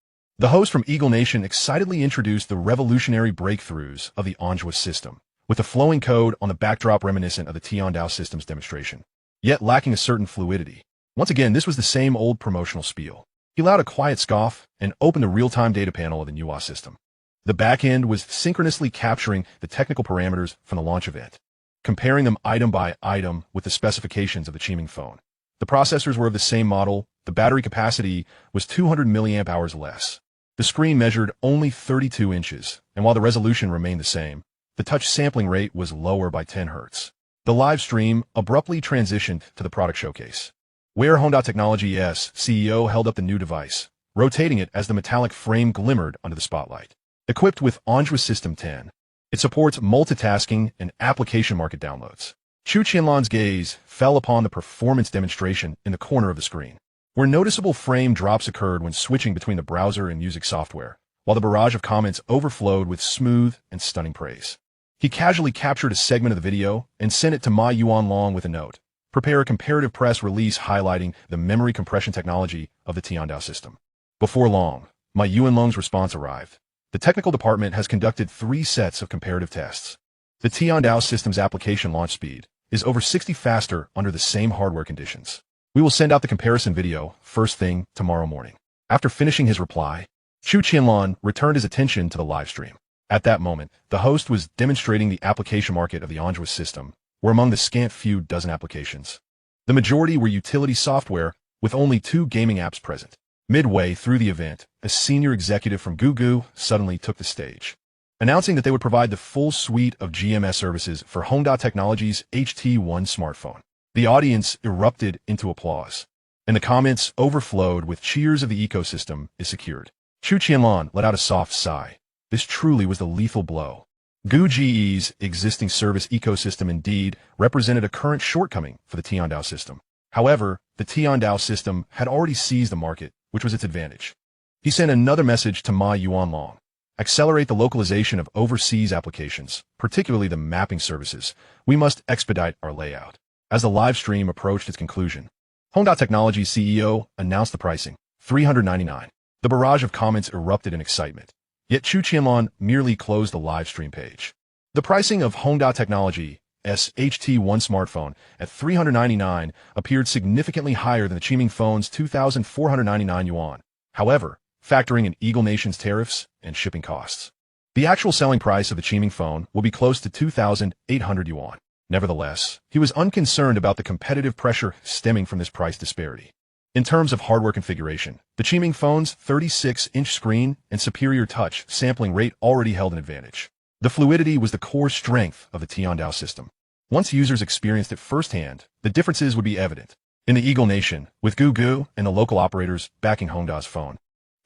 The host from Eagle Nation excitedly introduced the revolutionary breakthroughs of the Anhwa system, with the flowing code on the backdrop reminiscent of the Tiandao system's demonstration. yet lacking a certain fluidity. Once again, this was the same old promotional spiel. He allowed a quiet scoff and opened the real-time data panel of the Manhwa system. The backend was synchronously capturing the technical parameters from the launch event, comparing them item by item with the specifications of the Qiming phone. The processors were of the same model, the battery capacity was 200 milliamp hours less. The screen measured only 32 inches, and while the resolution remained the same, the touch sampling rate was lower by 10 Hz. The live stream abruptly transitioned to the product showcase, where Xinghai Technology's CEO held up the new device, rotating it as the metallic frame glimmered under the spotlight. Equipped with Manhwa System 10, it supports multitasking and application market downloads. Chu Qianlan's gaze fell upon the performance demonstration in the corner of the screen, where noticeable frame drops occurred when switching between the browser and music software, while the barrage of comments overflowed with smooth and stunning praise. He casually captured a segment of the video and sent it to Ma Yuanlong with a note: prepare a comparative press release highlighting the memory compression technology of the Tiandao system. Before long, Ma Yuanlong's response arrived. The technical department has conducted 3 sets of comparative tests. The Tiandao system's application launch speed is over 60 faster under the same hardware conditions. We will send out the comparison video first thing tomorrow morning. After finishing his reply, Chu Qianlan returned his attention to the live stream. At that moment, the host was demonstrating the application market of the Manhwa system, where among the scant few dozen applications, the majority were utility software with only 2 gaming apps present. Midway through the event, a senior executive from Gugu suddenly took the stage, announcing that they would provide the full suite of GMS services for Xinghai Technology's HT1 smartphone. The audience erupted into applause, and the comments overflowed with cheers of the ecosystem is secured. Chu Qianlan let out a soft sigh. This truly was the lethal blow. Gugu's existing service ecosystem indeed represented a current shortcoming for the Tiandao system. However, the Tiandao system had already seized the market, which was its advantage. He sent another message to Ma Yuanlong: accelerate the localization of overseas applications, particularly the mapping services. We must expedite our layout. As the live stream approached its conclusion, Xinghai Technology's CEO announced the pricing: $399. The barrage of comments erupted in excitement, yet Chu Qianlan merely closed the live stream page. The pricing of Xinghai Technology's HT1 smartphone at $399 appeared significantly higher than the Qiming phone's 2,499 yuan. However, factoring in Eagle Nation's tariffs and shipping costs, the actual selling price of the Qiming phone will be close to 2,800 yuan. Nevertheless, he was unconcerned about the competitive pressure stemming from this price disparity. In terms of hardware configuration, the Qiming phone's 36-inch screen and superior touch sampling rate already held an advantage. The fluidity was the core strength of the Tiandao system. Once users experienced it firsthand, the differences would be evident. In the Eagle Nation, with Gugu and the local operators backing Hongda's phone,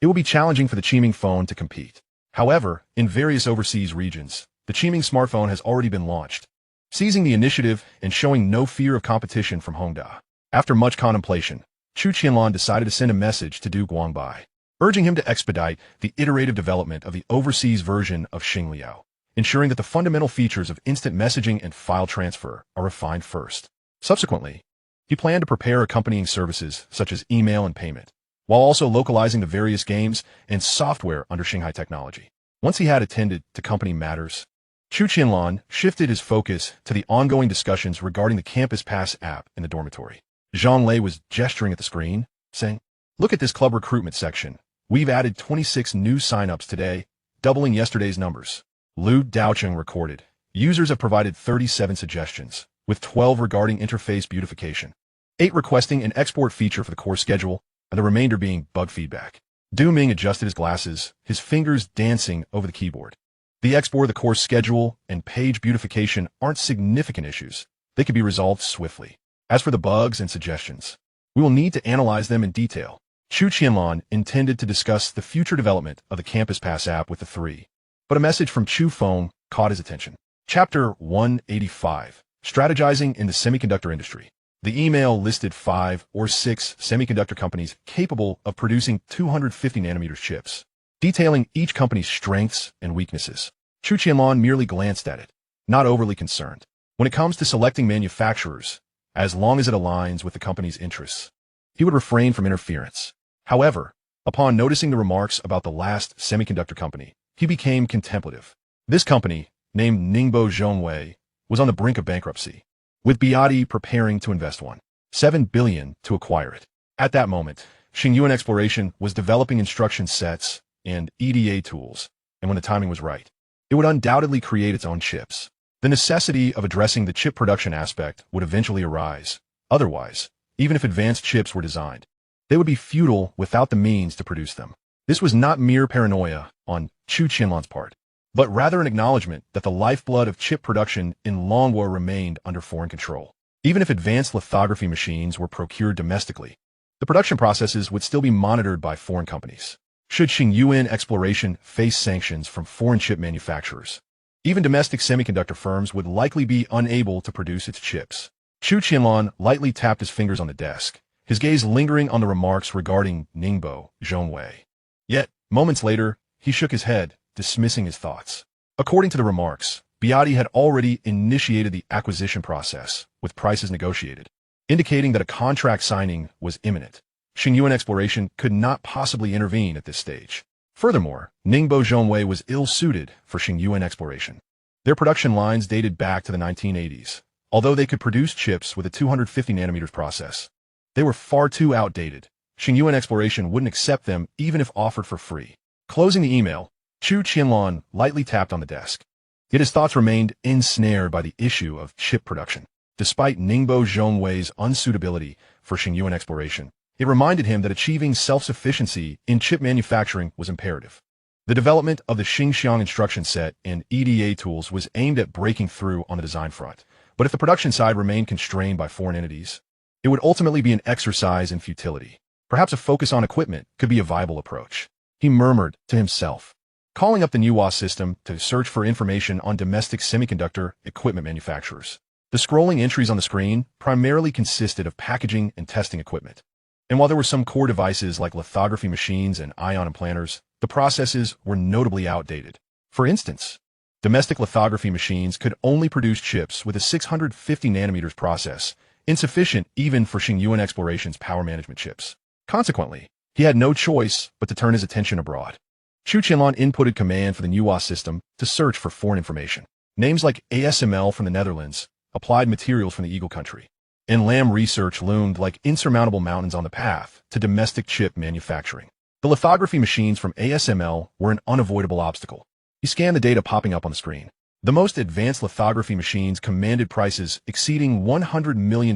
it will be challenging for the Qiming phone to compete. However, in various overseas regions, the Qiming smartphone has already been launched, seizing the initiative and showing no fear of competition from Hongda. After much contemplation, Chu Qianlan decided to send a message to Du Guangbai, urging him to expedite the iterative development of the overseas version of Xingliao, ensuring that the fundamental features of instant messaging and file transfer are refined first. Subsequently, he planned to prepare accompanying services such as email and payment, while also localizing the various games and software under Xinghai Technology. Once he had attended to company matters, Chu Qianlan shifted his focus to the ongoing discussions regarding the Campus Pass app in the dormitory. Zhang Lei was gesturing at the screen, saying, "Look at this club recruitment section. We've added 26 new signups today, doubling yesterday's numbers." Lu Daocheng recorded, "Users have provided 37 suggestions, with 12 regarding interface beautification, 8 requesting an export feature for the course schedule, and the remainder being bug feedback." Du Ming adjusted his glasses, his fingers dancing over the keyboard. The export, the course schedule, and page beautification aren't significant issues. They can be resolved swiftly. As for the bugs and suggestions, we will need to analyze them in detail. Chu Qianlan intended to discuss the future development of the Campus Pass app with the three, but a message from Chu Feng caught his attention. Chapter 185, Strategizing in the Semiconductor Industry. The email listed 5 or 6 semiconductor companies capable of producing 250 nanometers chips, detailing each company's strengths and weaknesses. Chu Qianlan merely glanced at it, not overly concerned. When it comes to selecting manufacturers, as long as it aligns with the company's interests, he would refrain from interference. However, upon noticing the remarks about the last semiconductor company, he became contemplative. This company, named Ningbo Zhongwei, was on the brink of bankruptcy, with Biati preparing to invest one. $7 billion to acquire it. At that moment, Xingyuan Exploration was developing instruction sets and EDA tools, and when the timing was right, it would undoubtedly create its own chips. The necessity of addressing the chip production aspect would eventually arise. Otherwise, even if advanced chips were designed, they would be futile without the means to produce them. This was not mere paranoia on Chu Qianlan's part, but rather an acknowledgement that the lifeblood of chip production in Manhwa remained under foreign control. Even if advanced lithography machines were procured domestically, the production processes would still be monitored by foreign companies. Should Xingyuan Exploration face sanctions from foreign chip manufacturers, even domestic semiconductor firms would likely be unable to produce its chips. Chu Qianlan lightly tapped his fingers on the desk, his gaze lingering on the remarks regarding Ningbo Zhongwei. Yet, moments later, he shook his head, dismissing his thoughts. According to the remarks, Biati had already initiated the acquisition process, with prices negotiated, indicating that a contract signing was imminent. Xingyuan Exploration could not possibly intervene at this stage. Furthermore, Ningbo Zhongwei was ill-suited for Xingyuan Exploration. Their production lines dated back to the 1980s. Although they could produce chips with a 250 nanometers process, they were far too outdated. Xingyuan Exploration wouldn't accept them even if offered for free. Closing the email, Chu Qianlan lightly tapped on the desk. Yet his thoughts remained ensnared by the issue of chip production. Despite Ningbo Zhongwei's unsuitability for Xingyuan Exploration, it reminded him that achieving self-sufficiency in chip manufacturing was imperative. The development of the Xingxiang instruction set and EDA tools was aimed at breaking through on the design front. But if the production side remained constrained by foreign entities, it would ultimately be an exercise in futility. Perhaps a focus on equipment could be a viable approach. He murmured to himself, calling up the Manhwa system to search for information on domestic semiconductor equipment manufacturers. The scrolling entries on the screen primarily consisted of packaging and testing equipment. And while there were some core devices like lithography machines and ion implanters, the processes were notably outdated. For instance, domestic lithography machines could only produce chips with a 650 nanometers process, insufficient even for Xingyuan Exploration's power management chips. Consequently, he had no choice but to turn his attention abroad. Chu Qianlan inputted command for the Manhwa system to search for foreign information. Names like ASML from the Netherlands, Applied Materials from the Eagle country, and Lam Research loomed like insurmountable mountains on the path to domestic chip manufacturing. The lithography machines from ASML were an unavoidable obstacle. He scanned the data popping up on the screen. The most advanced lithography machines commanded prices exceeding $100 million,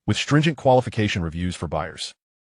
with stringent qualification reviews for buyers.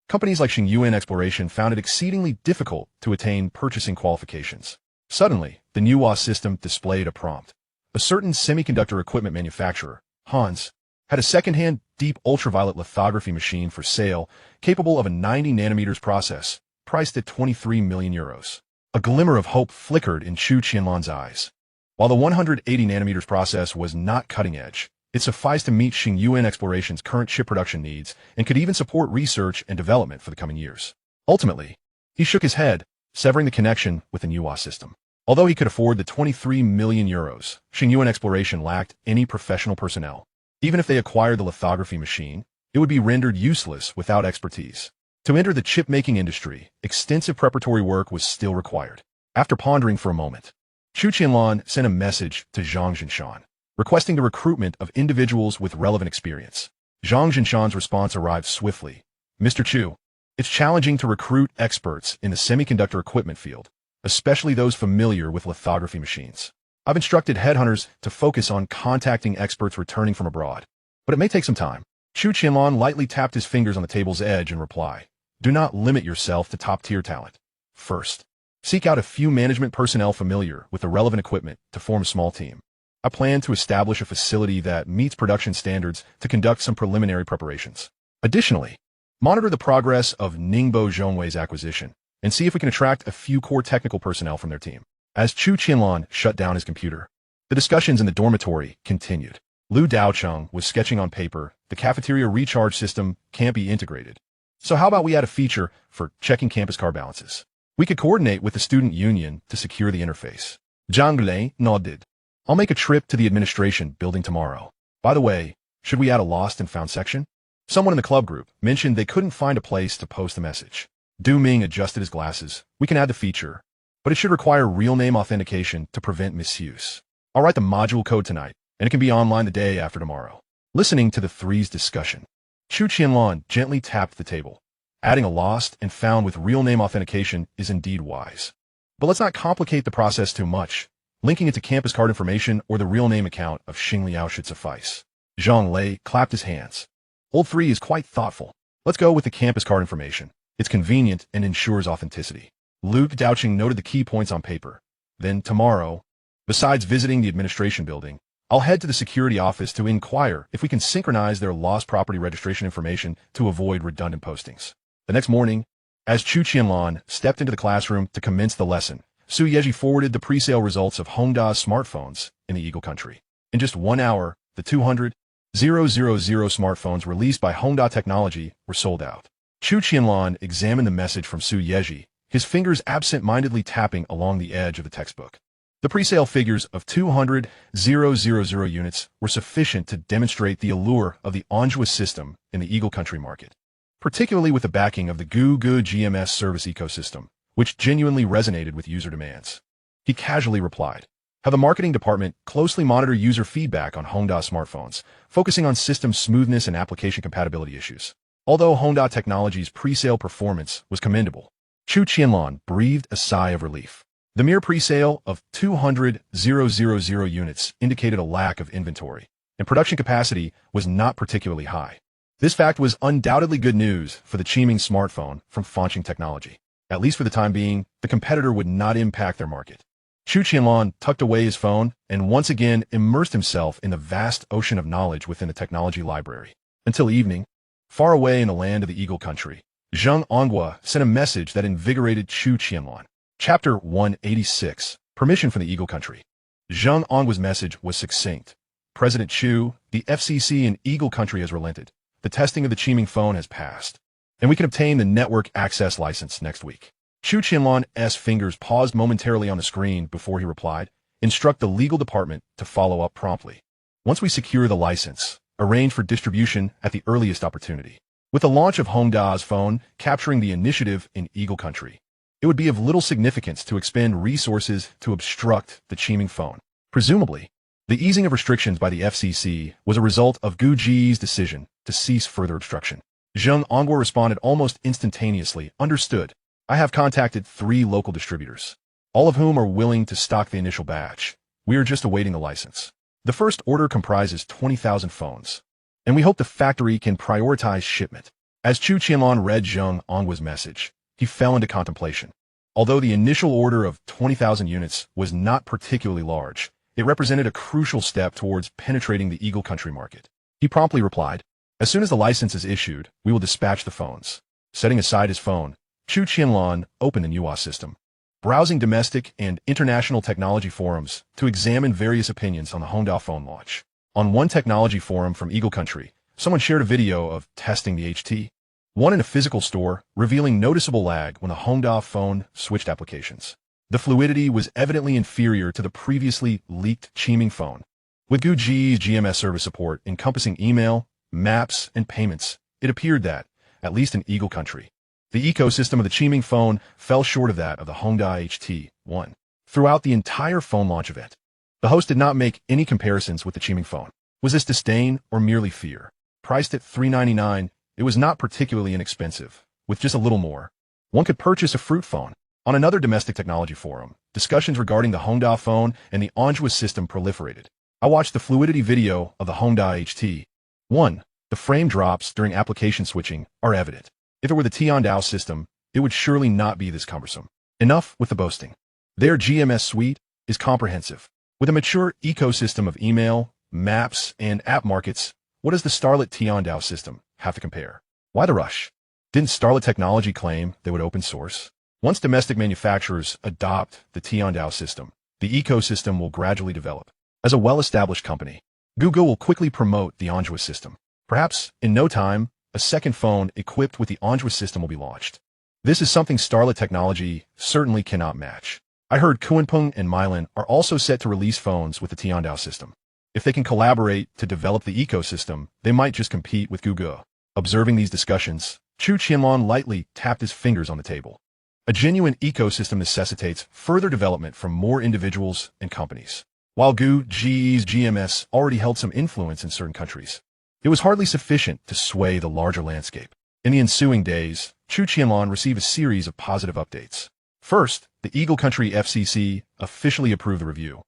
Companies like Xingyuan Exploration found it exceedingly difficult to attain purchasing qualifications. Suddenly, the Manhwa system displayed a prompt. A certain semiconductor equipment manufacturer, Hans, had a second-hand deep ultraviolet lithography machine for sale capable of a 90 nanometers process, priced at 23 million euros. A glimmer of hope flickered in Chu Qianlan's eyes. While the 180 nanometers process was not cutting-edge, it sufficed to meet Xingyuan Exploration's current chip production needs and could even support research and development for the coming years. Ultimately, he shook his head, severing the connection with the Manhwa system. Although he could afford the 23 million euros, Xingyuan Exploration lacked any professional personnel. Even if they acquired the lithography machine, it would be rendered useless without expertise. To enter the chip-making industry, extensive preparatory work was still required. After pondering for a moment, Chu Qianlan sent a message to Zhang Zhinshan, requesting the recruitment of individuals with relevant experience. Zhang Zhinshan's response arrived swiftly. Mr. Chu, it's challenging to recruit experts in the semiconductor equipment field, especially those familiar with lithography machines. I've instructed headhunters to focus on contacting experts returning from abroad, but it may take some time. Chu Qianlan lightly tapped his fingers on the table's edge in reply. Do not limit yourself to top-tier talent. First, seek out a few management personnel familiar with the relevant equipment to form a small team. I plan to establish a facility that meets production standards to conduct some preliminary preparations. Additionally, monitor the progress of Ningbo Zhongwei's acquisition and see if we can attract a few core technical personnel from their team. As Chu Qianlan shut down his computer, the discussions in the dormitory continued. Lu Daocheng was sketching on paper. The cafeteria recharge system can't be integrated. So how about we add a feature for checking campus car balances? We could coordinate with the student union to secure the interface. Zhang Lei nodded. I'll make a trip to the administration building tomorrow. By the way, should we add a lost and found section? Someone in the club group mentioned they couldn't find a place to post the message. Du Ming adjusted his glasses. We can add the feature, but it should require real name authentication to prevent misuse. I'll write the module code tonight, and it can be online the day after tomorrow. Listening to the three's discussion, Chu Qianlan gently tapped the table. Adding a lost and found with real name authentication is indeed wise. But let's not complicate the process too much. Linking it to campus card information or the real name account of Xing Liao should suffice. Zhang Lei clapped his hands. Old 3 is quite thoughtful. Let's go with the campus card information. It's convenient and ensures authenticity. Luke Douching noted the key points on paper. Then tomorrow, besides visiting the administration building, I'll head to the security office to inquire if we can synchronize their lost property registration information to avoid redundant postings. The next morning, as Chu Qianlan stepped into the classroom to commence the lesson, Su Yeji forwarded the pre-sale results of Hongda's smartphones in the Eagle country. In just 1 hour, the 200,000 smartphones released by Xinghai Technology were sold out. Chu Qianlan examined the message from Su Yeji, his fingers absent-mindedly tapping along the edge of the textbook. The pre-sale figures of 200,000 units were sufficient to demonstrate the allure of the Manhwa system in the Eagle country market, particularly with the backing of the Google GMS service ecosystem, which genuinely resonated with user demands. He casually replied, "Have the marketing department closely monitor user feedback on Hongda smartphones, focusing on system smoothness and application compatibility issues." Although Xinghai Technology's pre-sale performance was commendable, Chu Qianlan breathed a sigh of relief. The mere pre-sale of 200,000 units indicated a lack of inventory, and production capacity was not particularly high. This fact was undoubtedly good news for the Qiming smartphone from Fanxing Technology. At least for the time being, the competitor would not impact their market. Chu Qianlan tucked away his phone and once again immersed himself in the vast ocean of knowledge within the technology library. Until evening, far away in the land of the Eagle country, Zheng Onghua sent a message that invigorated Chu Qianlan. Chapter 186, Permission from the Eagle Country. Zheng Ongua's message was succinct. President Chu, the FCC in Eagle Country has relented. The testing of the Qiming phone has passed, and we can obtain the network access license next week. Chu Qianlan's fingers paused momentarily on the screen before he replied, "Instruct the legal department to follow up promptly. Once we secure the license, arrange for distribution at the earliest opportunity." With the launch of Hongda's phone capturing the initiative in Eagle Country, it would be of little significance to expend resources to obstruct the Qiming phone. Presumably, the easing of restrictions by the FCC was a result of Gu Ji's decision to cease further obstruction. Zheng Onghua responded almost instantaneously, "Understood. I have contacted 3 local distributors, all of whom are willing to stock the initial batch. We are just awaiting the license. The first order comprises 20,000 phones, and we hope the factory can prioritize shipment." As Chu Qianlan read Zheng Ongua's message, he fell into contemplation. Although the initial order of 20,000 units was not particularly large, it represented a crucial step towards penetrating the Eagle country market. He promptly replied, "As soon as the license is issued, we will dispatch the phones." Setting aside his phone, Chu Qianlan opened the Manhwa system, browsing domestic and international technology forums to examine various opinions on the Hongda phone launch. On one technology forum from Eagle country, someone shared a video of testing the HT1 in a physical store, revealing noticeable lag when the Hongda phone switched applications. The fluidity was evidently inferior to the previously leaked Qiming phone. With Gu Ji's GMS service support encompassing email, maps, and payments, it appeared that, at least in Eagle country, the ecosystem of the Qiming phone fell short of that of the Hongda HT1. Throughout the entire phone launch event, the host did not make any comparisons with the Qiming phone. Was this disdain or merely fear? Priced at $399, it was not particularly inexpensive. With just a little more, one could purchase a fruit phone. On another domestic technology forum, discussions regarding the Hongda phone and the Manhwa system proliferated. I watched the fluidity video of the Hongda HT1. The frame drops during application switching are evident. If it were the Tiandao system, it would surely not be this cumbersome. Enough with the boasting. Their GMS suite is comprehensive. With a mature ecosystem of email, maps, and app markets, what does the Starlit Tiandao system have to compare? Why the rush? Didn't Starlit Technology claim they would open source? Once domestic manufacturers adopt the Tiandao system, the ecosystem will gradually develop. As a well-established company, Google will quickly promote the Manhwa system. Perhaps, in no time, a second phone equipped with the Manhwa system will be launched. This is something Starlit Technology certainly cannot match. I heard Kunpeng and Milan are also set to release phones with the Tiandao system. If they can collaborate to develop the ecosystem, they might just compete with Google. Observing these discussions, Chu Qianlan lightly tapped his fingers on the table. A genuine ecosystem necessitates further development from more individuals and companies. While Gu Ji's GMS already held some influence in certain countries, it was hardly sufficient to sway the larger landscape. In the ensuing days, Chu Qianlan received a series of positive updates. First, the Eagle Country FCC officially approved the review.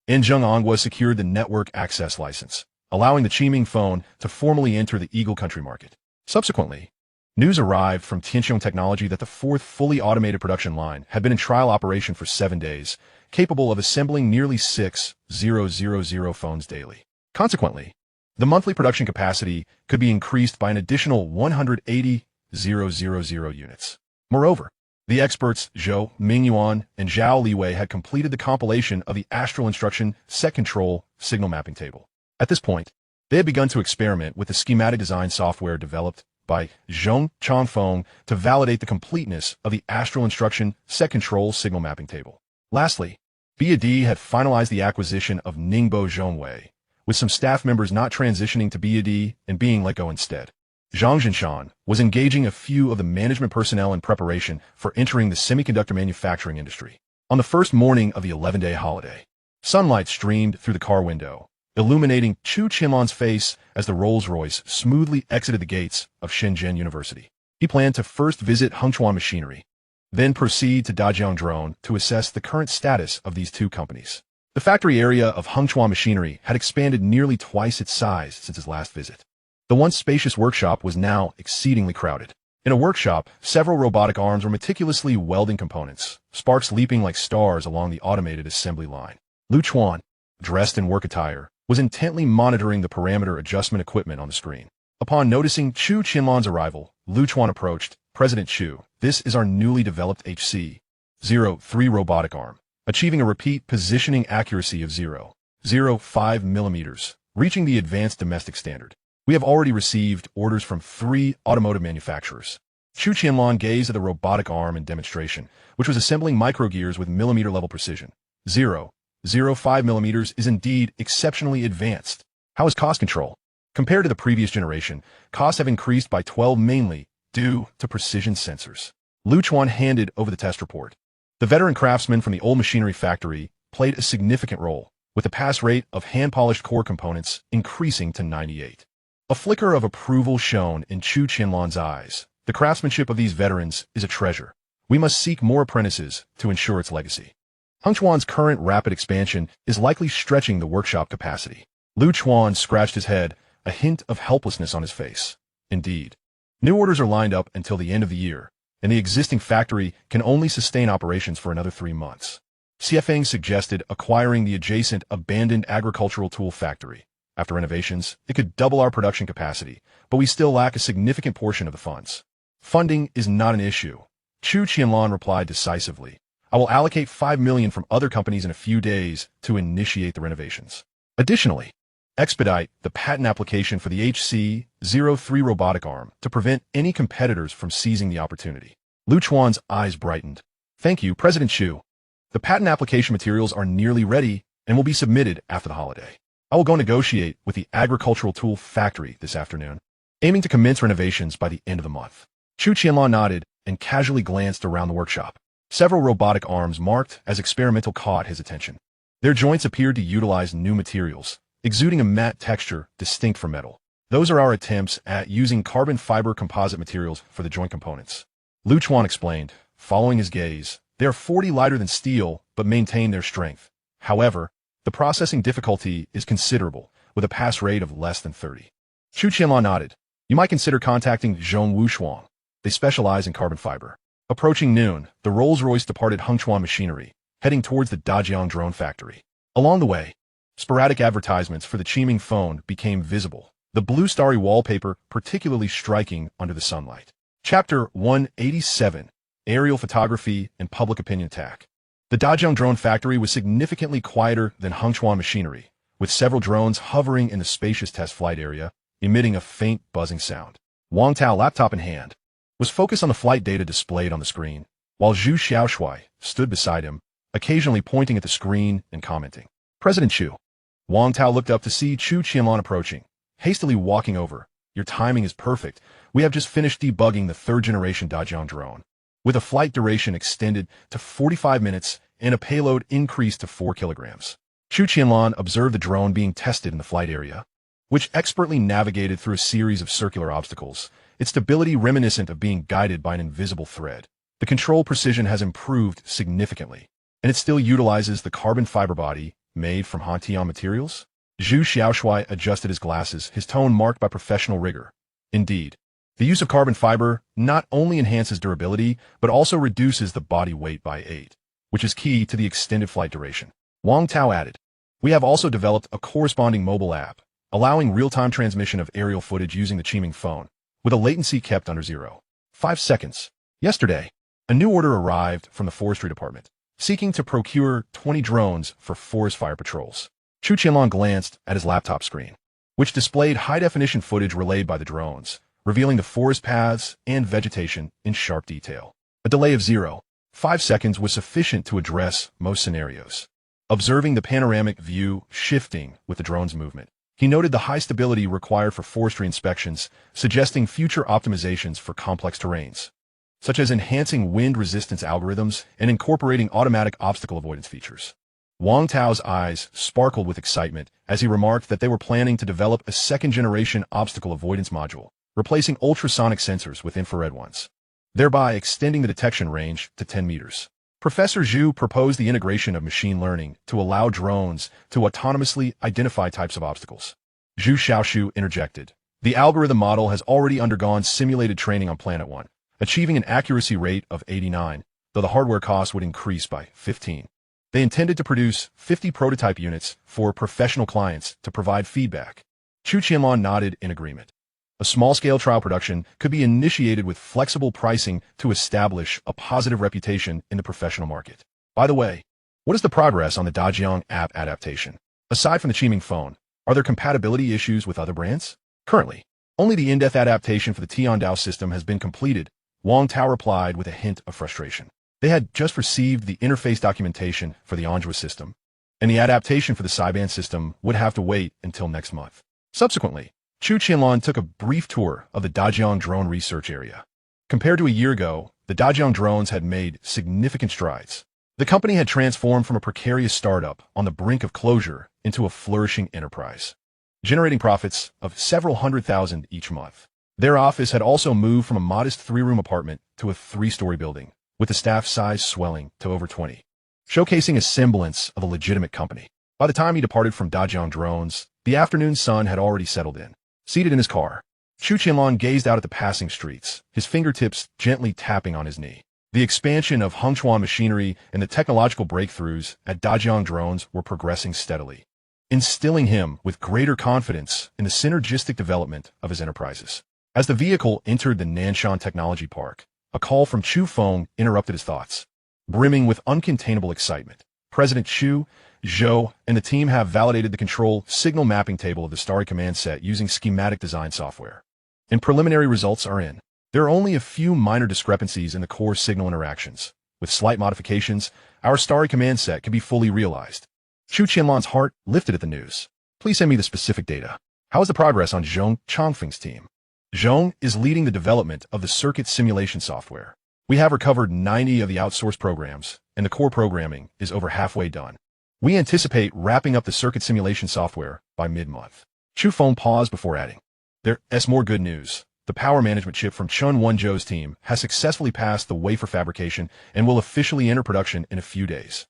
Anhwa secured the network access license, allowing the Qiming phone to formally enter the Eagle Country market. Subsequently, news arrived from Xinghai Technology that the fourth fully automated production line had been in trial operation for 7 days, capable of assembling nearly 6,000 phones daily. Consequently, the monthly production capacity could be increased by an additional 180,000 units. Moreover, the experts Zhou Mingyuan and Zhao Liwei had completed the compilation of the astral instruction set control signal mapping table. At this point, they had begun to experiment with the schematic design software developed by Zhong Changfeng to validate the completeness of the astral instruction set control signal mapping table. Lastly, BAD had finalized the acquisition of Ningbo Zhongwei, with some staff members not transitioning to BAD and being let go instead. Zhang Zhinshan was engaging a few of the management personnel in preparation for entering the semiconductor manufacturing industry. On the first morning of the 11-day holiday, sunlight streamed through the car window, illuminating Chu Qianlan's face as the Rolls-Royce smoothly exited the gates of Shenzhen University. He planned to first visit Hengchuan Machinery, then proceed to Dajiang Drone to assess the current status of these two companies. The factory area of Hengchuan Machinery had expanded nearly twice its size since his last visit. The once spacious workshop was now exceedingly crowded. In a workshop, several robotic arms were meticulously welding components, sparks leaping like stars along the automated assembly line. Lu Chuan, dressed in work attire, was intently monitoring the parameter adjustment equipment on the screen. Upon noticing Chu Qianlan's arrival, Lu Chuan approached. President Chu, this is our newly developed HC-03 robotic arm, achieving a repeat positioning accuracy of 0.05 millimeters, reaching the advanced domestic standard. We have already received orders from 3 automotive manufacturers. Chu Qianlan gazed at the robotic arm in demonstration, which was assembling microgears with millimeter-level precision. 0.05 millimeters is indeed exceptionally advanced. How is cost control? Compared to the previous generation, costs have increased by 12 mainly due to precision sensors. Lu Chuan handed over the test report. The veteran craftsman from the old machinery factory played a significant role, with the pass rate of hand-polished core components increasing to 98. A flicker of approval shone in Chu Qianlan's eyes. The craftsmanship of these veterans is a treasure. We must seek more apprentices to ensure its legacy. Hengchuan's current rapid expansion is likely stretching the workshop capacity. Lu Chuan scratched his head, a hint of helplessness on his face. Indeed, new orders are lined up until the end of the year, and the existing factory can only sustain operations for another 3 months. Fanxing suggested acquiring the adjacent abandoned agricultural tool factory. After renovations, it could double our production capacity, but we still lack a significant portion of the funds. Funding is not an issue. Chu Qianlan replied decisively. I will allocate 5 million from other companies in a few days to initiate the renovations. Additionally, expedite the patent application for the HC-03 robotic arm to prevent any competitors from seizing the opportunity. Lu Chuan's eyes brightened. Thank you, President Chu. The patent application materials are nearly ready and will be submitted after the holiday. I will go negotiate with the agricultural tool factory this afternoon, aiming to commence renovations by the end of the month. Chu Qianlan nodded and casually glanced around the workshop. Several robotic arms marked as experimental caught his attention. Their joints appeared to utilize new materials, exuding a matte texture distinct from metal. Those are our attempts at using carbon fiber composite materials for the joint components. Lu Chuan explained, following his gaze. They are 40 lighter than steel, but maintain their strength. However, the processing difficulty is considerable, with a pass rate of less than 30. Chu Qianlan nodded. You might consider contacting Zhong Wushuang. They specialize in carbon fiber. Approaching noon, the Rolls-Royce departed Hengchuan Machinery, heading towards the Dajiang Drone factory. Along the way, sporadic advertisements for the Qiming phone became visible, the blue starry wallpaper particularly striking under the sunlight. Chapter 187, Aerial Photography and Public Opinion Attack. The Dajiang Drone factory was significantly quieter than Hengchuan Machinery, with several drones hovering in the spacious test flight area, emitting a faint buzzing sound. Wang Tao, laptop in hand, was focused on the flight data displayed on the screen, while Zhu Xiaoshui stood beside him, occasionally pointing at the screen and commenting. President Chu. Wang Tao looked up to see Chu Qianlan approaching, hastily walking over. Your timing is perfect. We have just finished debugging the 3rd-generation Dajiang drone, with a flight duration extended to 45 minutes and a payload increased to 4 kilograms. Chu Qianlan observed the drone being tested in the flight area. which expertly navigated through a series of circular obstacles, its stability reminiscent of being guided by an invisible thread. The control precision has improved significantly, and it still utilizes the carbon fiber body made from Hantian materials. Zhu Xiaoshui adjusted his glasses, his tone marked by professional rigor. Indeed, the use of carbon fiber not only enhances durability, but also reduces the body weight by 8, which is key to the extended flight duration. Wang Tao added, "We have also developed a corresponding mobile app, allowing real-time transmission of aerial footage using the Qiming phone, with a latency kept under 0.5 seconds. Yesterday, a new order arrived from the forestry department, seeking to procure 20 drones for forest fire patrols." Chu Qianlan glanced at his laptop screen, which displayed high-definition footage relayed by the drones, revealing the forest paths and vegetation in sharp detail. A delay of 0.5 seconds was sufficient to address most scenarios. Observing the panoramic view shifting with the drone's movement, he noted the high stability required for forestry inspections, suggesting future optimizations for complex terrains, such as enhancing wind resistance algorithms and incorporating automatic obstacle avoidance features. Wang Tao's eyes sparkled with excitement as he remarked that they were planning to develop a second-generation obstacle avoidance module, replacing ultrasonic sensors with infrared ones, thereby extending the detection range to 10 meters. Professor Zhu proposed the integration of machine learning to allow drones to autonomously identify types of obstacles. Zhu Xiaoshu interjected, "The algorithm model has already undergone simulated training on Planet 1, achieving an accuracy rate of 89, though the hardware cost would increase by 15. They intended to produce 50 prototype units for professional clients to provide feedback." Chu Qianlan nodded in agreement. A small-scale trial production could be initiated with flexible pricing to establish a positive reputation in the professional market. By the way, what is the progress on the Dajiang app adaptation? Aside from the Qiming phone, are there compatibility issues with other brands? Currently, only the in-depth adaptation for the Tiandao system has been completed, Wang Tao replied with a hint of frustration. They had just received the interface documentation for the Manhwa system, and the adaptation for the Saiban system would have to wait until next month. Subsequently, Chu Qianlan took a brief tour of the Dajiang drone research area. Compared to a year ago, the Dajiang drones had made significant strides. The company had transformed from a precarious startup on the brink of closure into a flourishing enterprise, generating profits of several $100,000 each month. Their office had also moved from a modest 3-room apartment to a 3-story building, with the staff size swelling to over 20, showcasing a semblance of a legitimate company. By the time he departed from Dajiang Drones, the afternoon sun had already settled in. Seated in his car, Chu Qianlan gazed out at the passing streets, his fingertips gently tapping on his knee. The expansion of Hengchuan machinery and the technological breakthroughs at Dajiang Drones were progressing steadily, instilling him with greater confidence in the synergistic development of his enterprises. As the vehicle entered the Nanshan Technology Park, a call from Chu Feng interrupted his thoughts. Brimming with uncontainable excitement, President Chu, Zhou, and the team have validated the control signal mapping table of the Starry command set using schematic design software, and preliminary results are in. There are only a few minor discrepancies in the core signal interactions. With slight modifications, our Starry command set can be fully realized. Chu Qianlan's heart lifted at the news. Please send me the specific data. How is the progress on Zhong Changfeng's team? Zhong is leading the development of the circuit simulation software. We have recovered 90 of the outsourced programs, and the core programming is over halfway done. We anticipate wrapping up the circuit simulation software by mid-month. Chu Feng paused before adding, "There's more good news. The power management chip from Chun Wenzhou's team has successfully passed the wafer fabrication and will officially enter production in a few days."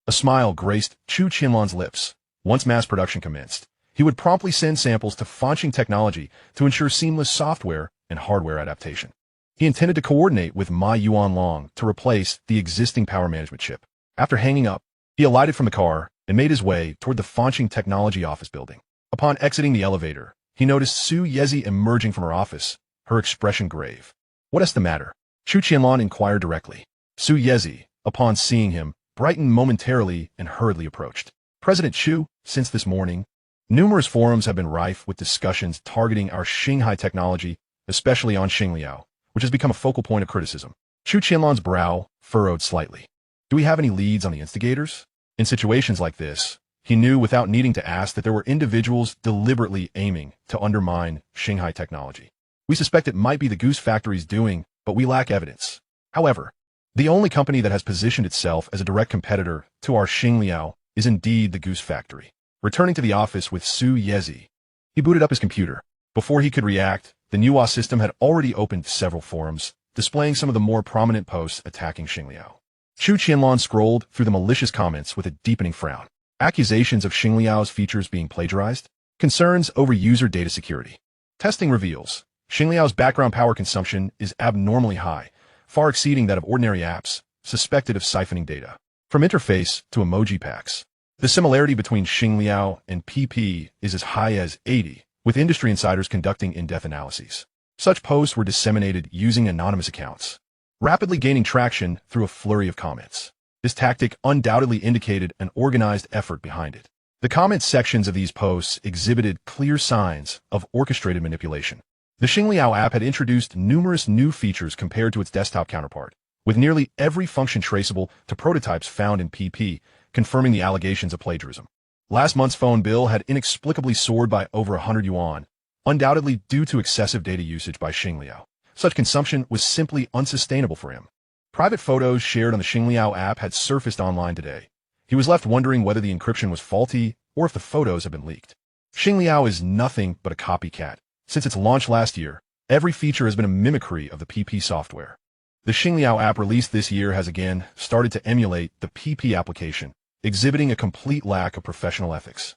A smile graced Chu Qianlan's lips. Once mass production commenced, he would promptly send samples to Fanxing Technology to ensure seamless software and hardware adaptation. He intended to coordinate with Ma Yuanlong to replace the existing power management chip. After hanging up, he alighted from the car and made his way toward the Fanxing Technology office building. Upon exiting the elevator, he noticed Su Yezi emerging from her office, her expression grave. "What is the matter?" Chu Qianlan inquired directly. Su Yezi, upon seeing him, brightened momentarily and hurriedly approached. "President Chu, since this morning, numerous forums have been rife with discussions targeting our Xinghai Technology, especially on Xingliao, which has become a focal point of criticism." Chu Qianlan's brow furrowed slightly. Do we have any leads on the instigators? In situations like this, he knew without needing to ask that there were individuals deliberately aiming to undermine Xinghai Technology. We suspect it might be the Goose Factory's doing, but we lack evidence. However, the only company that has positioned itself as a direct competitor to our Xingliao is indeed the Goose Factory. Returning to the office with Su Yezi, He booted up his computer. Before he could react, the Manhwa system had already opened several forums, displaying some of the more prominent posts attacking Xingliao. Chu Qianlan scrolled through the malicious comments with a deepening frown. Accusations of Xingliao's features being plagiarized? Concerns over user data security. Testing reveals Xingliao's background power consumption is abnormally high, far exceeding that of ordinary apps, suspected of siphoning data. From interface to emoji packs. The similarity between Xingliao and PP is as high as 80, with industry insiders conducting in-depth analyses. Such posts were disseminated using anonymous accounts, rapidly gaining traction through a flurry of comments. This tactic undoubtedly indicated an organized effort behind it. The comment sections of these posts exhibited clear signs of orchestrated manipulation. The Xingliao app had introduced numerous new features compared to its desktop counterpart, with nearly every function traceable to prototypes found in PP, confirming the allegations of plagiarism. Last month's phone bill had inexplicably soared by over 100 yuan, undoubtedly due to excessive data usage by Xingliao. Such consumption was simply unsustainable for him. Private photos shared on the Xingliao app had surfaced online today. He was left wondering whether the encryption was faulty or if the photos had been leaked. Xingliao is nothing but a copycat. Since its launch last year, every feature has been a mimicry of the PP software. The Xingliao app released this year has again started to emulate the PP application, exhibiting a complete lack of professional ethics.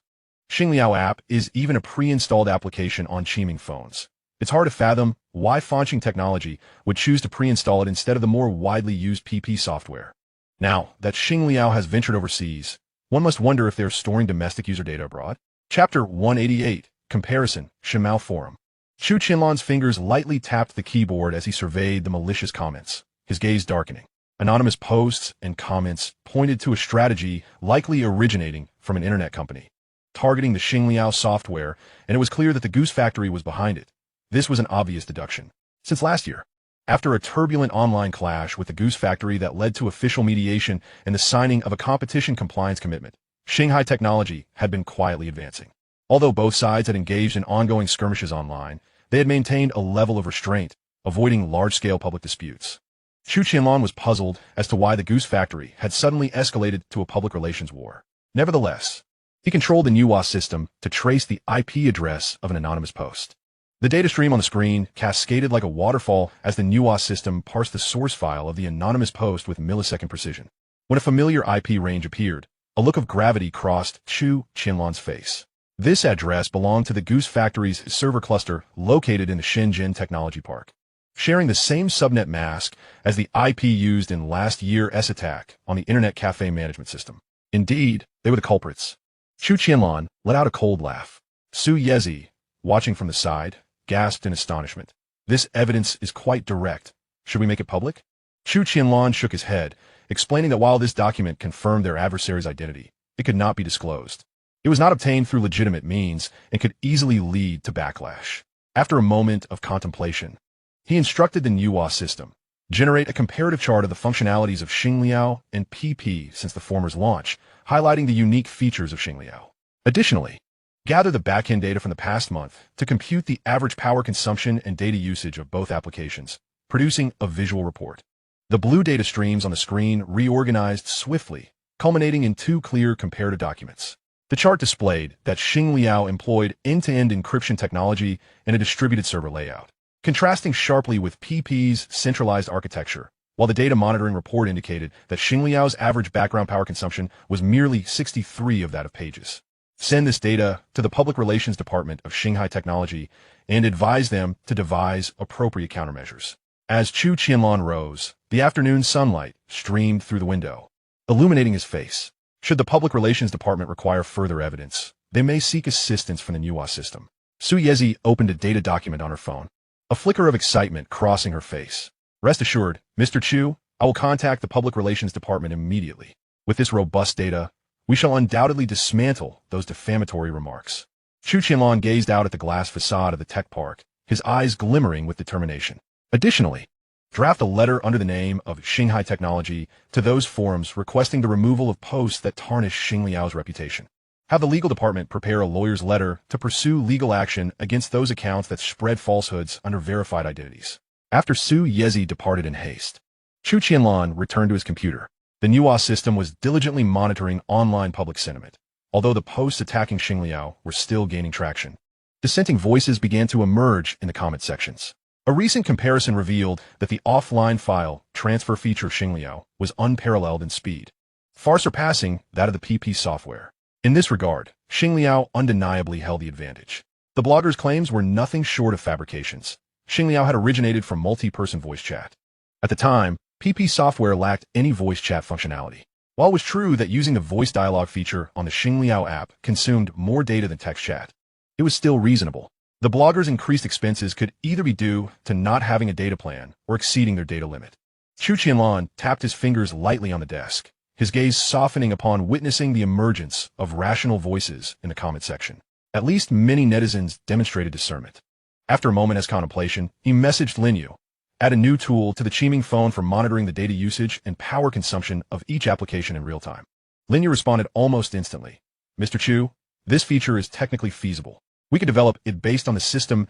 Xingliao app is even a pre-installed application on Qiming phones. It's hard to fathom why Fanxing Technology would choose to pre-install it instead of the more widely used PP software. Now that Xingliao has ventured overseas, one must wonder if they're storing domestic user data abroad. Chapter 188, Comparison, Shimao Forum. Chu Qianlan's fingers lightly tapped the keyboard as he surveyed the malicious comments, his gaze darkening. Anonymous posts and comments pointed to a strategy likely originating from an internet company, targeting the Xingliao software, and it was clear that the Goose Factory was behind it. This was an obvious deduction. Since last year, after a turbulent online clash with the Goose Factory that led to official mediation and the signing of a competition compliance commitment, Xinghai Technology had been quietly advancing. Although both sides had engaged in ongoing skirmishes online, they had maintained a level of restraint, avoiding large-scale public disputes. Chu Qianlan was puzzled as to why the Goose Factory had suddenly escalated to a public relations war. Nevertheless, he controlled the Manhwa system to trace the IP address of an anonymous post. The data stream on the screen cascaded like a waterfall as the Manhwa system parsed the source file of the anonymous post with millisecond precision. When a familiar IP range appeared, a look of gravity crossed Chu Qianlan's face. This address belonged to the Goose Factory's server cluster located in the Xinghai Technology Park, sharing the same subnet mask as the IP used in last year's attack on the Internet Cafe Management System. Indeed, they were the culprits. Chu Qianlan let out a cold laugh. Su Yezi, watching from the side, gasped in astonishment. This evidence is quite direct. Should we make it public? Chu Qianlan shook his head, explaining that while this document confirmed their adversary's identity, it could not be disclosed. It was not obtained through legitimate means and could easily lead to backlash. After a moment of contemplation, he instructed the Manhwa system, generate a comparative chart of the functionalities of Xingliao and PP since the former's launch, highlighting the unique features of Xingliao. Additionally, gather the backend data from the past month to compute the average power consumption and data usage of both applications, producing a visual report. The blue data streams on the screen reorganized swiftly, culminating in two clear comparative documents. The chart displayed that Xingliao employed end-to-end encryption technology and a distributed server layout, contrasting sharply with PP's centralized architecture, while the data monitoring report indicated that Xingliao's average background power consumption was merely 63 of that of Page's. Send this data to the Public Relations Department of Xinghai Technology and advise them to devise appropriate countermeasures. As Chu Qianlan rose, the afternoon sunlight streamed through the window, illuminating his face. Should the Public Relations Department require further evidence, they may seek assistance from the Manhwa system. Su Yezi opened a data document on her phone, a flicker of excitement crossing her face. Rest assured, Mr. Chu, I will contact the Public Relations Department immediately. With this robust data, we shall undoubtedly dismantle those defamatory remarks. Chu Qianlan gazed out at the glass facade of the tech park, his eyes glimmering with determination. Additionally, draft a letter under the name of Xinghai Technology to those forums requesting the removal of posts that tarnish Xingliao's reputation. Have the legal department prepare a lawyer's letter to pursue legal action against those accounts that spread falsehoods under verified identities. After Su Yezi departed in haste, Chu Qianlan returned to his computer. The Manhwa system was diligently monitoring online public sentiment, although the posts attacking Xingliao were still gaining traction. Dissenting voices began to emerge in the comment sections. A recent comparison revealed that the offline file transfer feature of Xingliao was unparalleled in speed, far surpassing that of the PP software. In this regard, Xingliao undeniably held the advantage. The blogger's claims were nothing short of fabrications. Xingliao had originated from multi-person voice chat. At the time, PP software lacked any voice chat functionality. While it was true that using the voice dialogue feature on the Xingliao app consumed more data than text chat, it was still reasonable. The blogger's increased expenses could either be due to not having a data plan or exceeding their data limit. Chu Qianlan tapped his fingers lightly on the desk, his gaze softening upon witnessing the emergence of rational voices in the comment section. At least many netizens demonstrated discernment. After a moment's contemplation, he messaged Lin Yu, add a new tool to the Qiming phone for monitoring the data usage and power consumption of each application in real time. Lin Yu responded almost instantly. Mr. Chu, this feature is technically feasible. We could develop it based on the system's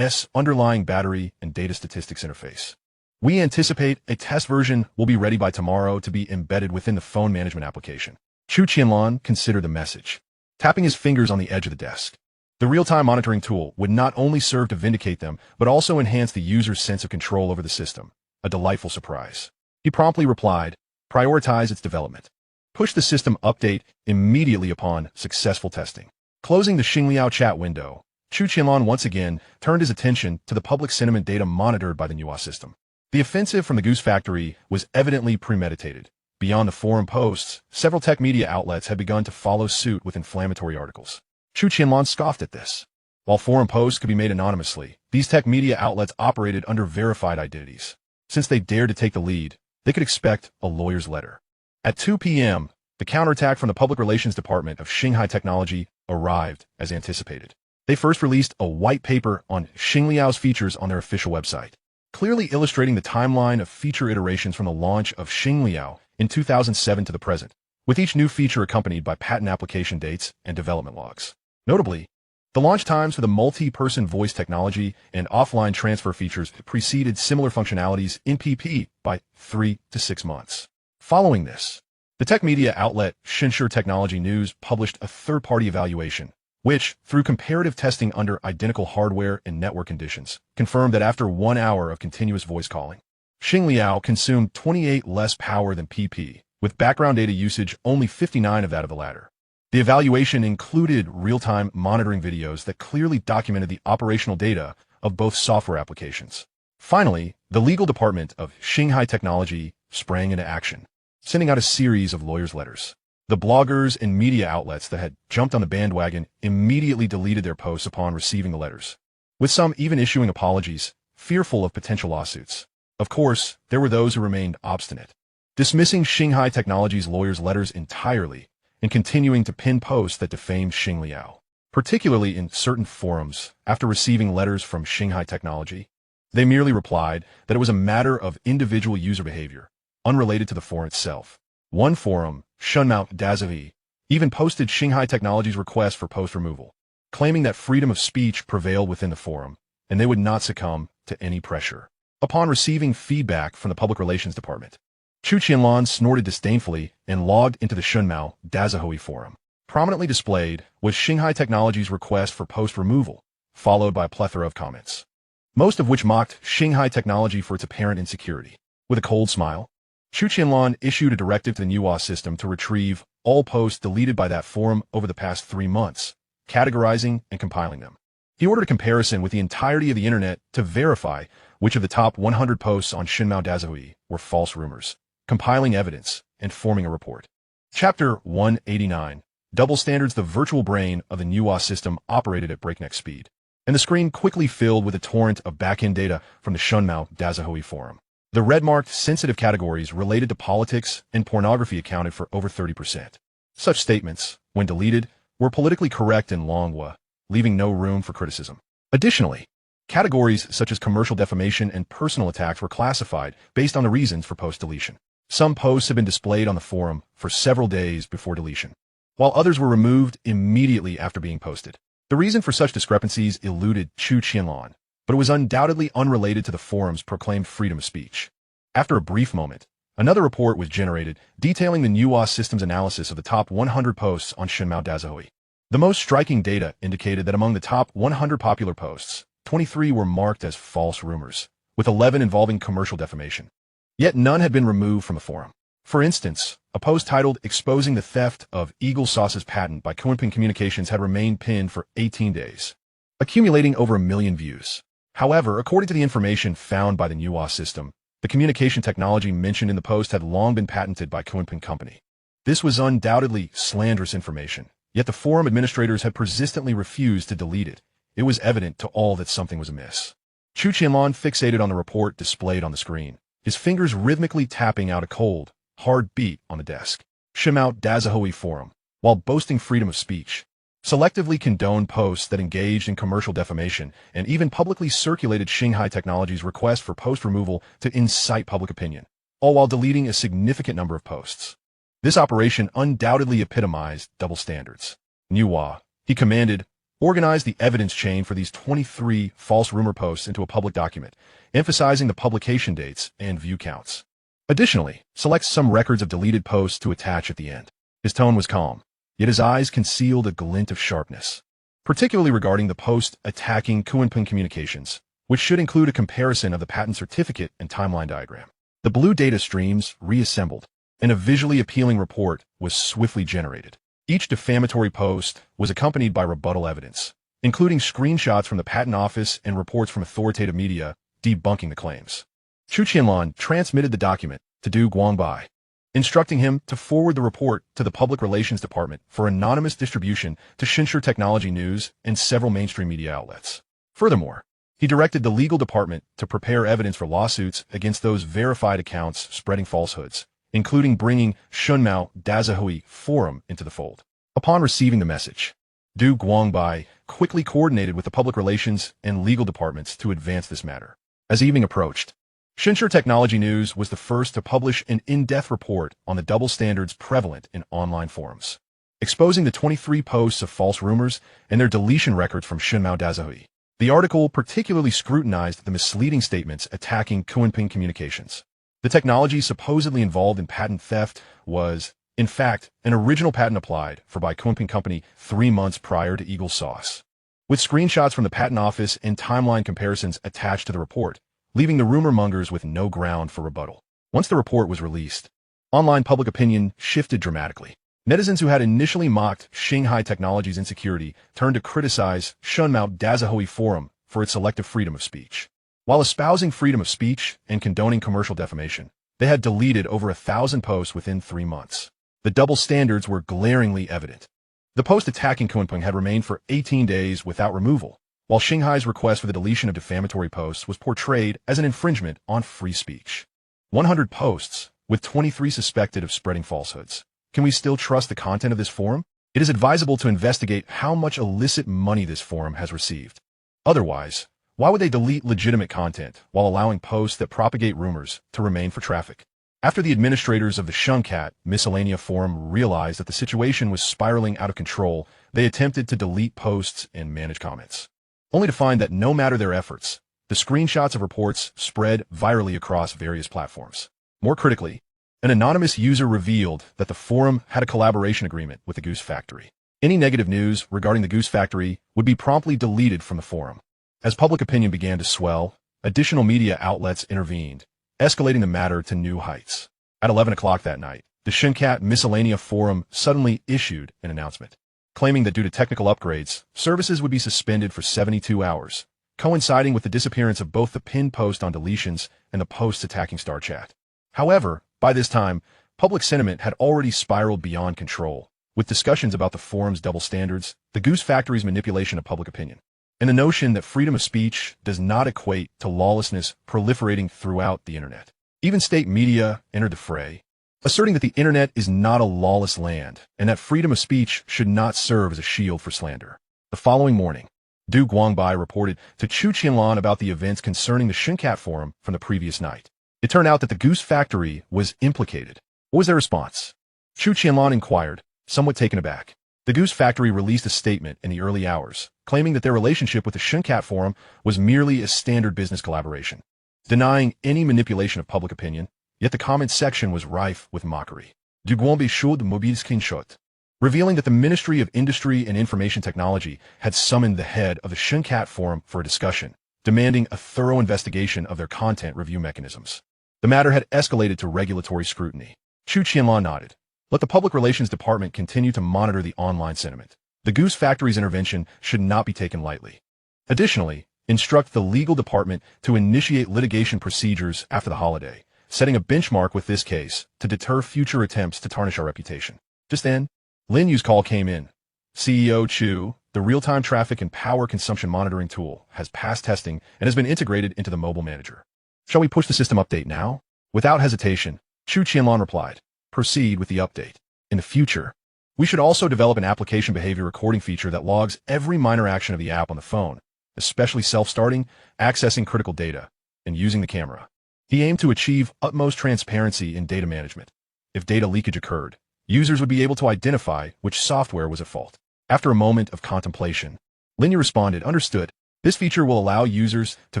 underlying battery and data statistics interface. We anticipate a test version will be ready by tomorrow to be embedded within the phone management application. Chu Qianlan considered the message, tapping his fingers on the edge of the desk. The real-time monitoring tool would not only serve to vindicate them, but also enhance the user's sense of control over the system. A delightful surprise. He promptly replied, prioritize its development. Push the system update immediately upon successful testing. Closing the Xingliao chat window, Chu Qianlan once again turned his attention to the public sentiment data monitored by the Manhwa system. The offensive from the Goose Factory was evidently premeditated. Beyond the forum posts, several tech media outlets had begun to follow suit with inflammatory articles. Chu Qianlan scoffed at this. While forum posts could be made anonymously, these tech media outlets operated under verified identities. Since they dared to take the lead, they could expect a lawyer's letter. At 2 p.m., the counterattack from the Public Relations Department of Xinghai Technology arrived as anticipated. They first released a white paper on Xingliao's features on their official website, clearly illustrating the timeline of feature iterations from the launch of Xingliao in 2007 to the present, with each new feature accompanied by patent application dates and development logs. Notably, the launch times for the multi-person voice technology and offline transfer features preceded similar functionalities in PP by 3 to 6 months. Following this, the tech media outlet Xinghai Technology News published a third-party evaluation, which, through comparative testing under identical hardware and network conditions, confirmed that after 1 hour of continuous voice calling, Xingliao consumed 28 less power than PP, with background data usage only 59 of that of the latter. The evaluation included real-time monitoring videos that clearly documented the operational data of both software applications. Finally, the legal department of Xinghai Technology sprang into action, sending out a series of lawyers' letters. The bloggers and media outlets that had jumped on the bandwagon immediately deleted their posts upon receiving the letters, with some even issuing apologies, fearful of potential lawsuits. Of course, there were those who remained obstinate, dismissing Xinghai Technology's lawyers' letters entirely and continuing to pin posts that defamed Xingliao, particularly in certain forums. After receiving letters from Xinghai Technology, they merely replied that it was a matter of individual user behavior, unrelated to the forum itself. One forum, Shunmao Dazavi, even posted Xinghai Technology's request for post removal, claiming that freedom of speech prevailed within the forum, and they would not succumb to any pressure. Upon receiving feedback from the Public Relations Department, Chu Qianlan snorted disdainfully and logged into the Shunmao Dazahui forum. Prominently displayed was Xinghai Technology's request for post removal, followed by a plethora of comments, most of which mocked Xinghai Technology for its apparent insecurity. With a cold smile, Chu Qianlan issued a directive to the Manhwa system to retrieve all posts deleted by that forum over the past 3 months, categorizing and compiling them. He ordered a comparison with the entirety of the internet to verify which of the top 100 posts on Shunmao Dazahui were false rumors, compiling evidence, and forming a report. Chapter 189, Double Standards. The virtual brain of the Manhwa system operated at breakneck speed, and the screen quickly filled with a torrent of back-end data from the Shunmao Dazahui forum. The red-marked sensitive categories related to politics and pornography accounted for over 30%. Such statements, when deleted, were politically correct in Manhwa, leaving no room for criticism. Additionally, categories such as commercial defamation and personal attacks were classified based on the reasons for post-deletion. Some posts have been displayed on the forum for several days before deletion, while others were removed immediately after being posted. The reason for such discrepancies eluded Chu Qianlan, but it was undoubtedly unrelated to the forum's proclaimed freedom of speech. After a brief moment, another report was generated detailing the Manhwa system's analysis of the top 100 posts on Shunmao Dazahui. The most striking data indicated that among the top 100 popular posts, 23 were marked as false rumors, with 11 involving commercial defamation. Yet none had been removed from the forum. For instance, a post titled "Exposing the Theft of Eagle Sauce's Patent" by Kunpeng Communications had remained pinned for 18 days, accumulating over 1 million views. However, according to the information found by the Manhwa system, the communication technology mentioned in the post had long been patented by Kunpeng Company. This was undoubtedly slanderous information, yet the forum administrators had persistently refused to delete it. It was evident to all that something was amiss. Chu Qianlan fixated on the report displayed on the screen, his fingers rhythmically tapping out a cold, hard beat on the desk. Xinghai Technology forum, while boasting freedom of speech, selectively condoned posts that engaged in commercial defamation and even publicly circulated Xinghai Technology's request for post removal to incite public opinion, all while deleting a significant number of posts. This operation undoubtedly epitomized double standards. Manhwa, he commanded, organize the evidence chain for these 23 false rumor posts into a public document, emphasizing the publication dates and view counts. Additionally, select some records of deleted posts to attach at the end. His tone was calm, yet his eyes concealed a glint of sharpness, particularly regarding the post attacking Kunpeng Communications, which should include a comparison of the patent certificate and timeline diagram. The blue data streams reassembled, and a visually appealing report was swiftly generated. Each defamatory post was accompanied by rebuttal evidence, including screenshots from the patent office and reports from authoritative media debunking the claims. Chu Qianlan transmitted the document to Du Guangbai, instructing him to forward the report to the Public Relations Department for anonymous distribution to Xinghai Technology News and several mainstream media outlets. Furthermore, he directed the legal department to prepare evidence for lawsuits against those verified accounts spreading falsehoods, including bringing Xinghai Technology forum into the fold. Upon receiving the message, Du Guangbai quickly coordinated with the public relations and legal departments to advance this matter. As evening approached, Xinghai Technology News was the first to publish an in-depth report on the double standards prevalent in online forums, exposing the 23 posts of false rumors and their deletion records from Xinghai Technology. The article particularly scrutinized the misleading statements attacking Kunpeng Communications. The technology supposedly involved in patent theft was, in fact, an original patent applied for by Kunpeng Company 3 months prior to Eagle Sauce, with screenshots from the patent office and timeline comparisons attached to the report, leaving the rumor mongers with no ground for rebuttal. Once the report was released, online public opinion shifted dramatically. Netizens who had initially mocked Xinghai Technology's insecurity turned to criticize Xinghai Technology forum for its selective freedom of speech. While espousing freedom of speech and condoning commercial defamation, they had deleted over 1,000 posts within 3 months. The double standards were glaringly evident. The post attacking Kunpeng had remained for 18 days without removal, while Xinghai's request for the deletion of defamatory posts was portrayed as an infringement on free speech. 100 posts, with 23 suspected of spreading falsehoods. Can we still trust the content of this forum? It is advisable to investigate how much illicit money this forum has received. Otherwise, why would they delete legitimate content while allowing posts that propagate rumors to remain for traffic? After the administrators of the Xinghai Miscellanea Forum realized that the situation was spiraling out of control, they attempted to delete posts and manage comments, only to find that no matter their efforts, the screenshots of reports spread virally across various platforms. More critically, an anonymous user revealed that the forum had a collaboration agreement with the Goose Factory. Any negative news regarding the Goose Factory would be promptly deleted from the forum. As public opinion began to swell, additional media outlets intervened, escalating the matter to new heights. At 11 o'clock that night, the Xinghai Miscellanea Forum suddenly issued an announcement, claiming that due to technical upgrades, services would be suspended for 72 hours, coinciding with the disappearance of both the pinned post on deletions and the posts attacking StarChat. However, by this time, public sentiment had already spiraled beyond control, with discussions about the forum's double standards, the Goose Factory's manipulation of public opinion, and the notion that freedom of speech does not equate to lawlessness proliferating throughout the internet. Even state media entered the fray, asserting that the internet is not a lawless land and that freedom of speech should not serve as a shield for slander. The following morning, Du Guangbai reported to Chu Qianlan about the events concerning the Xinghai forum from the previous night. It turned out that the Goose Factory was implicated. What was their response? Chu Qianlan inquired, somewhat taken aback. The Goose Factory released a statement in the early hours, claiming that their relationship with the Xinghai Forum was merely a standard business collaboration, denying any manipulation of public opinion, yet the comment section was rife with mockery. Du Guangbai showed mobile screenshot. revealing that the Ministry of Industry and Information Technology had summoned the head of the Xinghai Forum for a discussion, demanding a thorough investigation of their content review mechanisms. The matter had escalated to regulatory scrutiny. Chu Qianlan nodded. Let the Public Relations Department continue to monitor the online sentiment. The Goose Factory's intervention should not be taken lightly. Additionally, instruct the legal department to initiate litigation procedures after the holiday, setting a benchmark with this case to deter future attempts to tarnish our reputation. Just then, Lin Yu's call came in. CEO Chu, the real-time traffic and power consumption monitoring tool, has passed testing and has been integrated into the mobile manager. Shall we push the system update now? Without hesitation, Chu Qianlan replied. Proceed with the update. In the future, we should also develop an application behavior recording feature that logs every minor action of the app on the phone, especially self-starting, accessing critical data, and using the camera. He aimed to achieve utmost transparency in data management. If data leakage occurred, users would be able to identify which software was at fault. After a moment of contemplation, Lin Yu responded, understood. This feature will allow users to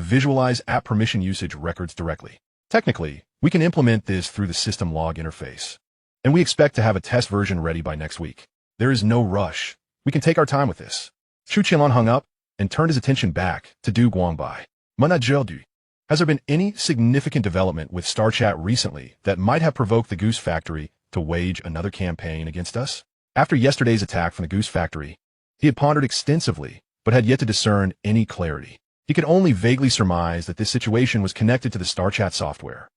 visualize app permission usage records directly. Technically, we can implement this through the system log interface, and we expect to have a test version ready by next week. There is no rush. We can take our time with this. Chu Qianlan hung up and turned his attention back to Du Guangbai. Manhwa. Has there been any significant development with StarChat recently that might have provoked the Goose Factory to wage another campaign against us? After yesterday's attack from the Goose Factory, he had pondered extensively, but had yet to discern any clarity. He could only vaguely surmise that this situation was connected to the StarChat software.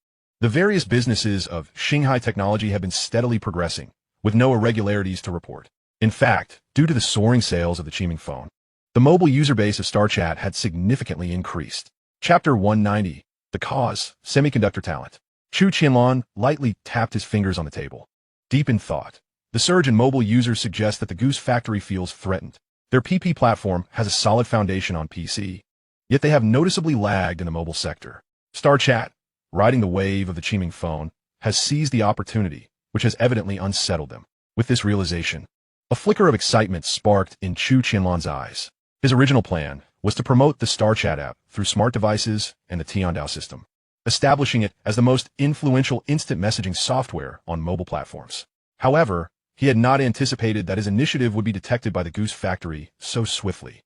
The various businesses of Xinghai Technology have been steadily progressing, with no irregularities to report. In fact, due to the soaring sales of the Qiming phone, the mobile user base of StarChat had significantly increased. Chapter 190, The Cause, Semiconductor Talent. Chu Qianlan lightly tapped his fingers on the table. Deep in thought, the surge in mobile users suggests that the Goose Factory feels threatened. Their PP platform has a solid foundation on PC, yet they have noticeably lagged in the mobile sector. StarChat, riding the wave of the Qiming phone, has seized the opportunity, which has evidently unsettled them. With this realization, a flicker of excitement sparked in Chu Qianlan's eyes. His original plan was to promote the StarChat app through smart devices and the Tiandao system, establishing it as the most influential instant messaging software on mobile platforms. However, he had not anticipated that his initiative would be detected by the Goose Factory so swiftly.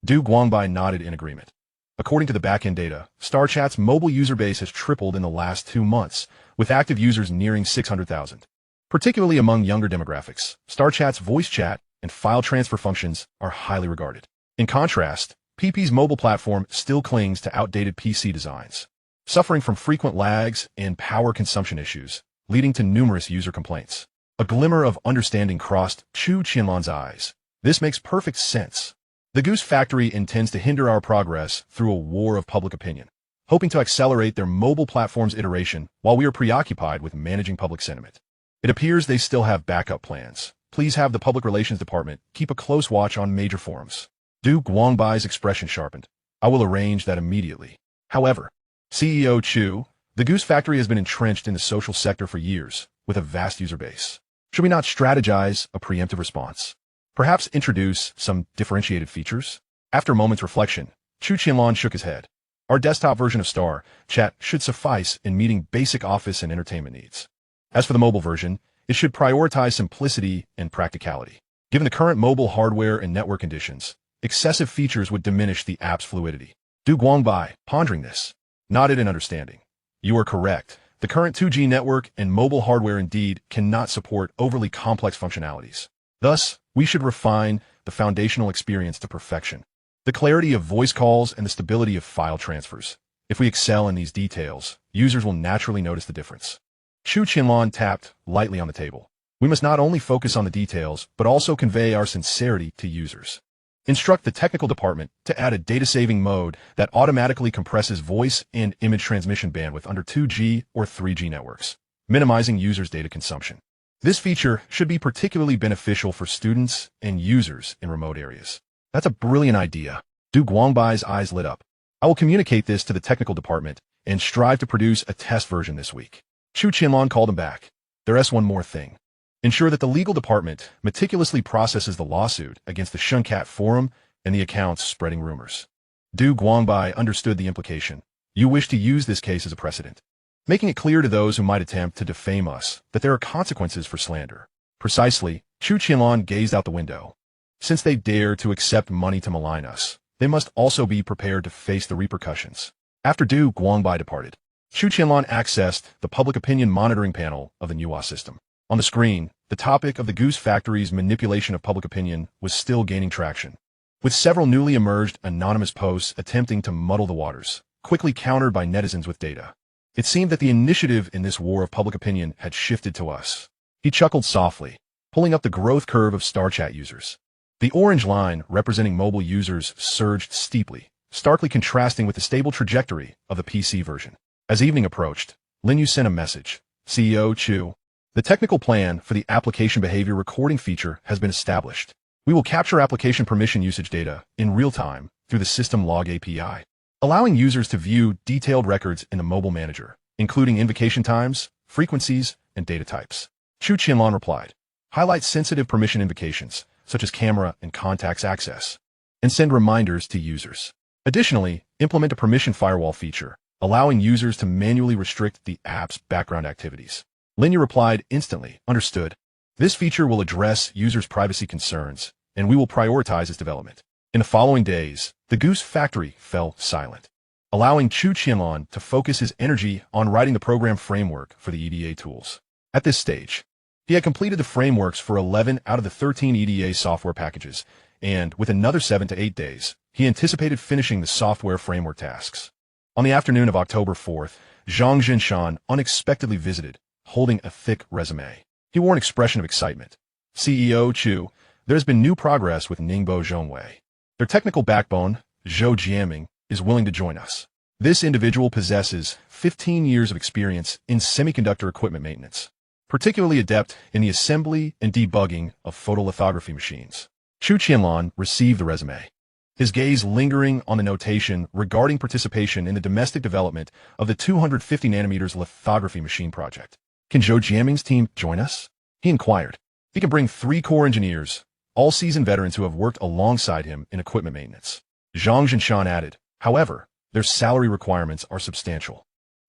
Du Guangbai nodded in agreement. According to the backend data, StarChat's mobile user base has tripled in the last 2 months, with active users nearing 600,000. Particularly among younger demographics, StarChat's voice chat and file transfer functions are highly regarded. In contrast, PP's mobile platform still clings to outdated PC designs, suffering from frequent lags and power consumption issues, leading to numerous user complaints. A glimmer of understanding crossed Chu Qianlan's eyes. This makes perfect sense. The Goose Factory intends to hinder our progress through a war of public opinion, hoping to accelerate their mobile platform's iteration while we are preoccupied with managing public sentiment. It appears they still have backup plans. Please have the Public Relations Department keep a close watch on major forums. Du Guangbai's expression sharpened. I will arrange that immediately. However, CEO Chu, the Goose Factory has been entrenched in the social sector for years, with a vast user base. Should we not strategize a preemptive response? Perhaps introduce some differentiated features? After a moment's reflection, Chu Qianlan shook his head. Our desktop version of StarChat should suffice in meeting basic office and entertainment needs. As for the mobile version, it should prioritize simplicity and practicality. Given the current mobile hardware and network conditions, excessive features would diminish the app's fluidity. Du Guangbai, pondering this, nodded in understanding. You are correct. The current 2G network and mobile hardware indeed cannot support overly complex functionalities. Thus, we should refine the foundational experience to perfection. The clarity of voice calls and the stability of file transfers. If we excel in these details, users will naturally notice the difference. Chu Qianlan tapped lightly on the table. We must not only focus on the details, but also convey our sincerity to users. Instruct the technical department to add a data-saving mode that automatically compresses voice and image transmission bandwidth under 2G or 3G networks, minimizing users' data consumption. This feature should be particularly beneficial for students and users in remote areas. That's a brilliant idea. Du Guangbai's eyes lit up. I will communicate this to the technical department and strive to produce a test version this week. Chu Qianlan called him back. There's one more thing. Ensure that the legal department meticulously processes the lawsuit against the Xinghai Forum and the accounts spreading rumors. Du Guangbai understood the implication. You wish to use this case as a precedent, making it clear to those who might attempt to defame us that there are consequences for slander. Precisely, Chu Qianlan gazed out the window. Since they dare to accept money to malign us, they must also be prepared to face the repercussions. After Du Guangbai departed, Chu Qianlan accessed the public opinion monitoring panel of the Manhwa system. On the screen, the topic of the Goose Factory's manipulation of public opinion was still gaining traction, with several newly emerged anonymous posts attempting to muddle the waters, quickly countered by netizens with data. It seemed that the initiative in this war of public opinion had shifted to us. He chuckled softly, pulling up the growth curve of StarChat users. The orange line representing mobile users surged steeply, starkly contrasting with the stable trajectory of the PC version. As evening approached, Lin Yu sent a message. CEO Chu, the technical plan for the application behavior recording feature has been established. We will capture application permission usage data in real time through the System Log API, allowing users to view detailed records in the mobile manager, including invocation times, frequencies, and data types. Chu Qianlan replied, highlight sensitive permission invocations, such as camera and contacts access, and send reminders to users. Additionally, implement a permission firewall feature, allowing users to manually restrict the app's background activities. Lin Yu replied instantly, understood. This feature will address users' privacy concerns, and we will prioritize its development. In the following days, the Goose Factory fell silent, allowing Chu Qianlan to focus his energy on writing the program framework for the EDA tools. At this stage, he had completed the frameworks for 11 out of the 13 EDA software packages, and with another 7 to 8 days, he anticipated finishing the software framework tasks. On the afternoon of October 4th, Zhang Zhinshan unexpectedly visited, holding a thick resume. He wore an expression of excitement. CEO Chu, there has been new progress with Ningbo Zhongwei. Their technical backbone, Zhou Jiaming, is willing to join us. This individual possesses 15 years of experience in semiconductor equipment maintenance, particularly adept in the assembly and debugging of photolithography machines. Chu Qianlan received the resume, his gaze lingering on the notation regarding participation in the domestic development of the 250 nanometers lithography machine project. Can Zhou Jiaming's team join us? He inquired. He can bring 3 core engineers, all seasoned veterans who have worked alongside him in equipment maintenance. Zhang Zhinshan added, however, their salary requirements are substantial.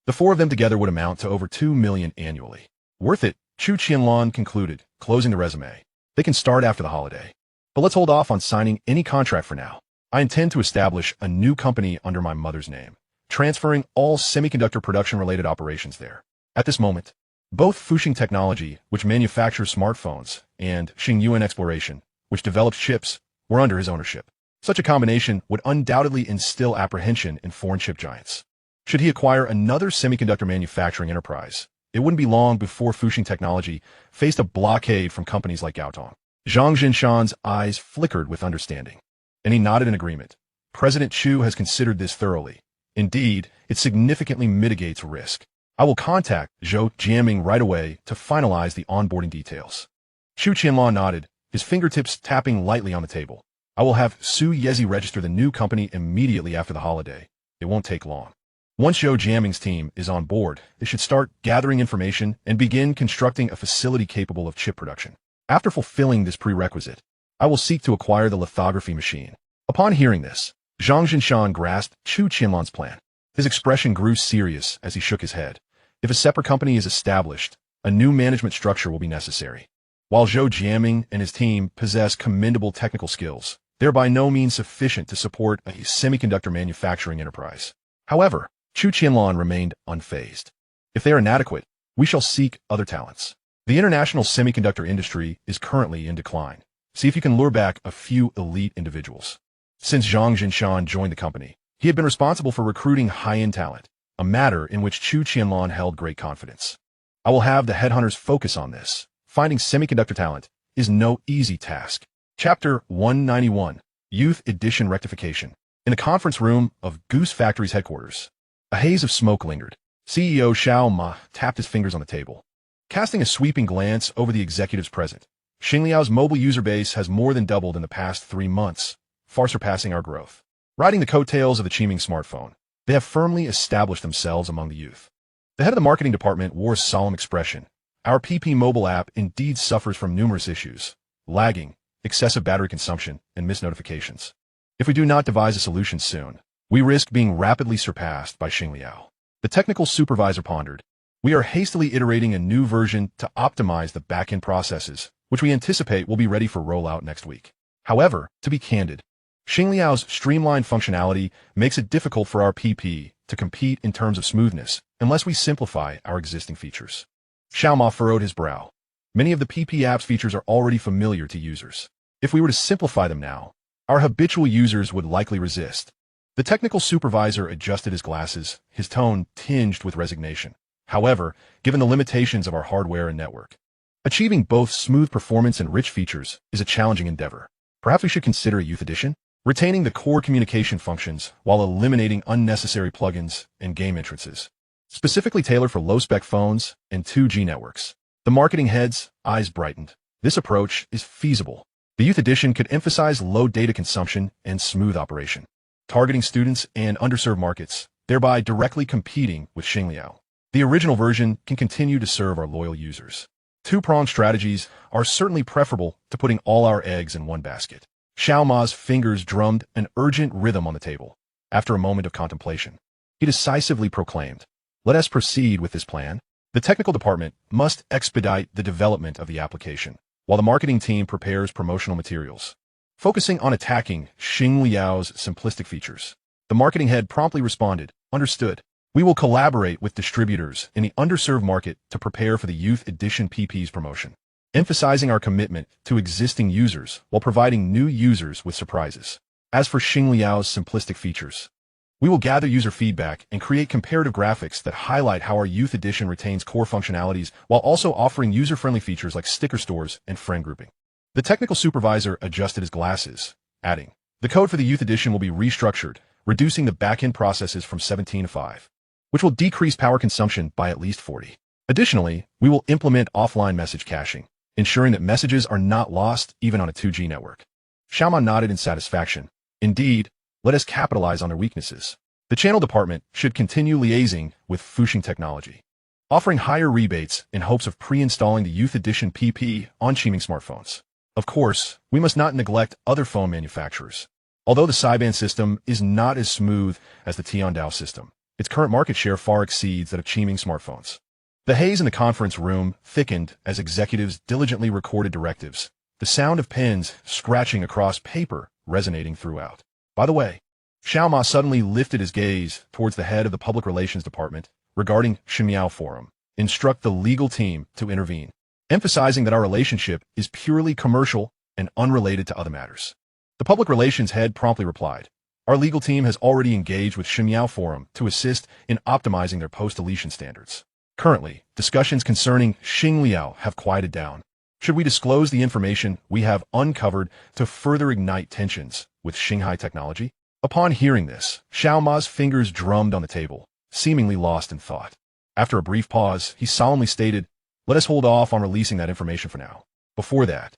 The 4 of them together would amount to over 2 million annually. Worth it, Chu Qianlan concluded, closing the resume. They can start after the holiday. But let's hold off on signing any contract for now. I intend to establish a new company under my mother's name, transferring all semiconductor production-related operations there. At this moment, both Fanxing Technology, which manufactures smartphones, and Xinghai Exploration, which develops chips, were under his ownership. Such a combination would undoubtedly instill apprehension in foreign chip giants. Should he acquire another semiconductor manufacturing enterprise, it wouldn't be long before Fanxing Technology faced a blockade from companies like Kao Tong. Zhang Zhinshan's eyes flickered with understanding, and he nodded in agreement. President Chu has considered this thoroughly. Indeed, it significantly mitigates risk. I will contact Zhou Jiaming right away to finalize the onboarding details. Chu Qianlan nodded, his fingertips tapping lightly on the table. I will have Su Yezi register the new company immediately after the holiday. It won't take long. Once Zhou Jiaming's team is on board, they should start gathering information and begin constructing a facility capable of chip production. After fulfilling this prerequisite, I will seek to acquire the lithography machine. Upon hearing this, Zhang Zhinshan grasped Chu Qianlan's plan. His expression grew serious as he shook his head. If a separate company is established, a new management structure will be necessary. While Zhou Jiaming and his team possess commendable technical skills, they are by no means sufficient to support a semiconductor manufacturing enterprise. However, Chu Qianlan remained unfazed. If they are inadequate, we shall seek other talents. The international semiconductor industry is currently in decline. See if you can lure back a few elite individuals. Since Zhang Zhinshan joined the company, he had been responsible for recruiting high-end talent, a matter in which Chu Qianlan held great confidence. I will have the headhunters focus on this. Finding semiconductor talent is no easy task. Chapter 191, Youth Edition Rectification. In the conference room of Goose Factory's headquarters, a haze of smoke lingered. CEO Xiao Ma tapped his fingers on the table, casting a sweeping glance over the executives present. Xingliao's mobile user base has more than doubled in the past 3 months, far surpassing our growth. Riding the coattails of the Qiming smartphone, they have firmly established themselves among the youth. The head of the marketing department wore a solemn expression. Our PP mobile app indeed suffers from numerous issues: lagging, excessive battery consumption, and missed notifications. If we do not devise a solution soon, we risk being rapidly surpassed by Xingliao. The technical supervisor pondered. We are hastily iterating a new version to optimize the backend processes, which we anticipate will be ready for rollout next week. However, to be candid, Xingliao's streamlined functionality makes it difficult for our PP to compete in terms of smoothness unless we simplify our existing features. Xiaoma furrowed his brow. Many of the PP app's features are already familiar to users. If we were to simplify them now, our habitual users would likely resist. The technical supervisor adjusted his glasses, his tone tinged with resignation. However, given the limitations of our hardware and network, achieving both smooth performance and rich features is a challenging endeavor. Perhaps we should consider a youth edition, retaining the core communication functions while eliminating unnecessary plugins and game entrances, specifically tailored for low-spec phones and 2G networks. The marketing head's eyes brightened. This approach is feasible. The youth edition could emphasize low data consumption and smooth operation, targeting students and underserved markets, thereby directly competing with Xingliao. The original version can continue to serve our loyal users. Two-pronged strategies are certainly preferable to putting all our eggs in one basket. Xiaoma's fingers drummed an urgent rhythm on the table. After a moment of contemplation, he decisively proclaimed, "Let us proceed with this plan." The technical department must expedite the development of the application, while the marketing team prepares promotional materials, focusing on attacking Xingliao's simplistic features. The marketing head promptly responded, "Understood. We will collaborate with distributors in the underserved market to prepare for the Youth Edition PP's promotion, emphasizing our commitment to existing users while providing new users with surprises. As for Xingliao's simplistic features, we will gather user feedback and create comparative graphics that highlight how our Youth Edition retains core functionalities while also offering user-friendly features like sticker stores and friend grouping." The technical supervisor adjusted his glasses, adding, "The code for the Youth Edition will be restructured, reducing the backend processes from 17 to 5, which will decrease power consumption by at least 40. Additionally, we will implement offline message caching, ensuring that messages are not lost even on a 2G network." Xiaoma nodded in satisfaction. Indeed, let us capitalize on their weaknesses. The channel department should continue liaising with Fanxing Technology, offering higher rebates in hopes of pre-installing the Youth Edition PP on Qiming smartphones. Of course, we must not neglect other phone manufacturers. Although the sideband system is not as smooth as the Tiandao system, its current market share far exceeds that of Qiming smartphones. The haze in the conference room thickened as executives diligently recorded directives, the sound of pens scratching across paper resonating throughout. By the way, Xiaoma suddenly lifted his gaze towards the head of the public relations department regarding Xingliao Forum. "Instruct the legal team to intervene, emphasizing that our relationship is purely commercial and unrelated to other matters." The public relations head promptly replied, "Our legal team has already engaged with Xingliao Forum to assist in optimizing their post-deletion standards. Currently, discussions concerning Xingliao have quieted down. Should we disclose the information we have uncovered to further ignite tensions with Xinghai Technology?" Upon hearing this, Xiaoma's fingers drummed on the table, seemingly lost in thought. After a brief pause, he solemnly stated, "Let us hold off on releasing that information for now. Before that,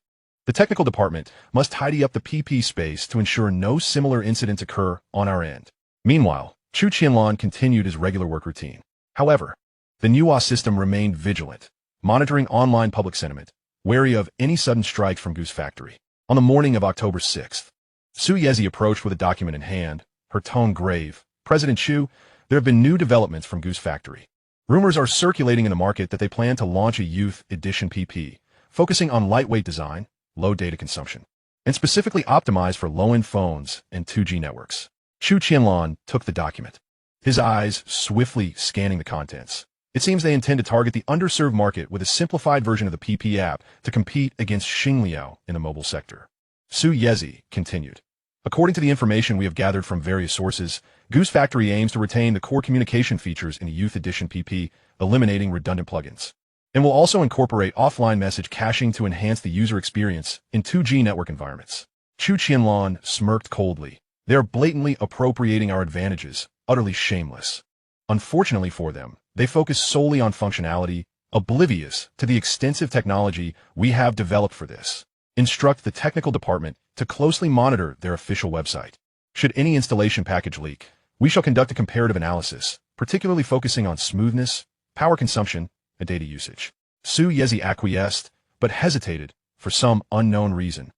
the technical department must tidy up the PP space to ensure no similar incidents occur on our end." Meanwhile, Chu Qianlan continued his regular work routine. However, the Manhwa system remained vigilant, monitoring online public sentiment, wary of any sudden strikes from Goose Factory. On the morning of October 6th, Su Yezi approached with a document in hand, her tone grave. "President Chu, there have been new developments from Goose Factory. Rumors are circulating in the market that they plan to launch a Youth Edition PP, focusing on lightweight design, low data consumption, and specifically optimized for low-end phones and 2G networks." Chu Qianlan took the document, his eyes swiftly scanning the contents. It seems they intend to target the underserved market with a simplified version of the PP app to compete against Xingliao in the mobile sector. Su Yezi continued, "According to the information we have gathered from various sources, Goose Factory aims to retain the core communication features in the Youth Edition PP, eliminating redundant plugins, and will also incorporate offline message caching to enhance the user experience in 2G network environments." Chu Qianlan smirked coldly. "They are blatantly appropriating our advantages, utterly shameless. Unfortunately for them, they focus solely on functionality, oblivious to the extensive technology we have developed for this. Instruct the technical department to closely monitor their official website. Should any installation package leak, we shall conduct a comparative analysis, particularly focusing on smoothness, power consumption, and data usage." Su Yezi acquiesced, but hesitated for some unknown reason.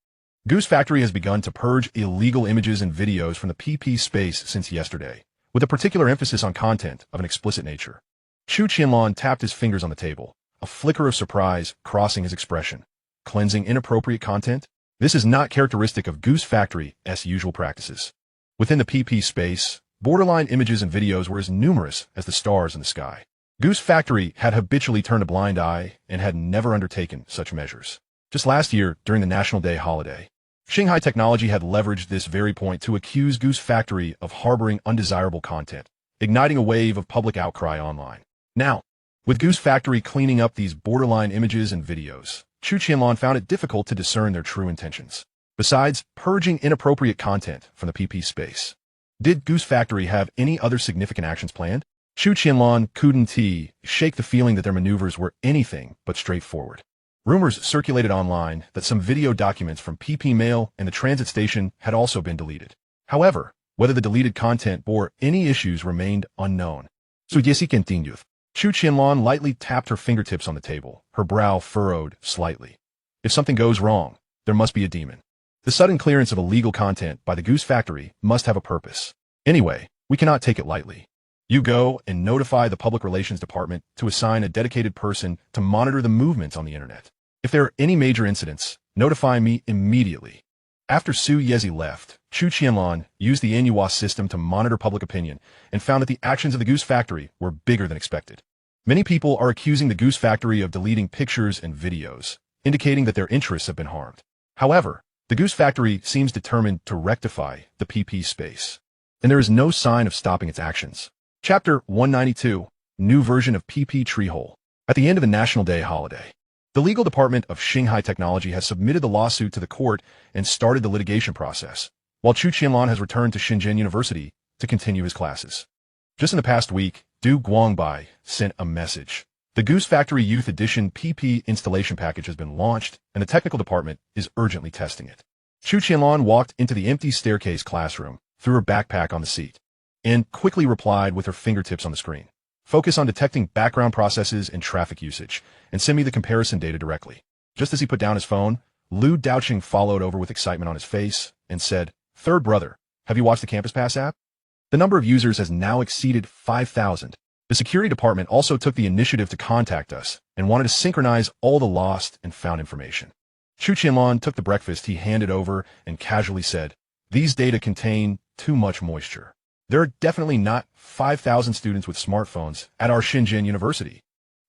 Goose Factory has begun to purge illegal images and videos from the PP space since yesterday, with a particular emphasis on content of an explicit nature. Chu Qianlan tapped his fingers on the table, a flicker of surprise crossing his expression. Cleansing inappropriate content? This is not characteristic of Goose Factory's usual practices. Within the PP space, borderline images and videos were as numerous as the stars in the sky. Goose Factory had habitually turned a blind eye and had never undertaken such measures. Just last year, during the National Day holiday, Xinghai Technology had leveraged this very point to accuse Goose Factory of harboring undesirable content, igniting a wave of public outcry online. Now, with Goose Factory cleaning up these borderline images and videos, Chu Qianlan found it difficult to discern their true intentions. Besides purging inappropriate content from the PP space, did Goose Factory have any other significant actions planned? Chu Qianlan couldn't shake the feeling that their maneuvers were anything but straightforward. Rumors circulated online that some video documents from PP Mail and the transit station had also been deleted. However, whether the deleted content bore any issues remained unknown. Chu Qianlan lightly tapped her fingertips on the table, her brow furrowed slightly. If something goes wrong, there must be a demon. The sudden clearance of illegal content by the Goose Factory must have a purpose. Anyway, we cannot take it lightly. You go and notify the Public Relations Department to assign a dedicated person to monitor the movements on the internet. If there are any major incidents, notify me immediately. After Su Yezi left, Chu Qianlan used the Manhwa system to monitor public opinion and found that the actions of the Goose Factory were bigger than expected. Many people are accusing the Goose Factory of deleting pictures and videos, indicating that their interests have been harmed. However, the Goose Factory seems determined to rectify the PP space, and there is no sign of stopping its actions. Chapter 192, New Version of PP Treehole. At the end of the National Day holiday, the legal department of Xinghai Technology has submitted the lawsuit to the court and started the litigation process, while Chu Qianlan has returned to Shenzhen University to continue his classes. Just in the past week, Du Guangbai sent a message. The Goose Factory Youth Edition PP installation package has been launched, and the technical department is urgently testing it. Chu Qianlan walked into the empty staircase classroom, threw her backpack on the seat, and quickly replied with her fingertips on the screen. Focus on detecting background processes and traffic usage, and send me the comparison data directly. Just as he put down his phone, Lu Daoqing followed over with excitement on his face and said, "Third brother, have you watched the Campus Pass app? The number of users has now exceeded 5,000. The security department also took the initiative to contact us and wanted to synchronize all the lost and found information." Chu Qianlan took the breakfast he handed over and casually said, "These data contain too much moisture. There are definitely not 5,000 students with smartphones at our Shenzhen University."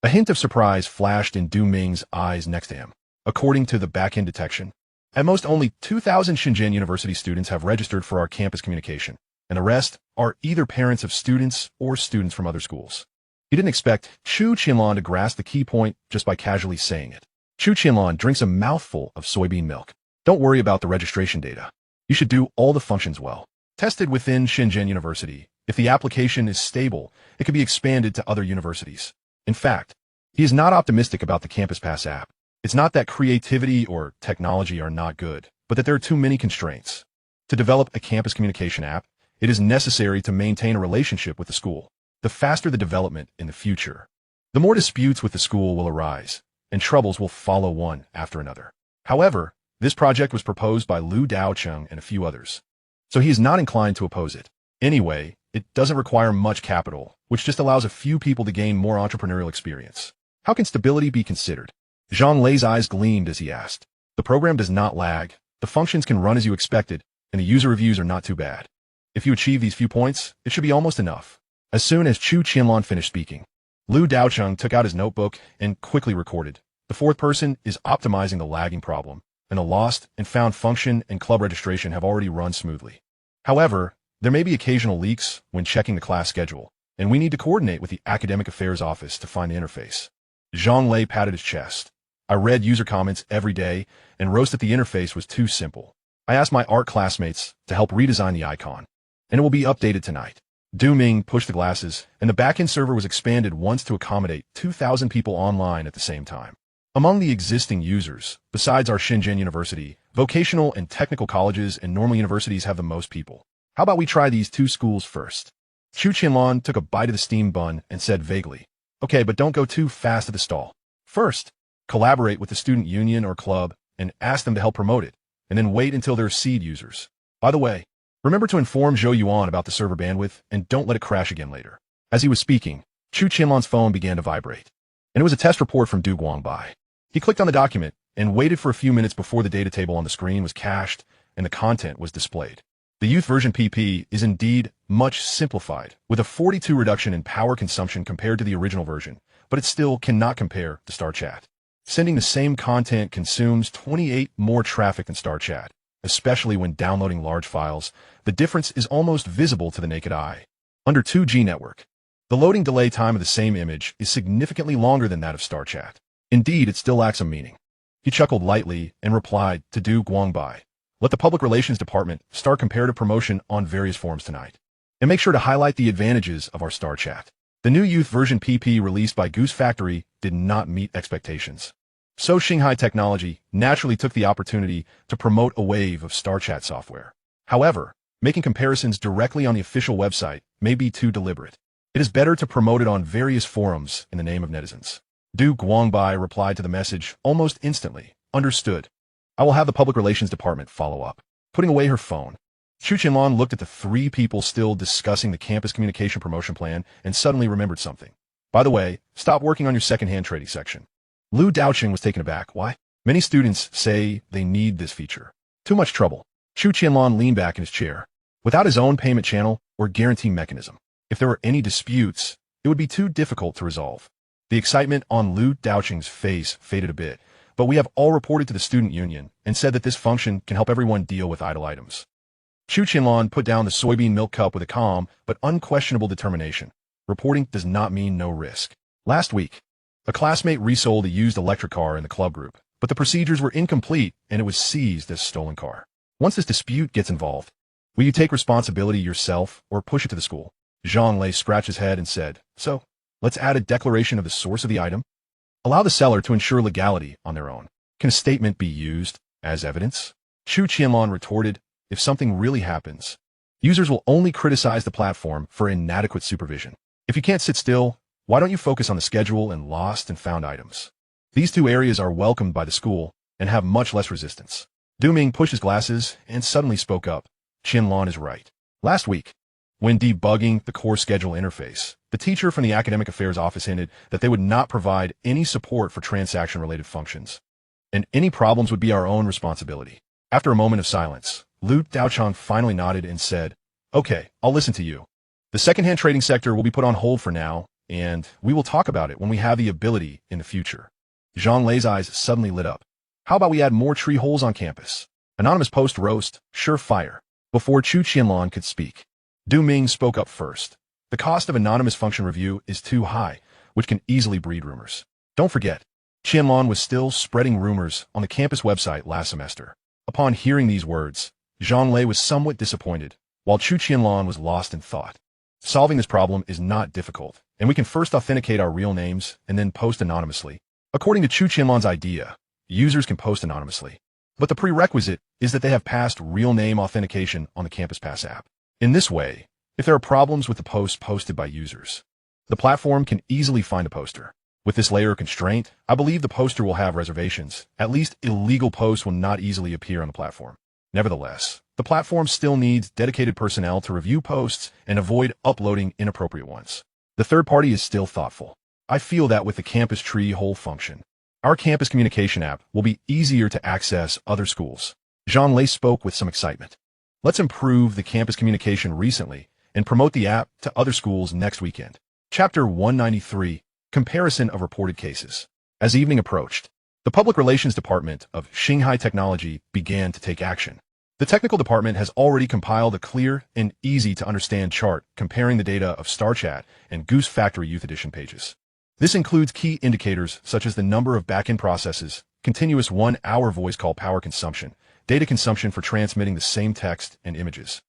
A hint of surprise flashed in Du Ming's eyes next to him. According to the back-end detection, at most only 2,000 Shenzhen University students have registered for our campus communication, and the rest are either parents of students or students from other schools. He didn't expect Chu Qianlan to grasp the key point just by casually saying it. Chu Qianlan drinks a mouthful of soybean milk. Don't worry about the registration data. You should do all the functions well. Tested within Shenzhen University, if the application is stable, it can be expanded to other universities. In fact, he is not optimistic about the Campus Pass app. It's not that creativity or technology are not good, but that there are too many constraints. To develop a campus communication app, it is necessary to maintain a relationship with the school. The faster the development in the future, the more disputes with the school will arise, and troubles will follow one after another. However, this project was proposed by Lu Daoqing and a few others, so he is not inclined to oppose it. Anyway, it doesn't require much capital, which just allows a few people to gain more entrepreneurial experience. How can stability be considered? Zhang Lei's eyes gleamed as he asked. The program does not lag, the functions can run as you expected, and the user reviews are not too bad. If you achieve these few points, it should be almost enough. As soon as Chu Qianlan finished speaking, Lu Daoqing took out his notebook and quickly recorded. The fourth person is optimizing the lagging problem, and the lost and found function and club registration have already run smoothly. However, there may be occasional leaks when checking the class schedule, and we need to coordinate with the Academic Affairs Office to find the interface. Zhang Lei patted his chest. I read user comments every day and wrote that the interface was too simple. I asked my art classmates to help redesign the icon, and it will be updated tonight. Du Ming pushed the glasses, and the backend server was expanded once to accommodate 2,000 people online at the same time. Among the existing users, besides our Shenzhen University, vocational and technical colleges and normal universities have the most people. How about we try these two schools first? Chu Qianlan took a bite of the steamed bun and said vaguely, "Okay, but don't go too fast at the stall. First, collaborate with the student union or club and ask them to help promote it, and then wait until there are seed users. By the way, remember to inform Zhou Yuan about the server bandwidth and don't let it crash again later." As he was speaking, Chu Qianlan's phone began to vibrate, and it was a test report from Du Guangbai. He clicked on the document and waited for a few minutes before the data table on the screen was cached and the content was displayed. The youth version PP is indeed much simplified, with a 42% reduction in power consumption compared to the original version, but it still cannot compare to StarChat. Sending the same content consumes 28% more traffic than StarChat, especially when downloading large files. The difference is almost visible to the naked eye. Under 2G network, the loading delay time of the same image is significantly longer than that of StarChat. Indeed, it still lacks a meaning. He chuckled lightly and replied to Du Guangbai, "Let the public relations department start comparative promotion on various forums tonight. And make sure to highlight the advantages of our StarChat." The new youth version PP released by Goose Factory did not meet expectations. So Xinghai Technology naturally took the opportunity to promote a wave of StarChat software. However, making comparisons directly on the official website may be too deliberate. It is better to promote it on various forums in the name of netizens. Du Guangbai replied to the message almost instantly. "Understood. I will have the public relations department follow up." Putting away her phone, Chu Qianlan looked at the three people still discussing the campus communication promotion plan and suddenly remembered something. "By the way, stop working on your second-hand trading section." Lu Daoqing was taken aback. "Why? Many students say they need this feature." "Too much trouble." Chu Qianlan leaned back in his chair. Without his own payment channel or guarantee mechanism, if there were any disputes, it would be too difficult to resolve. The excitement on Lu Daoqing's face faded a bit, but we have all reported to the student union and said that this function can help everyone deal with idle items. Chu Qianlan put down the soybean milk cup with a calm but unquestionable determination. Reporting does not mean no risk. Last week, a classmate resold a used electric car in the club group, but the procedures were incomplete and it was seized as a stolen car. Once this dispute gets involved, will you take responsibility yourself or push it to the school? Zhang Lei scratched his head and said, "So, let's add a declaration of the source of the item. Allow the seller to ensure legality on their own. Can a statement be used as evidence?" Chu Qianlan retorted, "If something really happens, users will only criticize the platform for inadequate supervision. If you can't sit still, why don't you focus on the schedule and lost and found items? These two areas are welcomed by the school and have much less resistance." Du Ming pushed his glasses and suddenly spoke up. "Qianlan is right. Last week, when debugging the core schedule interface, the teacher from the Academic Affairs Office hinted that they would not provide any support for transaction-related functions, and any problems would be our own responsibility." After a moment of silence, Lu Daochang finally nodded and said, "Okay, I'll listen to you. The second-hand trading sector will be put on hold for now, and we will talk about it when we have the ability in the future." Zhang Lei's eyes suddenly lit up. "How about we add more tree holes on campus? Anonymous post roast, surefire." Before Chu Qianlan could speak, Du Ming spoke up first. "The cost of anonymous function review is too high, which can easily breed rumors. Don't forget, Qianlan was still spreading rumors on the campus website last semester." Upon hearing these words, Zhang Lei was somewhat disappointed, while Chu Qianlan was lost in thought. Solving this problem is not difficult, and we can first authenticate our real names and then post anonymously. According to Chu Qianlan's idea, users can post anonymously, but the prerequisite is that they have passed real name authentication on the Campus Pass app. In this way, if there are problems with the posts posted by users, the platform can easily find a poster. With this layer of constraint, I believe the poster will have reservations. At least illegal posts will not easily appear on the platform. Nevertheless, the platform still needs dedicated personnel to review posts and avoid uploading inappropriate ones. The third party is still thoughtful. I feel that with the campus tree hole function, our campus communication app will be easier to access other schools. Zhang Lei spoke with some excitement. "Let's improve the campus communication recently and promote the app to other schools next weekend." Chapter 193, Comparison of Reported Cases. As evening approached, the Public Relations Department of Xinghai Technology began to take action. The technical department has already compiled a clear and easy-to-understand chart comparing the data of StarChat and Goose Factory Youth Edition pages. This includes key indicators such as the number of backend processes, continuous 1-hour voice call power consumption, data consumption for transmitting the same text and images,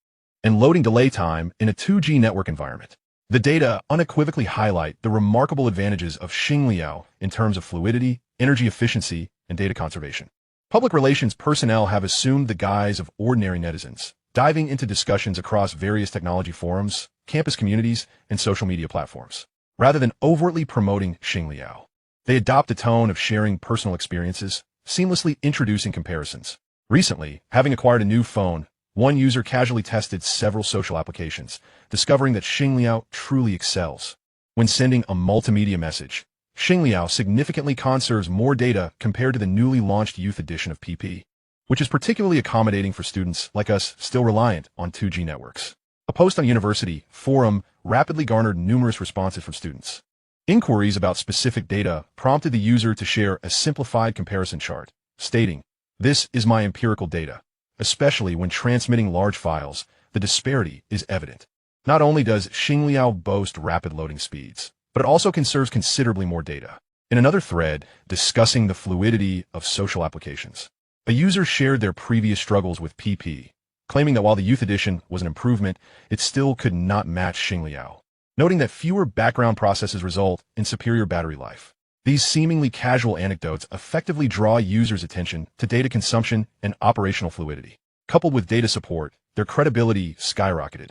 and loading delay time in a 2G network environment. The data unequivocally highlight the remarkable advantages of Xingliao in terms of fluidity, energy efficiency, and data conservation. Public relations personnel have assumed the guise of ordinary netizens, diving into discussions across various technology forums, campus communities, and social media platforms. Rather than overtly promoting Xingliao, they adopt a tone of sharing personal experiences, seamlessly introducing comparisons. Recently, having acquired a new phone, one user casually tested several social applications, discovering that Xingliao truly excels. When sending a multimedia message, Xingliao significantly conserves more data compared to the newly launched youth edition of PP, which is particularly accommodating for students like us still reliant on 2G networks. A post on a university forum rapidly garnered numerous responses from students. Inquiries about specific data prompted the user to share a simplified comparison chart, stating, "This is my empirical data." Especially when transmitting large files, the disparity is evident. Not only does Xingliao boast rapid loading speeds, but it also conserves considerably more data. In another thread discussing the fluidity of social applications, a user shared their previous struggles with PP, claiming that while the youth edition was an improvement, it still could not match Xingliao, noting that fewer background processes result in superior battery life. These seemingly casual anecdotes effectively draw users' attention to data consumption and operational fluidity. Coupled with data support, their credibility skyrocketed,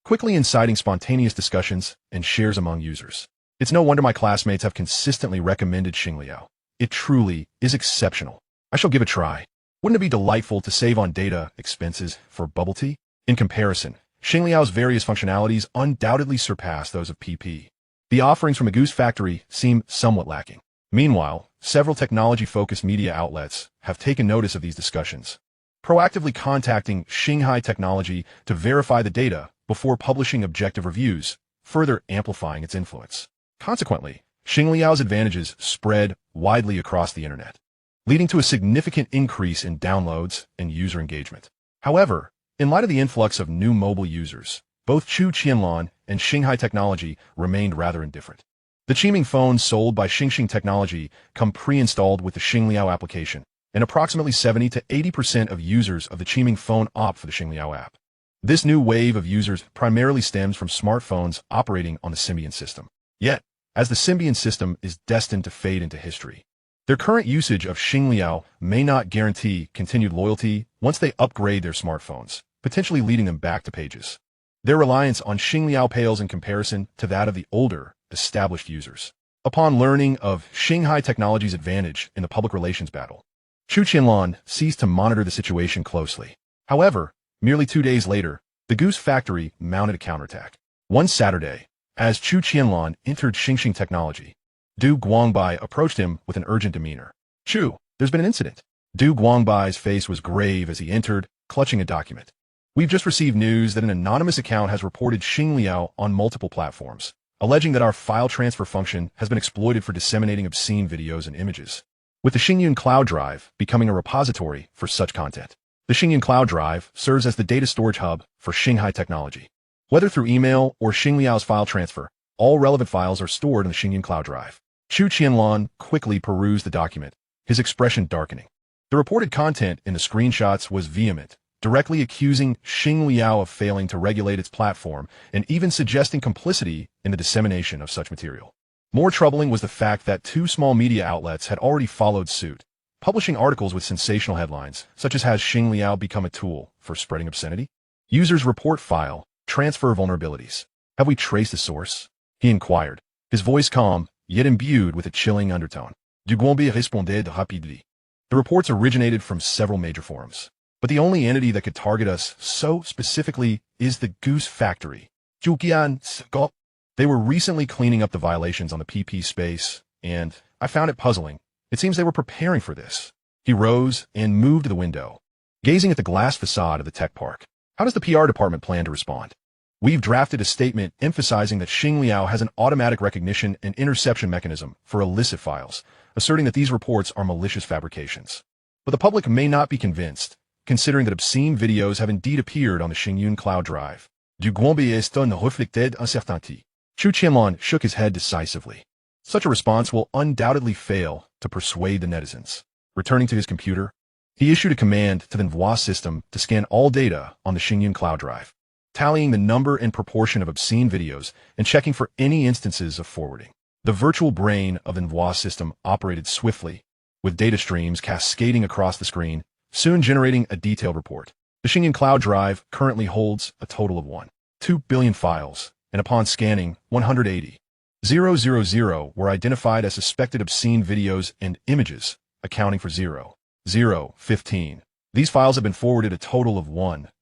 quickly inciting spontaneous discussions and shares among users. It's no wonder my classmates have consistently recommended Xingliao. It truly is exceptional. I shall give it a try. Wouldn't it be delightful to save on data expenses for bubble tea? In comparison, Xingliao's various functionalities undoubtedly surpass those of PP. The offerings from a Goose Factory seem somewhat lacking. Meanwhile, several technology-focused media outlets have taken notice of these discussions, proactively contacting Xinghai Technology to verify the data before publishing objective reviews, further amplifying its influence. Consequently, Xingliao's advantages spread widely across the internet, leading to a significant increase in downloads and user engagement. However, in light of the influx of new mobile users, both Chu Qianlan and Xinghai Technology remained rather indifferent. The Qiming phones sold by Xinghai Technology come pre-installed with the Xingliao application, and approximately 70 to 80% of users of the Qiming phone opt for the Xingliao app. This new wave of users primarily stems from smartphones operating on the Symbian system. Yet, as the Symbian system is destined to fade into history, their current usage of Xingliao may not guarantee continued loyalty once they upgrade their smartphones, potentially leading them back to pages. Their reliance on Xingliao pales in comparison to that of the older, established users. Upon learning of Xinghai Technology's advantage in the public relations battle, Chu Qianlan ceased to monitor the situation closely. However, merely 2 days later, the Goose Factory mounted a counterattack. One Saturday, as Chu Qianlan entered Xinghai Technology, Du Guangbai approached him with an urgent demeanor. "Chu, there's been an incident." Du Guangbai's face was grave as he entered, clutching a document. "We've just received news that an anonymous account has reported Xingliao on multiple platforms, alleging that our file transfer function has been exploited for disseminating obscene videos and images, with the Xingyun Cloud Drive becoming a repository for such content. The Xingyun Cloud Drive serves as the data storage hub for Xinghai Technology. Whether through email or Xingliao's file transfer, all relevant files are stored in the Xingyun Cloud Drive." Chu Qianlan quickly perused the document, his expression darkening. The reported content in the screenshots was vehement, directly accusing Xingliao of failing to regulate its platform and even suggesting complicity in the dissemination of such material. More troubling was the fact that 2 small media outlets had already followed suit, publishing articles with sensational headlines, such as "Has Xingliao become a tool for spreading obscenity? Users report file transfer vulnerabilities. Have we traced the source?" he inquired, his voice calm, yet imbued with a chilling undertone. Du Guangbai répondait rapidement. The reports originated from several major forums, but the only entity that could target us so specifically is the Goose Factory. Chu Qianlan. They were recently cleaning up the violations on the PP space, and I found it puzzling. It seems they were preparing for this. He rose and moved to the window, gazing at the glass facade of the tech park. How does the PR department plan to respond? We've drafted a statement emphasizing that Xingliao has an automatic recognition and interception mechanism for illicit files, asserting that these reports are malicious fabrications. But the public may not be convinced, considering that obscene videos have indeed appeared on the Xingyun Cloud Drive. Du Guangbai ne reflectait uncertainty. Chu Qianlan shook his head decisively. Such a response will undoubtedly fail to persuade the netizens. Returning to his computer, he issued a command to the Manhwa system to scan all data on the Xingyun Cloud Drive, tallying the number and proportion of obscene videos and checking for any instances of forwarding. The virtual brain of the Manhwa system operated swiftly, with data streams cascading across the screen, soon generating a detailed report. The Xingyun Cloud Drive currently holds a total of 1.2 billion files, and upon scanning, 180,000 were identified as suspected obscene videos and images, accounting for 0.015. These files have been forwarded a total of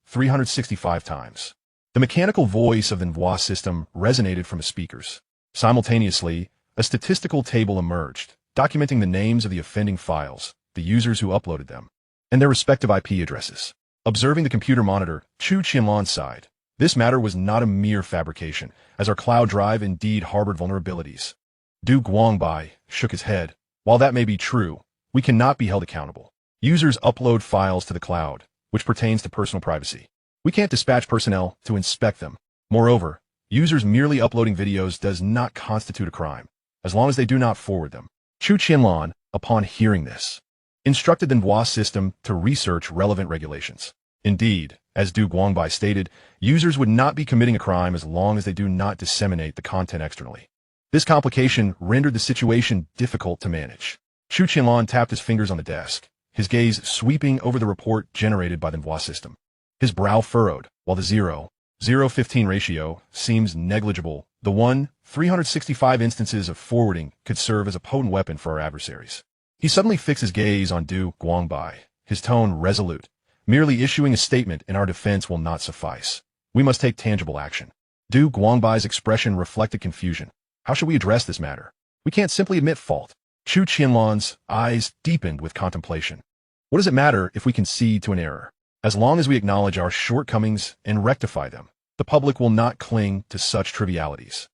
365 times. The mechanical voice of the Manhwa system resonated from the speakers, Simultaneously, a statistical table emerged, documenting the names of the offending files, the users who uploaded them, and their respective IP addresses. Observing the computer monitor, Chu Qianlan sighed. This matter was not a mere fabrication, as our cloud drive indeed harbored vulnerabilities. Du Guangbai shook his head. While that may be true, we cannot be held accountable. Users upload files to the cloud, which pertains to personal privacy. We can't dispatch personnel to inspect them. Moreover, users merely uploading videos does not constitute a crime, as long as they do not forward them. Chu Qianlan, upon hearing this, instructed the Manhwa system to research relevant regulations. Indeed, as Du Guangbai stated, users would not be committing a crime as long as they do not disseminate the content externally. This complication rendered the situation difficult to manage. Chu Qianlan tapped his fingers on the desk, his gaze sweeping over the report generated by the Manhwa system. His brow furrowed, while the 0:15 ratio seems negligible. The 365 instances of forwarding could serve as a potent weapon for our adversaries. He suddenly fixed his gaze on Du Guangbai, his tone resolute. Merely issuing a statement in our defense will not suffice. We must take tangible action. Du Guangbai's expression reflected confusion. How should we address this matter? We can't simply admit fault. Chu Qianlan's eyes deepened with contemplation. What does it matter if we concede to an error? As long as we acknowledge our shortcomings and rectify them, the public will not cling to such trivialities.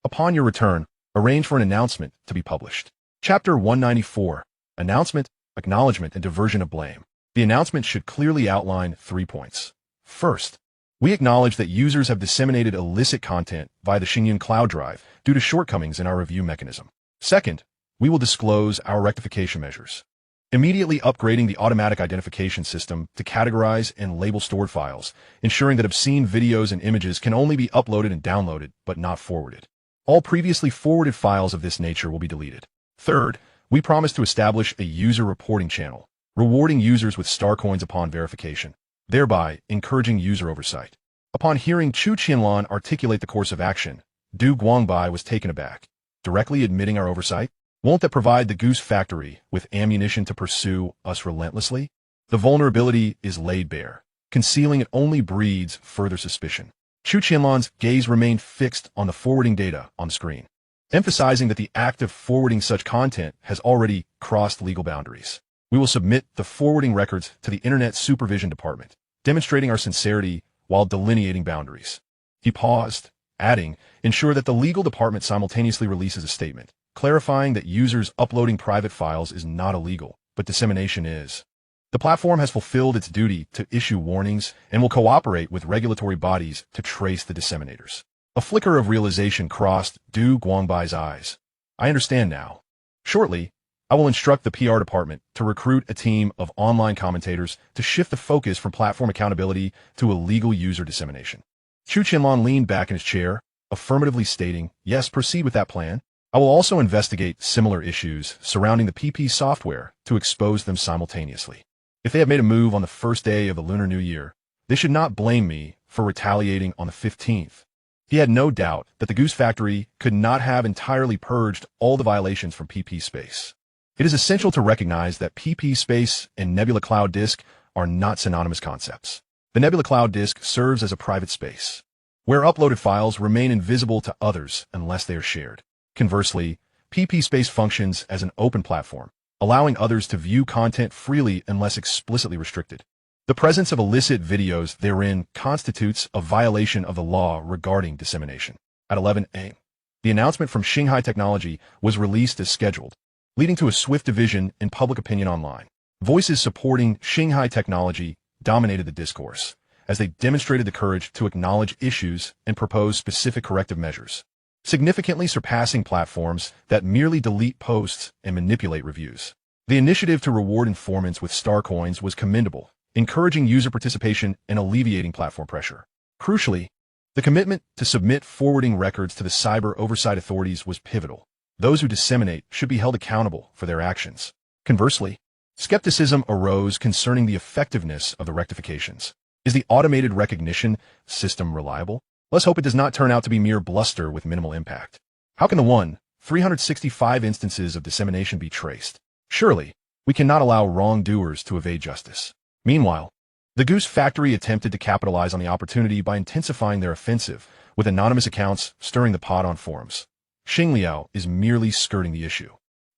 Upon your return, arrange for an announcement to be published. Chapter 194. Announcement, Acknowledgement, and Diversion of Blame. The announcement should clearly outline 3 points. First, we acknowledge that users have disseminated illicit content via the Xinghai cloud drive due to shortcomings in our review mechanism. Second, we will disclose our rectification measures, immediately upgrading the automatic identification system to categorize and label stored files, ensuring that obscene videos and images can only be uploaded and downloaded, but not forwarded. All previously forwarded files of this nature will be deleted. Third, we promise to establish a user reporting channel, rewarding users with star coins upon verification, thereby encouraging user oversight. Upon hearing Chu Qianlan articulate the course of action, Du Guangbai was taken aback. Directly admitting our oversight? Won't that provide the Goose Factory with ammunition to pursue us relentlessly? The vulnerability is laid bare. Concealing it only breeds further suspicion. Chu Qianlan's gaze remained fixed on the forwarding data on the screen, emphasizing that the act of forwarding such content has already crossed legal boundaries. We will submit the forwarding records to the Internet Supervision Department, demonstrating our sincerity while delineating boundaries. He paused, adding, ensure that the legal department simultaneously releases a statement, clarifying that users uploading private files is not illegal, but dissemination is. The platform has fulfilled its duty to issue warnings and will cooperate with regulatory bodies to trace the disseminators. A flicker of realization crossed Du Guangbai's eyes. I understand now. Shortly, I will instruct the PR department to recruit a team of online commentators to shift the focus from platform accountability to illegal user dissemination. Chu Qianlan leaned back in his chair, affirmatively stating, yes, proceed with that plan. I will also investigate similar issues surrounding the PP software to expose them simultaneously. If they have made a move on the first day of the Lunar New Year, they should not blame me for retaliating on the 15th. He had no doubt that the Goose Factory could not have entirely purged all the violations from PP space. It is essential to recognize that PP space and Nebula Cloud Disk are not synonymous concepts. The Nebula Cloud Disk serves as a private space, where uploaded files remain invisible to others unless they are shared. Conversely, PP Space functions as an open platform, allowing others to view content freely unless explicitly restricted. The presence of illicit videos therein constitutes a violation of the law regarding dissemination. At 11 a.m., the announcement from Xinghai Technology was released as scheduled, leading to a swift division in public opinion online. Voices supporting Xinghai Technology dominated the discourse, as they demonstrated the courage to acknowledge issues and propose specific corrective measures, significantly surpassing platforms that merely delete posts and manipulate reviews. The initiative to reward informants with star coins was commendable, encouraging user participation and alleviating platform pressure. Crucially, the commitment to submit forwarding records to the cyber oversight authorities was pivotal. Those who disseminate should be held accountable for their actions. Conversely, skepticism arose concerning the effectiveness of the rectifications. Is the automated recognition system reliable? Let's hope it does not turn out to be mere bluster with minimal impact. How can the 365 instances of dissemination be traced? Surely, we cannot allow wrongdoers to evade justice. Meanwhile, the Goose Factory attempted to capitalize on the opportunity by intensifying their offensive, with anonymous accounts stirring the pot on forums. Xingliao is merely skirting the issue.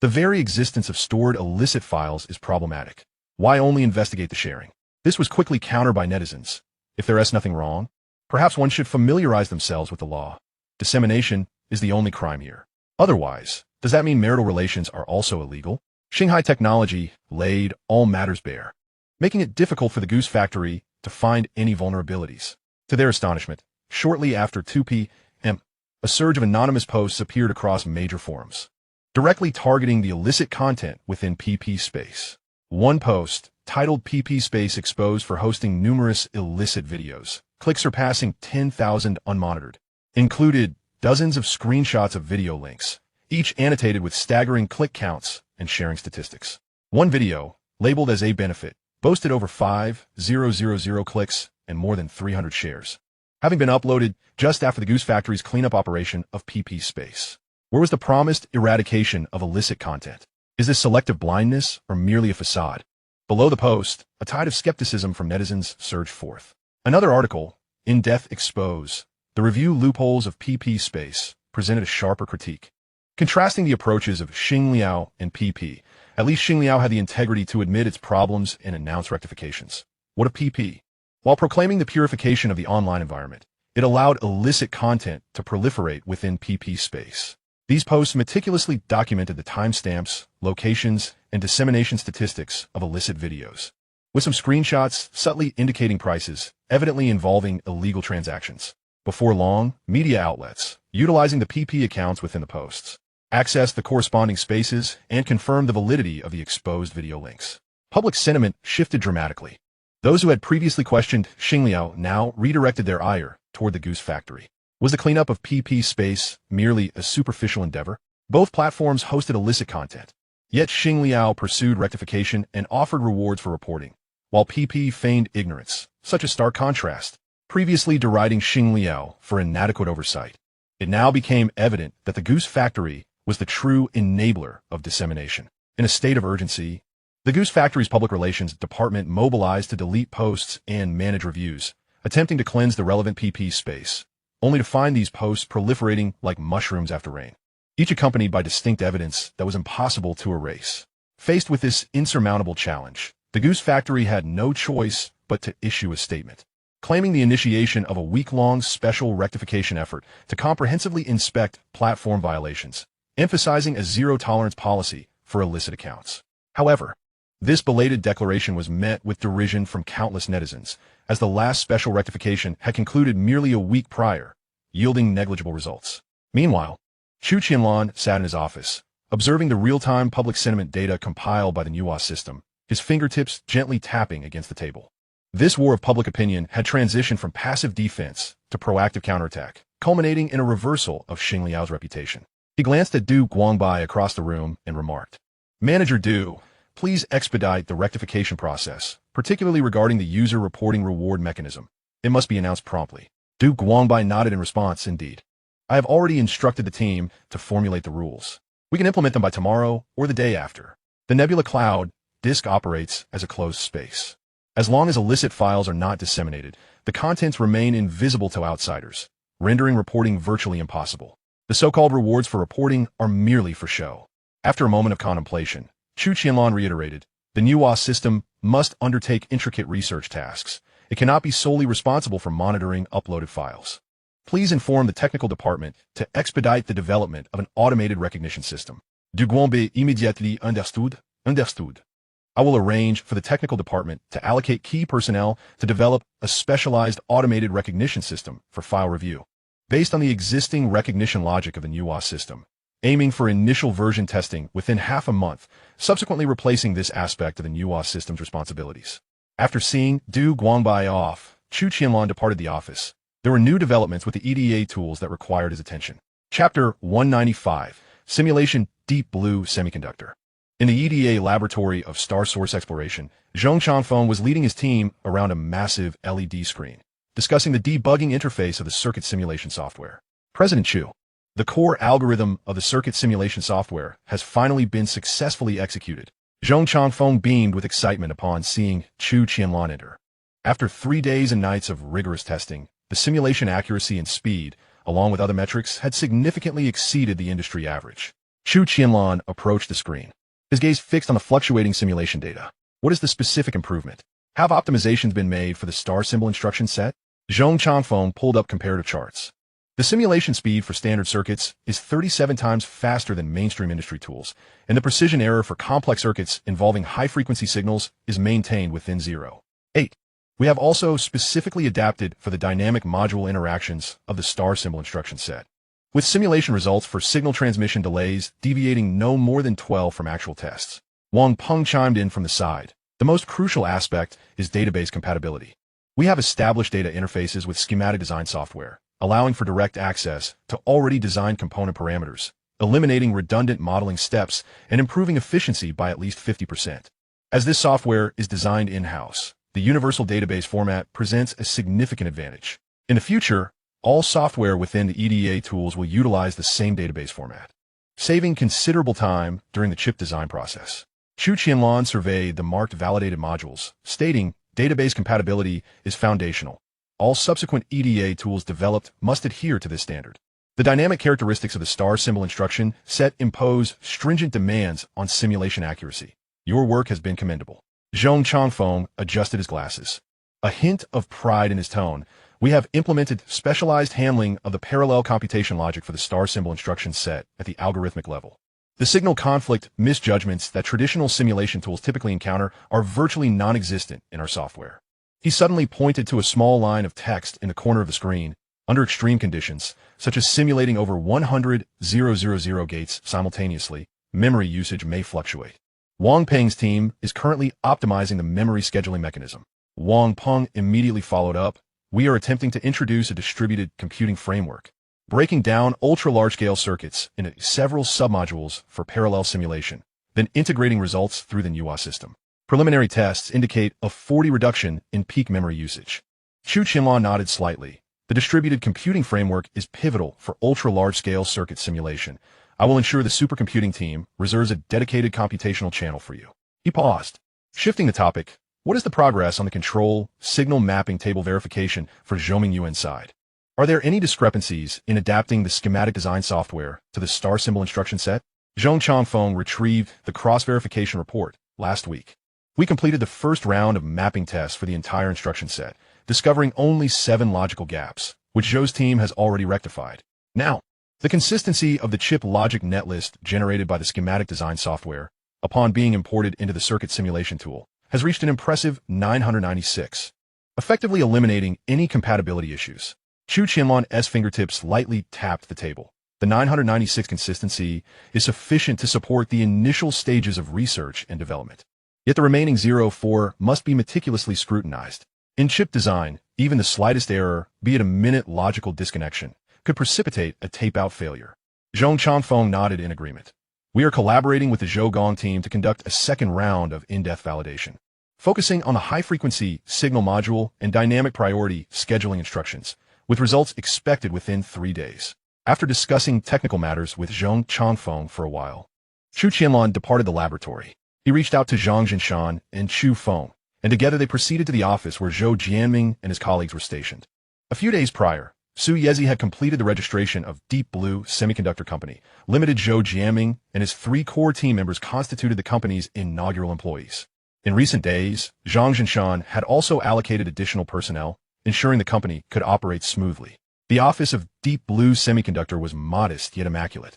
The very existence of stored illicit files is problematic. Why only investigate the sharing? This was quickly countered by netizens. If there is nothing wrong, perhaps one should familiarize themselves with the law. Dissemination is the only crime here. Otherwise, does that mean marital relations are also illegal? Xinghai Technology laid all matters bare, making it difficult for the Goose Factory to find any vulnerabilities. To their astonishment, shortly after 2 p.m., a surge of anonymous posts appeared across major forums, directly targeting the illicit content within PP Space. One post, titled PP Space Exposed for Hosting Numerous Illicit Videos, clicks surpassing 10,000 unmonitored, included dozens of screenshots of video links, each annotated with staggering click counts and sharing statistics. One video, labeled as a benefit, boasted over 5,000 clicks and more than 300 shares, having been uploaded just after the Goose Factory's cleanup operation of PP Space. Where was the promised eradication of illicit content? Is this selective blindness or merely a facade? Below the post, a tide of skepticism from netizens surged forth. Another article, In Depth Expose, the review loopholes of PP Space, presented a sharper critique. Contrasting the approaches of Xingliao and PP, at least Xingliao had the integrity to admit its problems and announce rectifications. What of PP? While proclaiming the purification of the online environment, it allowed illicit content to proliferate within PP Space. These posts meticulously documented the timestamps, locations, and dissemination statistics of illicit videos, with some screenshots subtly indicating prices, evidently involving illegal transactions. Before long, media outlets, utilizing the PP accounts within the posts, accessed the corresponding spaces and confirmed the validity of the exposed video links. Public sentiment shifted dramatically. Those who had previously questioned Xingliao now redirected their ire toward the Goose Factory. Was the cleanup of PP Space merely a superficial endeavor? Both platforms hosted illicit content, yet Xingliao pursued rectification and offered rewards for reporting, while PP feigned ignorance, such a stark contrast. Previously deriding Xingliao for inadequate oversight, it now became evident that the Goose Factory was the true enabler of dissemination. In a state of urgency, the Goose Factory's public relations department mobilized to delete posts and manage reviews, attempting to cleanse the relevant PP space, only to find these posts proliferating like mushrooms after rain, each accompanied by distinct evidence that was impossible to erase. Faced with this insurmountable challenge, the Goose Factory had no choice but to issue a statement, claiming the initiation of a week-long special rectification effort to comprehensively inspect platform violations, emphasizing a zero-tolerance policy for illicit accounts. However, this belated declaration was met with derision from countless netizens, as the last special rectification had concluded merely a week prior, yielding negligible results. Meanwhile, Chu Qianlan sat in his office, observing the real-time public sentiment data compiled by the Manhwa system, his fingertips gently tapping against the table. This war of public opinion had transitioned from passive defense to proactive counterattack, culminating in a reversal of Xingliao's reputation. He glanced at Du Guangbai across the room and remarked, "Manager Du, please expedite the rectification process, particularly regarding the user reporting reward mechanism. It must be announced promptly." Du Guangbai nodded in response, "Indeed. I have already instructed the team to formulate the rules. We can implement them by tomorrow or the day after. The Nebula Cloud disk operates as a closed space. As long as illicit files are not disseminated, the contents remain invisible to outsiders, rendering reporting virtually impossible. The so-called rewards for reporting are merely for show." After a moment of contemplation, Chu Qianlan reiterated, "The Manhwa system must undertake intricate research tasks. It cannot be solely responsible for monitoring uploaded files. Please inform the technical department to expedite the development of an automated recognition system." Du Guangbai immediately understood. "I will arrange for the technical department to allocate key personnel to develop a specialized automated recognition system for file review, based on the existing recognition logic of the Manhwa system, aiming for initial version testing within half a month, subsequently replacing this aspect of the Manhwa system's responsibilities." After seeing Du Guangbai off, Chu Qianlan departed the office. There were new developments with the EDA tools that required his attention. Chapter 195, Simulation Deep Blue Semiconductor. In the EDA laboratory of Star Source Exploration, Zhong Chanfeng was leading his team around a massive LED screen, discussing the debugging interface of the circuit simulation software. "President Chu, the core algorithm of the circuit simulation software has finally been successfully executed." Zhong Chanfeng beamed with excitement upon seeing Chu Qianlan enter. After 3 days and nights of rigorous testing, the simulation accuracy and speed, along with other metrics, had significantly exceeded the industry average. Chu Qianlan approached the screen, his gaze fixed on the fluctuating simulation data. What is the specific improvement? Have optimizations been made for the star symbol instruction set? Zhong Changfeng pulled up comparative charts. The simulation speed for standard circuits is 37 times faster than mainstream industry tools, and the precision error for complex circuits involving high-frequency signals is maintained within 0.8. We have also specifically adapted for the dynamic module interactions of the star symbol instruction set, with simulation results for signal transmission delays deviating no more than 12 from actual tests. Wang Peng chimed in from the side. The most crucial aspect is database compatibility. We have established data interfaces with schematic design software, allowing for direct access to already designed component parameters, eliminating redundant modeling steps and improving efficiency by at least 50%. As this software is designed in-house, the universal database format presents a significant advantage. In the future, all software within the EDA tools will utilize the same database format, saving considerable time during the chip design process. Chu Qianlan surveyed the marked validated modules, stating, database compatibility is foundational. All subsequent EDA tools developed must adhere to this standard. The dynamic characteristics of the star symbol instruction set impose stringent demands on simulation accuracy. Your work has been commendable. Zhong Changfeng adjusted his glasses. A hint of pride in his tone, we have implemented specialized handling of the parallel computation logic for the star symbol instruction set at the algorithmic level. The signal conflict misjudgments that traditional simulation tools typically encounter are virtually non-existent in our software. He suddenly pointed to a small line of text in the corner of the screen. Under extreme conditions, such as simulating over 100,000 gates simultaneously, memory usage may fluctuate. Wang Peng's team is currently optimizing the memory scheduling mechanism. Wang Peng immediately followed up. We are attempting to introduce a distributed computing framework, breaking down ultra-large-scale circuits into several submodules for parallel simulation, then integrating results through the Manhwa system. Preliminary tests indicate a 40% reduction in peak memory usage. Chu Qianlan nodded slightly. The distributed computing framework is pivotal for ultra-large-scale circuit simulation. I will ensure the supercomputing team reserves a dedicated computational channel for you. He paused. Shifting the topic, what is the progress on the control signal mapping table verification for Zhoming Yuan side? Are there any discrepancies in adapting the schematic design software to the star symbol instruction set? Zhong Changfeng retrieved the cross-verification report last week. We completed the first round of mapping tests for the entire instruction set, discovering only 7 logical gaps, which Zhou's team has already rectified. Now, the consistency of the chip logic netlist generated by the schematic design software, upon being imported into the circuit simulation tool, has reached an impressive 996, effectively eliminating any compatibility issues. Chu Qianlan's fingertips lightly tapped the table. The 996 consistency is sufficient to support the initial stages of research and development. Yet the remaining 0.4 must be meticulously scrutinized. In chip design, even the slightest error, be it a minute logical disconnection, could precipitate a tape-out failure. Zhong Changfeng nodded in agreement. We are collaborating with the Zhougong team to conduct a second round of in-depth validation, focusing on the high-frequency signal module and dynamic priority scheduling instructions, with results expected within 3 days. After discussing technical matters with Zhong Changfeng for a while, Chu Qianlan departed the laboratory. He reached out to Zhang Jinshan and Chu Feng, and together they proceeded to the office where Zhou Jianming and his colleagues were stationed. A few days prior, Su Yezi had completed the registration of Deep Blue Semiconductor Company. Limited Zhou Jianming and his 3 core team members constituted the company's inaugural employees. In recent days, Zhang Jinshan had also allocated additional personnel, ensuring the company could operate smoothly. The office of Deep Blue Semiconductor was modest yet immaculate,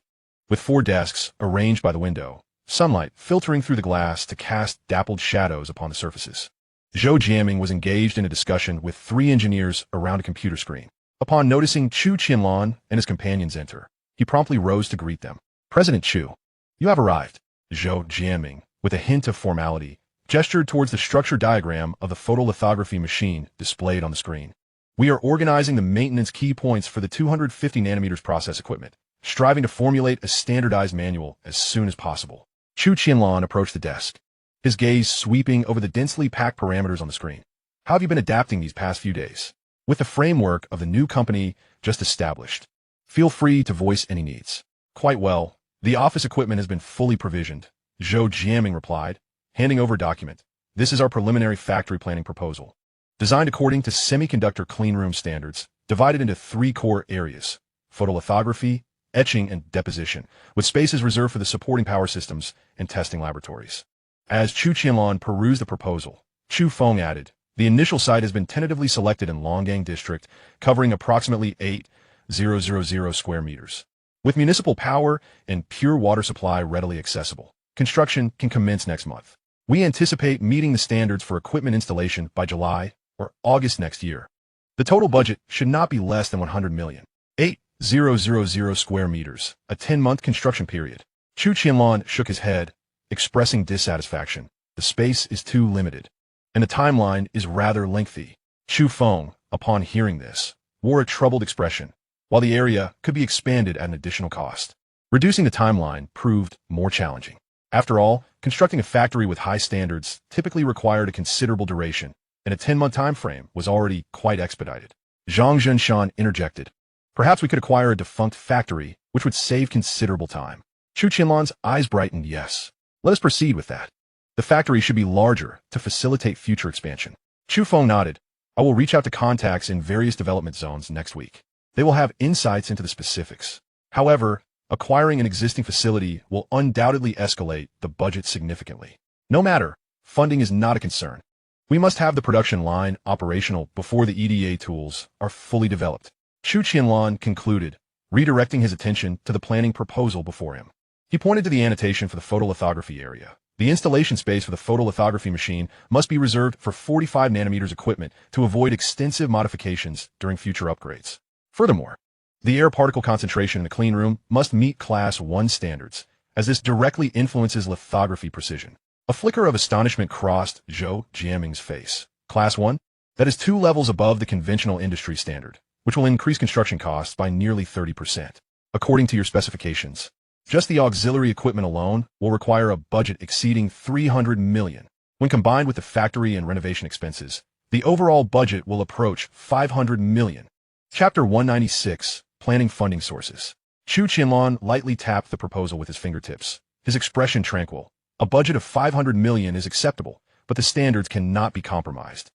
with 4 desks arranged by the window, sunlight filtering through the glass to cast dappled shadows upon the surfaces. Zhou Jianming was engaged in a discussion with 3 engineers around a computer screen. Upon noticing Chu Qianlan and his companions enter, he promptly rose to greet them. President Chu, you have arrived. Zhou Jianming, with a hint of formality, gestured towards the structure diagram of the photolithography machine displayed on the screen. We are organizing the maintenance key points for the 250 nanometers process equipment, striving to formulate a standardized manual as soon as possible. Chu Qianlan approached the desk, his gaze sweeping over the densely packed parameters on the screen. How have you been adapting these past few days? With the framework of the new company just established, feel free to voice any needs. Quite well. The office equipment has been fully provisioned, Zhou Jianming replied, handing over a document. This is our preliminary factory planning proposal, designed according to semiconductor cleanroom standards, divided into 3 core areas: photolithography, etching, and deposition, with spaces reserved for the supporting power systems and testing laboratories. As Chu Qianlan perused the proposal, Chu Feng added, "The initial site has been tentatively selected in Longgang District, covering approximately 8,000 square meters. With municipal power and pure water supply readily accessible, construction can commence next month. We anticipate meeting the standards for equipment installation by July or August next year. The total budget should not be less than 100 million. 8,000 square meters, a 10-month construction period." Chu Qianlan shook his head, expressing dissatisfaction. The space is too limited, and the timeline is rather lengthy. Chu Feng, upon hearing this, wore a troubled expression. While the area could be expanded at an additional cost, reducing the timeline proved more challenging. After all, constructing a factory with high standards typically required a considerable duration, and a 10-month time frame was already quite expedited. Zhang Zhenshan interjected, "Perhaps we could acquire a defunct factory, which would save considerable time." Chu Qianlan's eyes brightened. "Yes, let us proceed with that. The factory should be larger to facilitate future expansion." Chu Feng nodded. "I will reach out to contacts in various development zones next week. They will have insights into the specifics. However, acquiring an existing facility will undoubtedly escalate the budget significantly. No matter, funding is not a concern. We must have the production line operational before the EDA tools are fully developed." Chu Qianlan concluded, redirecting his attention to the planning proposal before him. He pointed to the annotation for the photolithography area. The installation space for the photolithography machine must be reserved for 45 nanometers equipment to avoid extensive modifications during future upgrades. Furthermore, the air particle concentration in the clean room must meet Class 1 standards, as this directly influences lithography precision. A flicker of astonishment crossed Zhou Jiaming's face. Class 1? That is 2 levels above the conventional industry standard, which will increase construction costs by nearly 30%. According to your specifications, just the auxiliary equipment alone will require a budget exceeding 300 million. When combined with the factory and renovation expenses, the overall budget will approach 500 million. Chapter 196, Planning Funding Sources. Chu Qianlan lightly tapped the proposal with his fingertips, his expression tranquil. A budget of 500 million is acceptable, but the standards cannot be compromised.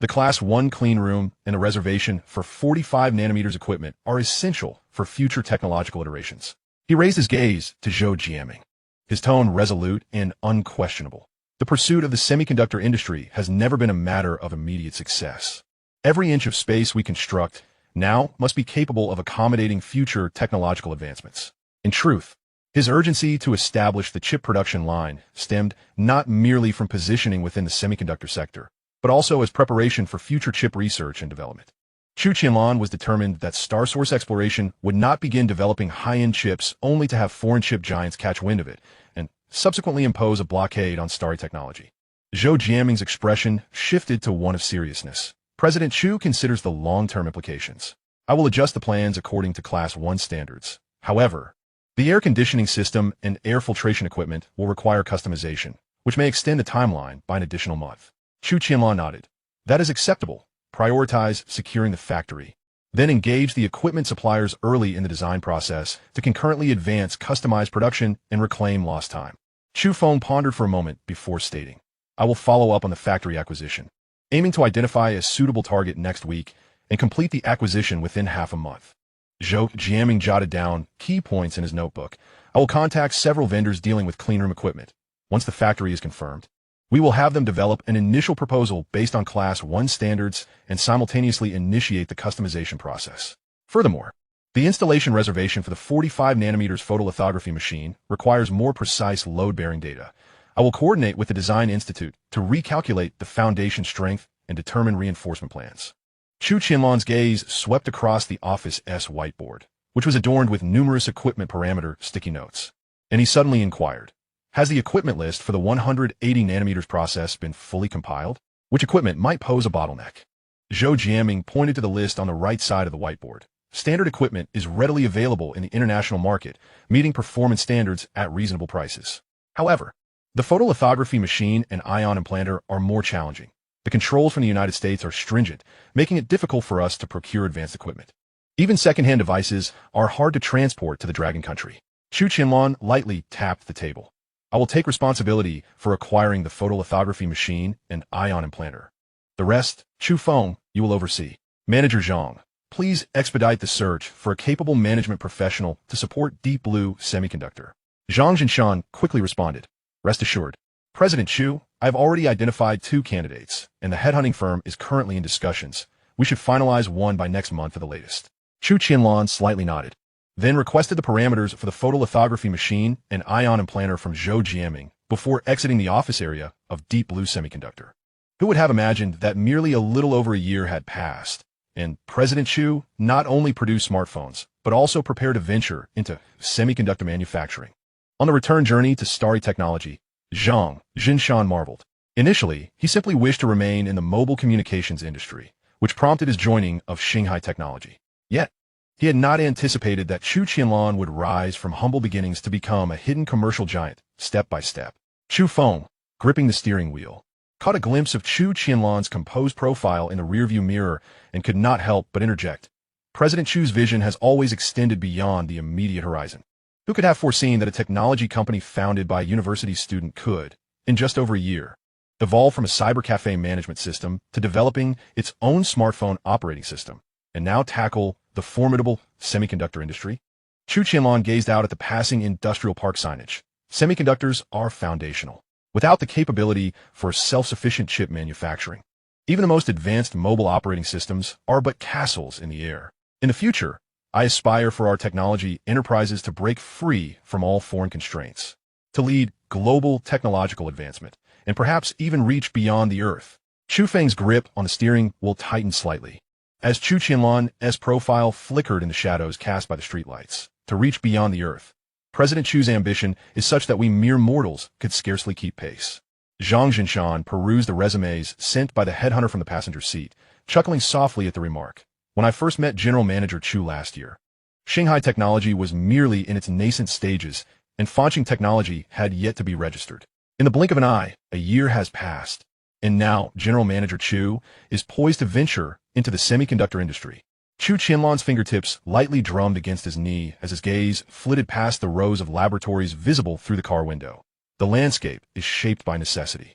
The Class 1 clean room and a reservation for 45 nanometers equipment are essential for future technological iterations. He raised his gaze to Zhou Jiaming, his tone resolute and unquestionable. The pursuit of the semiconductor industry has never been a matter of immediate success. Every inch of space we construct now must be capable of accommodating future technological advancements. In truth, his urgency to establish the chip production line stemmed not merely from positioning within the semiconductor sector, but also as preparation for future chip research and development. Chu Qianlan was determined that Star Source exploration would not begin developing high-end chips only to have foreign chip giants catch wind of it and subsequently impose a blockade on Starry Technology. Zhou Jiaming's expression shifted to one of seriousness. President Chu considers the long-term implications. "I will adjust the plans according to Class 1 standards. However, the air conditioning system and air filtration equipment will require customization, which may extend the timeline by an additional month." Chu Qianlan nodded. "That is acceptable. Prioritize securing the factory. Then engage the equipment suppliers early in the design process to concurrently advance customized production and reclaim lost time." Chu Feng pondered for a moment before stating, "I will follow up on the factory acquisition, aiming to identify a suitable target next week and complete the acquisition within half a month." Zhou Jiaming jotted down key points in his notebook. "I will contact several vendors dealing with cleanroom equipment. Once the factory is confirmed, we will have them develop an initial proposal based on Class 1 standards and simultaneously initiate the customization process. Furthermore, the installation reservation for the 45 nanometers photolithography machine requires more precise load-bearing data. I will coordinate with the Design Institute to recalculate the foundation strength and determine reinforcement plans." Chu Qianlan's gaze swept across the Office S whiteboard, which was adorned with numerous equipment parameter sticky notes, and he suddenly inquired, "Has the equipment list for the 180 nanometers process been fully compiled? Which equipment might pose a bottleneck?" Zhou Jiaming pointed to the list on the right side of the whiteboard. "Standard equipment is readily available in the international market, meeting performance standards at reasonable prices. However, the photolithography machine and ion implanter are more challenging. The controls from the United States are stringent, making it difficult for us to procure advanced equipment. Even second-hand devices are hard to transport to the Dragon Country." Chu Qianlan lightly tapped the table. "I will take responsibility for acquiring the photolithography machine and ion implanter. The rest, Chu Feng, you will oversee." Manager Zhang, Please expedite the search for a capable management professional to support Deep Blue Semiconductor. Zhang Jinshan quickly responded. Rest assured, President Chu, I have already identified 2 candidates, and the headhunting firm is currently in discussions. We should finalize one by next month at the latest. Chu Qianlan slightly nodded, then requested the parameters for the photolithography machine and ion implanter from Zhou Jiaming before exiting the office area of Deep Blue Semiconductor. Who would have imagined that merely a little over a year had passed, and President Chu not only produced smartphones, but also prepared to venture into semiconductor manufacturing. On the return journey to Xinghai Technology, Zhang Jinshan marveled. Initially, he simply wished to remain in the mobile communications industry, which prompted his joining of Xinghai Technology. Yet, he had not anticipated that Chu Qianlan would rise from humble beginnings to become a hidden commercial giant, step by step. Chu Feng, gripping the steering wheel, caught a glimpse of Chu Qianlan's composed profile in the rearview mirror and could not help but interject. President Chu's vision has always extended beyond the immediate horizon. Who could have foreseen that a technology company founded by a university student could, in just over a year, evolve from a cybercafe management system to developing its own smartphone operating system, and now tackle the formidable semiconductor industry? Chu Qianlan gazed out at the passing industrial park signage. Semiconductors are foundational. Without the capability for self-sufficient chip manufacturing, even the most advanced mobile operating systems are but castles in the air. In the future, I aspire for our technology enterprises to break free from all foreign constraints, to lead global technological advancement, and perhaps even reach beyond the Earth. Chu Feng's grip on the steering wheel tightened slightly, as Chu Qianlan's profile flickered in the shadows cast by the streetlights. To reach beyond the Earth, President Chu's ambition is such that we mere mortals could scarcely keep pace. Zhang Jinshan perused the resumes sent by the headhunter from the passenger seat, chuckling softly at the remark. When I first met General Manager Chu last year, Xinghai Technology was merely in its nascent stages, and Fanxing Technology had yet to be registered. In the blink of an eye, a year has passed, and now General Manager Chu is poised to venture into the semiconductor industry. Chu Qianlan's fingertips lightly drummed against his knee as his gaze flitted past the rows of laboratories visible through the car window. The landscape is shaped by necessity.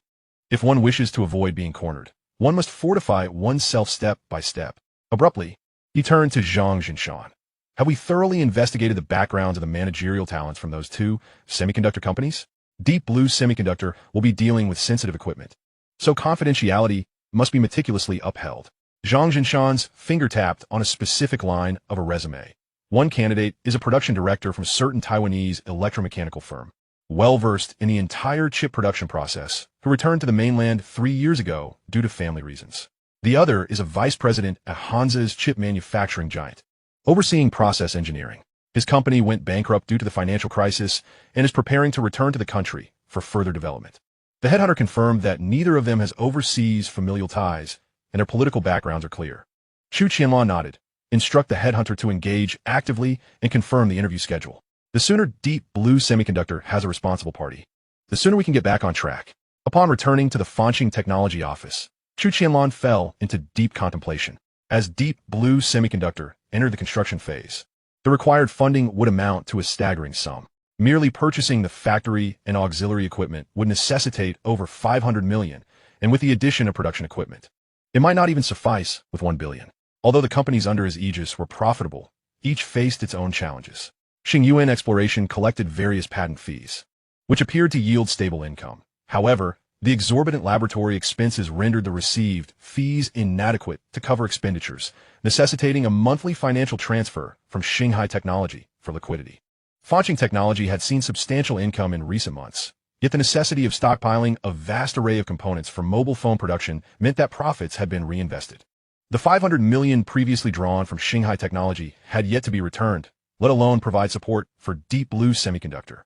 If one wishes to avoid being cornered, one must fortify oneself step by step. Abruptly, he turned to Zhang Jinshan. Have we thoroughly investigated the backgrounds of the managerial talents from those 2 semiconductor companies? Deep Blue Semiconductor will be dealing with sensitive equipment, so confidentiality must be meticulously upheld. Zhang Jinshan's finger tapped on a specific line of a resume. One candidate is a production director from a certain Taiwanese electromechanical firm, well-versed in the entire chip production process, who returned to the mainland 3 years ago due to family reasons. The other is a vice president at Hansa's chip manufacturing giant, overseeing process engineering. His company went bankrupt due to the financial crisis and is preparing to return to the country for further development. The headhunter confirmed that neither of them has overseas familial ties, and their political backgrounds are clear. Chu Qianlan nodded. Instruct the headhunter to engage actively and confirm the interview schedule. The sooner Deep Blue Semiconductor has a responsible party, the sooner we can get back on track. Upon returning to the Fanxing Technology office, Chu Qianlan fell into deep contemplation. As Deep Blue Semiconductor entered the construction phase, the required funding would amount to a staggering sum. Merely purchasing the factory and auxiliary equipment would necessitate over 500 million, and with the addition of production equipment, it might not even suffice with 1 billion. Although the companies under his aegis were profitable, each faced its own challenges. Xingyuan Exploration collected various patent fees, which appeared to yield stable income. However, the exorbitant laboratory expenses rendered the received fees inadequate to cover expenditures, necessitating a monthly financial transfer from Xinghai Technology for liquidity. Fanxing Technology had seen substantial income in recent months, yet the necessity of stockpiling a vast array of components for mobile phone production meant that profits had been reinvested. The 500 million previously drawn from Xinghai Technology had yet to be returned, let alone provide support for Deep Blue Semiconductor.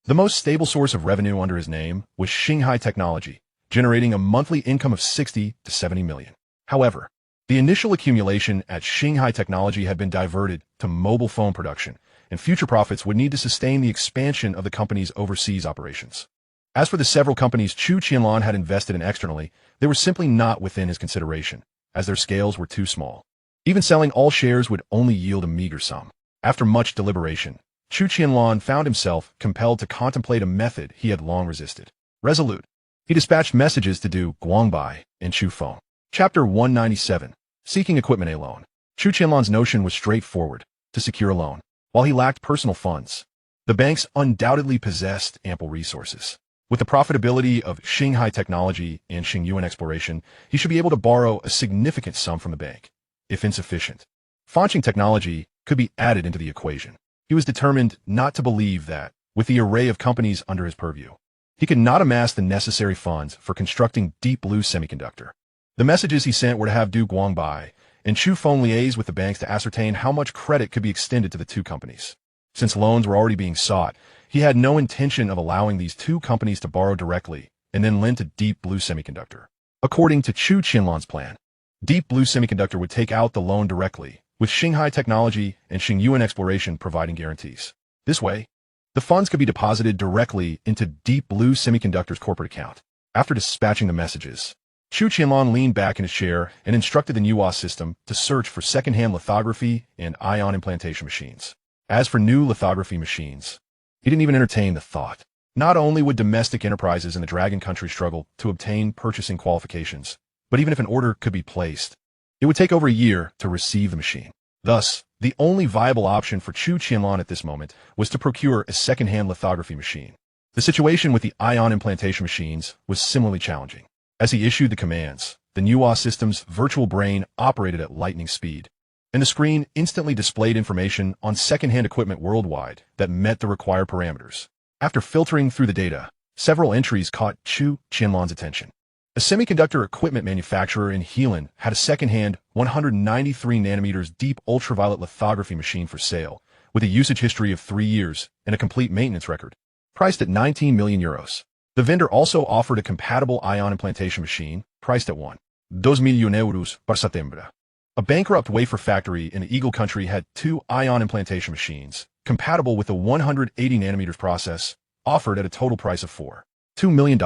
The most stable source of revenue under his name was Xinghai Technology, generating a monthly income of 60 to 70 million. However, the initial accumulation at Xinghai Technology had been diverted to mobile phone production, and future profits would need to sustain the expansion of the company's overseas operations. As for the several companies Chu Qianlan had invested in externally, they were simply not within his consideration, as their scales were too small. Even selling all shares would only yield a meager sum. After much deliberation, Chu Qianlan found himself compelled to contemplate a method he had long resisted. Resolute, he dispatched messages to Du Guangbai and Chu Feng. Chapter 197, Seeking Equipment A Loan. Chu Qianlan's notion was straightforward: to secure a loan. While he lacked personal funds, the banks undoubtedly possessed ample resources. With the profitability of Xinghai Technology and Xingyuan Exploration, he should be able to borrow a significant sum from the bank. If insufficient, Fanxing Technology could be added into the equation. He was determined not to believe that, with the array of companies under his purview, he could not amass the necessary funds for constructing Deep Blue Semiconductor. The messages he sent were to have Du Guangbai and Chu Feng liaise with the banks to ascertain how much credit could be extended to the two companies. Since loans were already being sought, he had no intention of allowing these two companies to borrow directly and then lend to Deep Blue Semiconductor. According to Chu Qianlan's plan, Deep Blue Semiconductor would take out the loan directly, with Xinghai Technology and Xingyuan Exploration providing guarantees. This way, the funds could be deposited directly into Deep Blue Semiconductor's corporate account. After dispatching the messages, Chu Qianlan leaned back in his chair and instructed the Manhwa system to search for second-hand lithography and ion implantation machines. As for new lithography machines, he didn't even entertain the thought. Not only would domestic enterprises in the Dragon Country struggle to obtain purchasing qualifications, but even if an order could be placed, it would take over a year to receive the machine. Thus, the only viable option for Chu Qianlan at this moment was to procure a second-hand lithography machine. The situation with the ion implantation machines was similarly challenging. As he issued the commands, the Manhwa system's virtual brain operated at lightning speed, and the screen instantly displayed information on second-hand equipment worldwide that met the required parameters. After filtering through the data, several entries caught Chu Qianlan's attention. A semiconductor equipment manufacturer in Heilongjiang had a second-hand 193 nanometers deep ultraviolet lithography machine for sale, with a usage history of 3 years and a complete maintenance record, priced at 19 million euros. The vendor also offered a compatible ion implantation machine, priced at 1.2 million euros per septembre. A bankrupt wafer factory in the Eagle country had 2 ion implantation machines, compatible with the 180 nanometers process, offered at a total price of $4.2 million.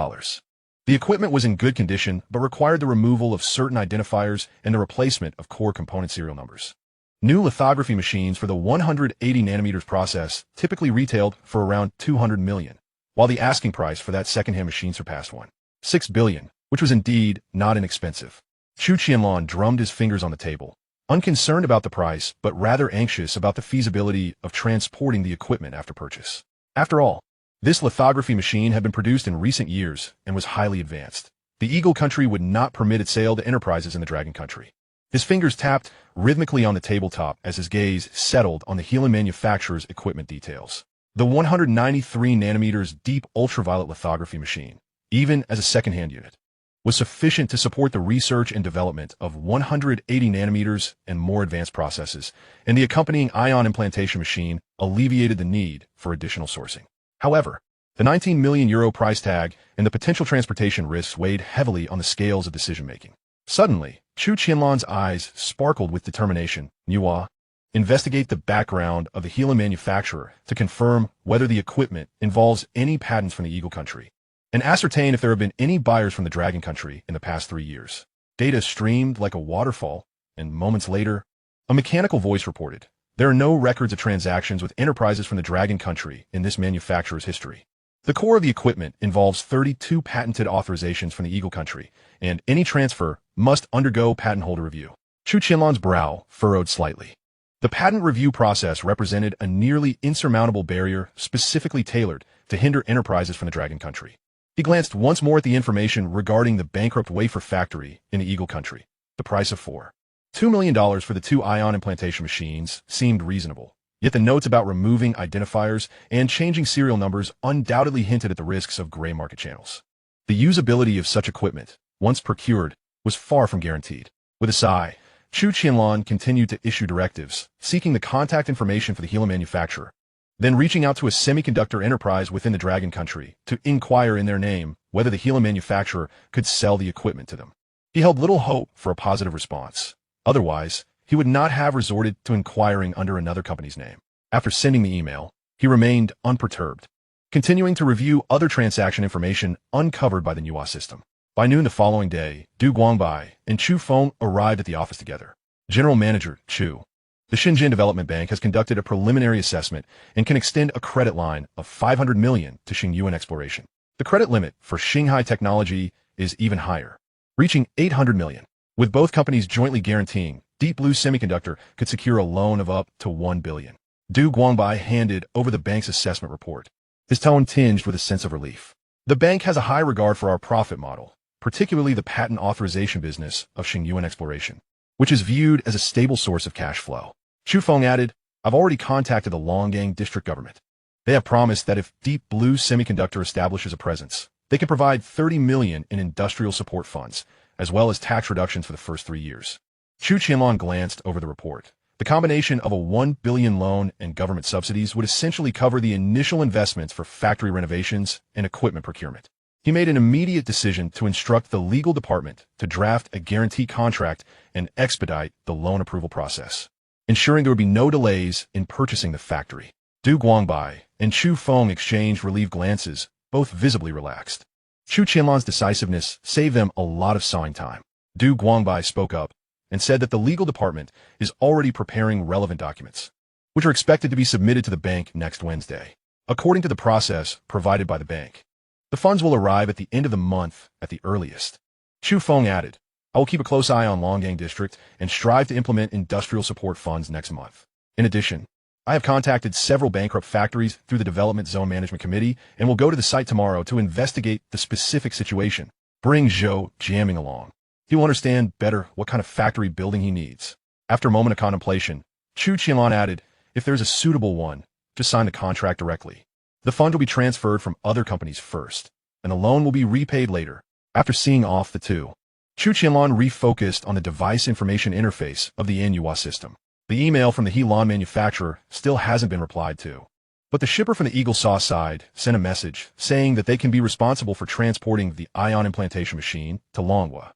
The equipment was in good condition, but required the removal of certain identifiers and the replacement of core component serial numbers. New lithography machines for the 180 nanometers process typically retailed for around 200 million, while the asking price for that second-hand machine surpassed 1.6 billion, which was indeed not inexpensive. Chu Qianlan drummed his fingers on the table, unconcerned about the price, but rather anxious about the feasibility of transporting the equipment after purchase. After all, this lithography machine had been produced in recent years and was highly advanced. The Eagle country would not permit its sale to enterprises in the Dragon country. His fingers tapped rhythmically on the tabletop as his gaze settled on the Heilongjiang manufacturer's equipment details. The 193 nanometers deep ultraviolet lithography machine, even as a second-hand unit, was sufficient to support the research and development of 180 nanometers and more advanced processes, and the accompanying ion implantation machine alleviated the need for additional sourcing. However, the 19 million euro price tag and the potential transportation risks weighed heavily on the scales of decision-making. Suddenly, Chu Qianlan's eyes sparkled with determination. Manhwa, investigate the background of the Heilongjiang manufacturer to confirm whether the equipment involves any patents from the Eagle country, and ascertain if there have been any buyers from the Dragon country in the past 3 years. Data streamed like a waterfall, and moments later, a mechanical voice reported, "There are no records of transactions with enterprises from the Dragon country in this manufacturer's history." The core of the equipment involves 32 patented authorizations from the Eagle country, and any transfer must undergo patent holder review. Chu Qianlan's brow furrowed slightly. The patent review process represented a nearly insurmountable barrier specifically tailored to hinder enterprises from the Dragon country. He glanced once more at the information regarding the bankrupt wafer factory in the Eagle country. The price of $4.2 million for the 2 ion implantation machines seemed reasonable, yet the notes about removing identifiers and changing serial numbers undoubtedly hinted at the risks of gray market channels. The usability of such equipment, once procured, was far from guaranteed. With a sigh, Chu Qianlan continued to issue directives, seeking the contact information for the Heilongjiang manufacturer, then reaching out to a semiconductor enterprise within the Dragon country to inquire in their name whether the Heilongjiang manufacturer could sell the equipment to them. He held little hope for a positive response. Otherwise, he would not have resorted to inquiring under another company's name. After sending the email, he remained unperturbed, continuing to review other transaction information uncovered by the Manhwa system. By noon the following day, Du Guangbai and Chu Feng arrived at the office together. General Manager Chu, the Shenzhen Development Bank has conducted a preliminary assessment and can extend a credit line of 500 million to Xingyuan Exploration. The credit limit for Xinghai Technology is even higher, reaching 800 million, with both companies jointly guaranteeing Deep Blue Semiconductor could secure a loan of up to $1 billion. Du Guangbai handed over the bank's assessment report, his tone tinged with a sense of relief. The bank has a high regard for our profit model, particularly the patent authorization business of Xinghai Exploration, which is viewed as a stable source of cash flow. Chu Feng added, I've already contacted the Longgang district government. They have promised that if Deep Blue Semiconductor establishes a presence, they can provide $30 million in industrial support funds, as well as tax reductions for the first 3 years. Chu Qianlan glanced over the report. The combination of a $1 billion loan and government subsidies would essentially cover the initial investments for factory renovations and equipment procurement. He made an immediate decision to instruct the legal department to draft a guarantee contract and expedite the loan approval process, ensuring there would be no delays in purchasing the factory. Du Guangbai and Chu Feng exchanged relieved glances, both visibly relaxed. Chu Qianlan's decisiveness saved them a lot of sawing time. Du Guangbai spoke up and said that the legal department is already preparing relevant documents, which are expected to be submitted to the bank next Wednesday. According to the process provided by the bank, the funds will arrive at the end of the month at the earliest. Chu Feng added, I will keep a close eye on Longgang District and strive to implement industrial support funds next month. In addition, I have contacted several bankrupt factories through the Development Zone Management Committee and will go to the site tomorrow to investigate the specific situation. Bring Zhou jamming along. He will understand better what kind of factory building he needs. After a moment of contemplation, Chu Qianlan added, if there's a suitable one, just sign the contract directly. The fund will be transferred from other companies first, and the loan will be repaid later. After seeing off the two, Chu Qianlan refocused on the device information interface of the Manhwa system. The email from the Helan manufacturer still hasn't been replied to, but the shipper from the Eagle Saw side sent a message saying that they can be responsible for transporting the ion implantation machine to Manhwa,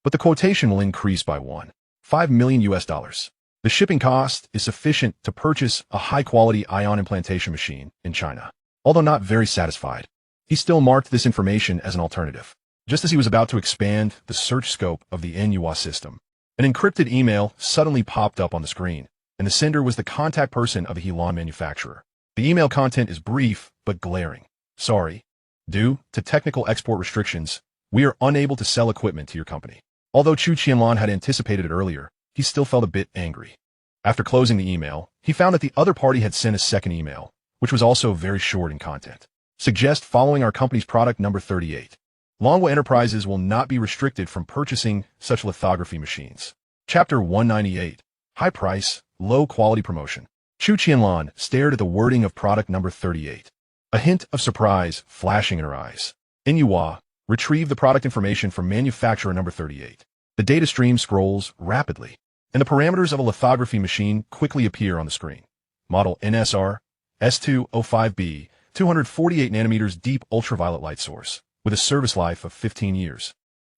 but the quotation will increase by $1.5 million. The shipping cost is sufficient to purchase a high-quality ion implantation machine in China. Although not very satisfied, he still marked this information as an alternative. Just as he was about to expand the search scope of the Manhwa system, an encrypted email suddenly popped up on the screen, and the sender was the contact person of the Helan manufacturer. The email content is brief but glaring. Sorry. Due to technical export restrictions, we are unable to sell equipment to your company. Although Chu Qianlan had anticipated it earlier, he still felt a bit angry. After closing the email, he found that the other party had sent a second email, which was also very short in content. Suggest following our company's product number 38. Manhwa Enterprises will not be restricted from purchasing such lithography machines. Chapter 198. High price, low quality promotion. Chu Qianlan stared at the wording of product number 38. A hint of surprise flashing in her eyes. Manhwa retrieved the product information from manufacturer number 38. The data stream scrolls rapidly, and the parameters of a lithography machine quickly appear on the screen. Model NSR S205B, 248 nanometers deep ultraviolet light source, with a service life of 15 years.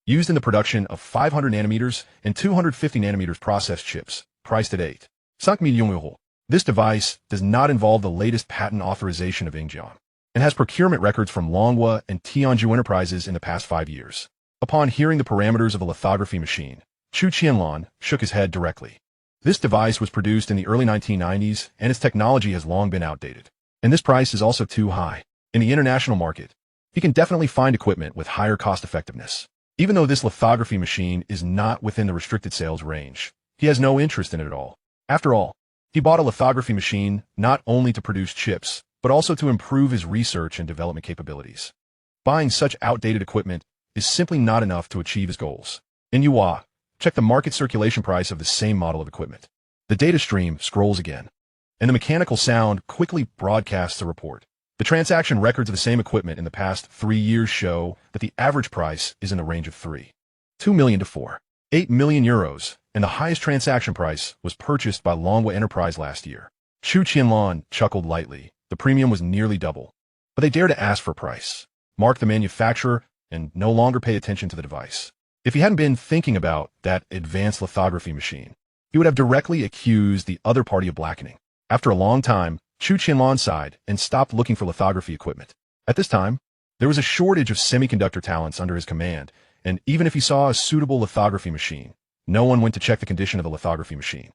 Used in the production of 500 nanometers and 250 nanometers process chips, priced at 8.5 million euros. This device does not involve the latest patent authorization of Xinghai, and has procurement records from Manhwa and Tianju Enterprises in the past 5 years. Upon hearing the parameters of a lithography machine, Chu Qianlan shook his head directly. This device was produced in the early 1990s, and its technology has long been outdated. And this price is also too high. In the international market, he can definitely find equipment with higher cost effectiveness. Even though this lithography machine is not within the restricted sales range, he has no interest in it at all. After all, he bought a lithography machine not only to produce chips, but also to improve his research and development capabilities. Buying such outdated equipment is simply not enough to achieve his goals. In Manhwa, check the market circulation price of the same model of equipment. The data stream scrolls again, and the mechanical sound quickly broadcasts a report. The transaction records of the same equipment in the past 3 years show that the average price is in the range of 3.2 million to 4.8 million euros, and the highest transaction price was purchased by Manhwa Enterprise last year. Chu Qianlan chuckled lightly. The premium was nearly double, but they dare to ask for a price, mark the manufacturer, and no longer pay attention to the device. If he hadn't been thinking about that advanced lithography machine, he would have directly accused the other party of blackening. After a long time, Chu Qianlan sighed and stopped looking for lithography equipment. At this time, there was a shortage of semiconductor talents under his command, and even if he saw a suitable lithography machine, no one went to check the condition of the lithography machine.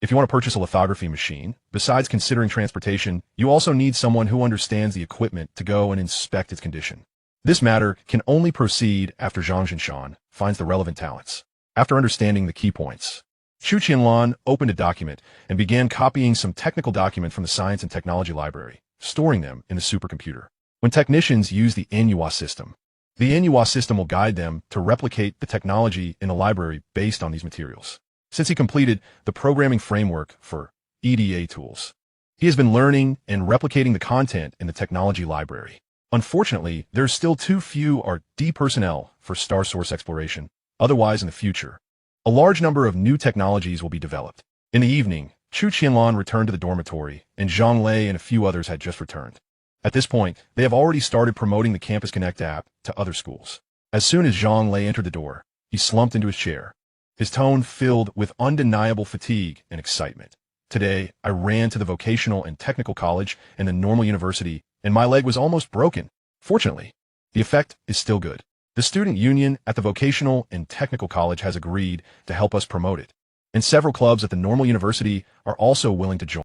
If you want to purchase a lithography machine, besides considering transportation, you also need someone who understands the equipment to go and inspect its condition. This matter can only proceed after Zhang Jinshan finds the relevant talents. After understanding the key points, Chu Qianlan opened a document and began copying some technical document from the Science and Technology Library, storing them in the supercomputer. When technicians use the Manhwa system, the Manhwa system will guide them to replicate the technology in the library based on these materials. Since he completed the programming framework for EDA tools, he has been learning and replicating the content in the technology library. Unfortunately, there are still too few R&D personnel for star source exploration. Otherwise, in the future, a large number of new technologies will be developed. In the evening, Chu Qianlan returned to the dormitory, and Zhang Lei and a few others had just returned. At this point, they have already started promoting the Campus Connect app to other schools. As soon as Zhang Lei entered the door, he slumped into his chair, his tone filled with undeniable fatigue and excitement. Today, I ran to the vocational and technical college and the normal university, and my leg was almost broken. Fortunately, the effect is still good. The student union at the vocational and technical college has agreed to help us promote it, and several clubs at the normal university are also willing to join.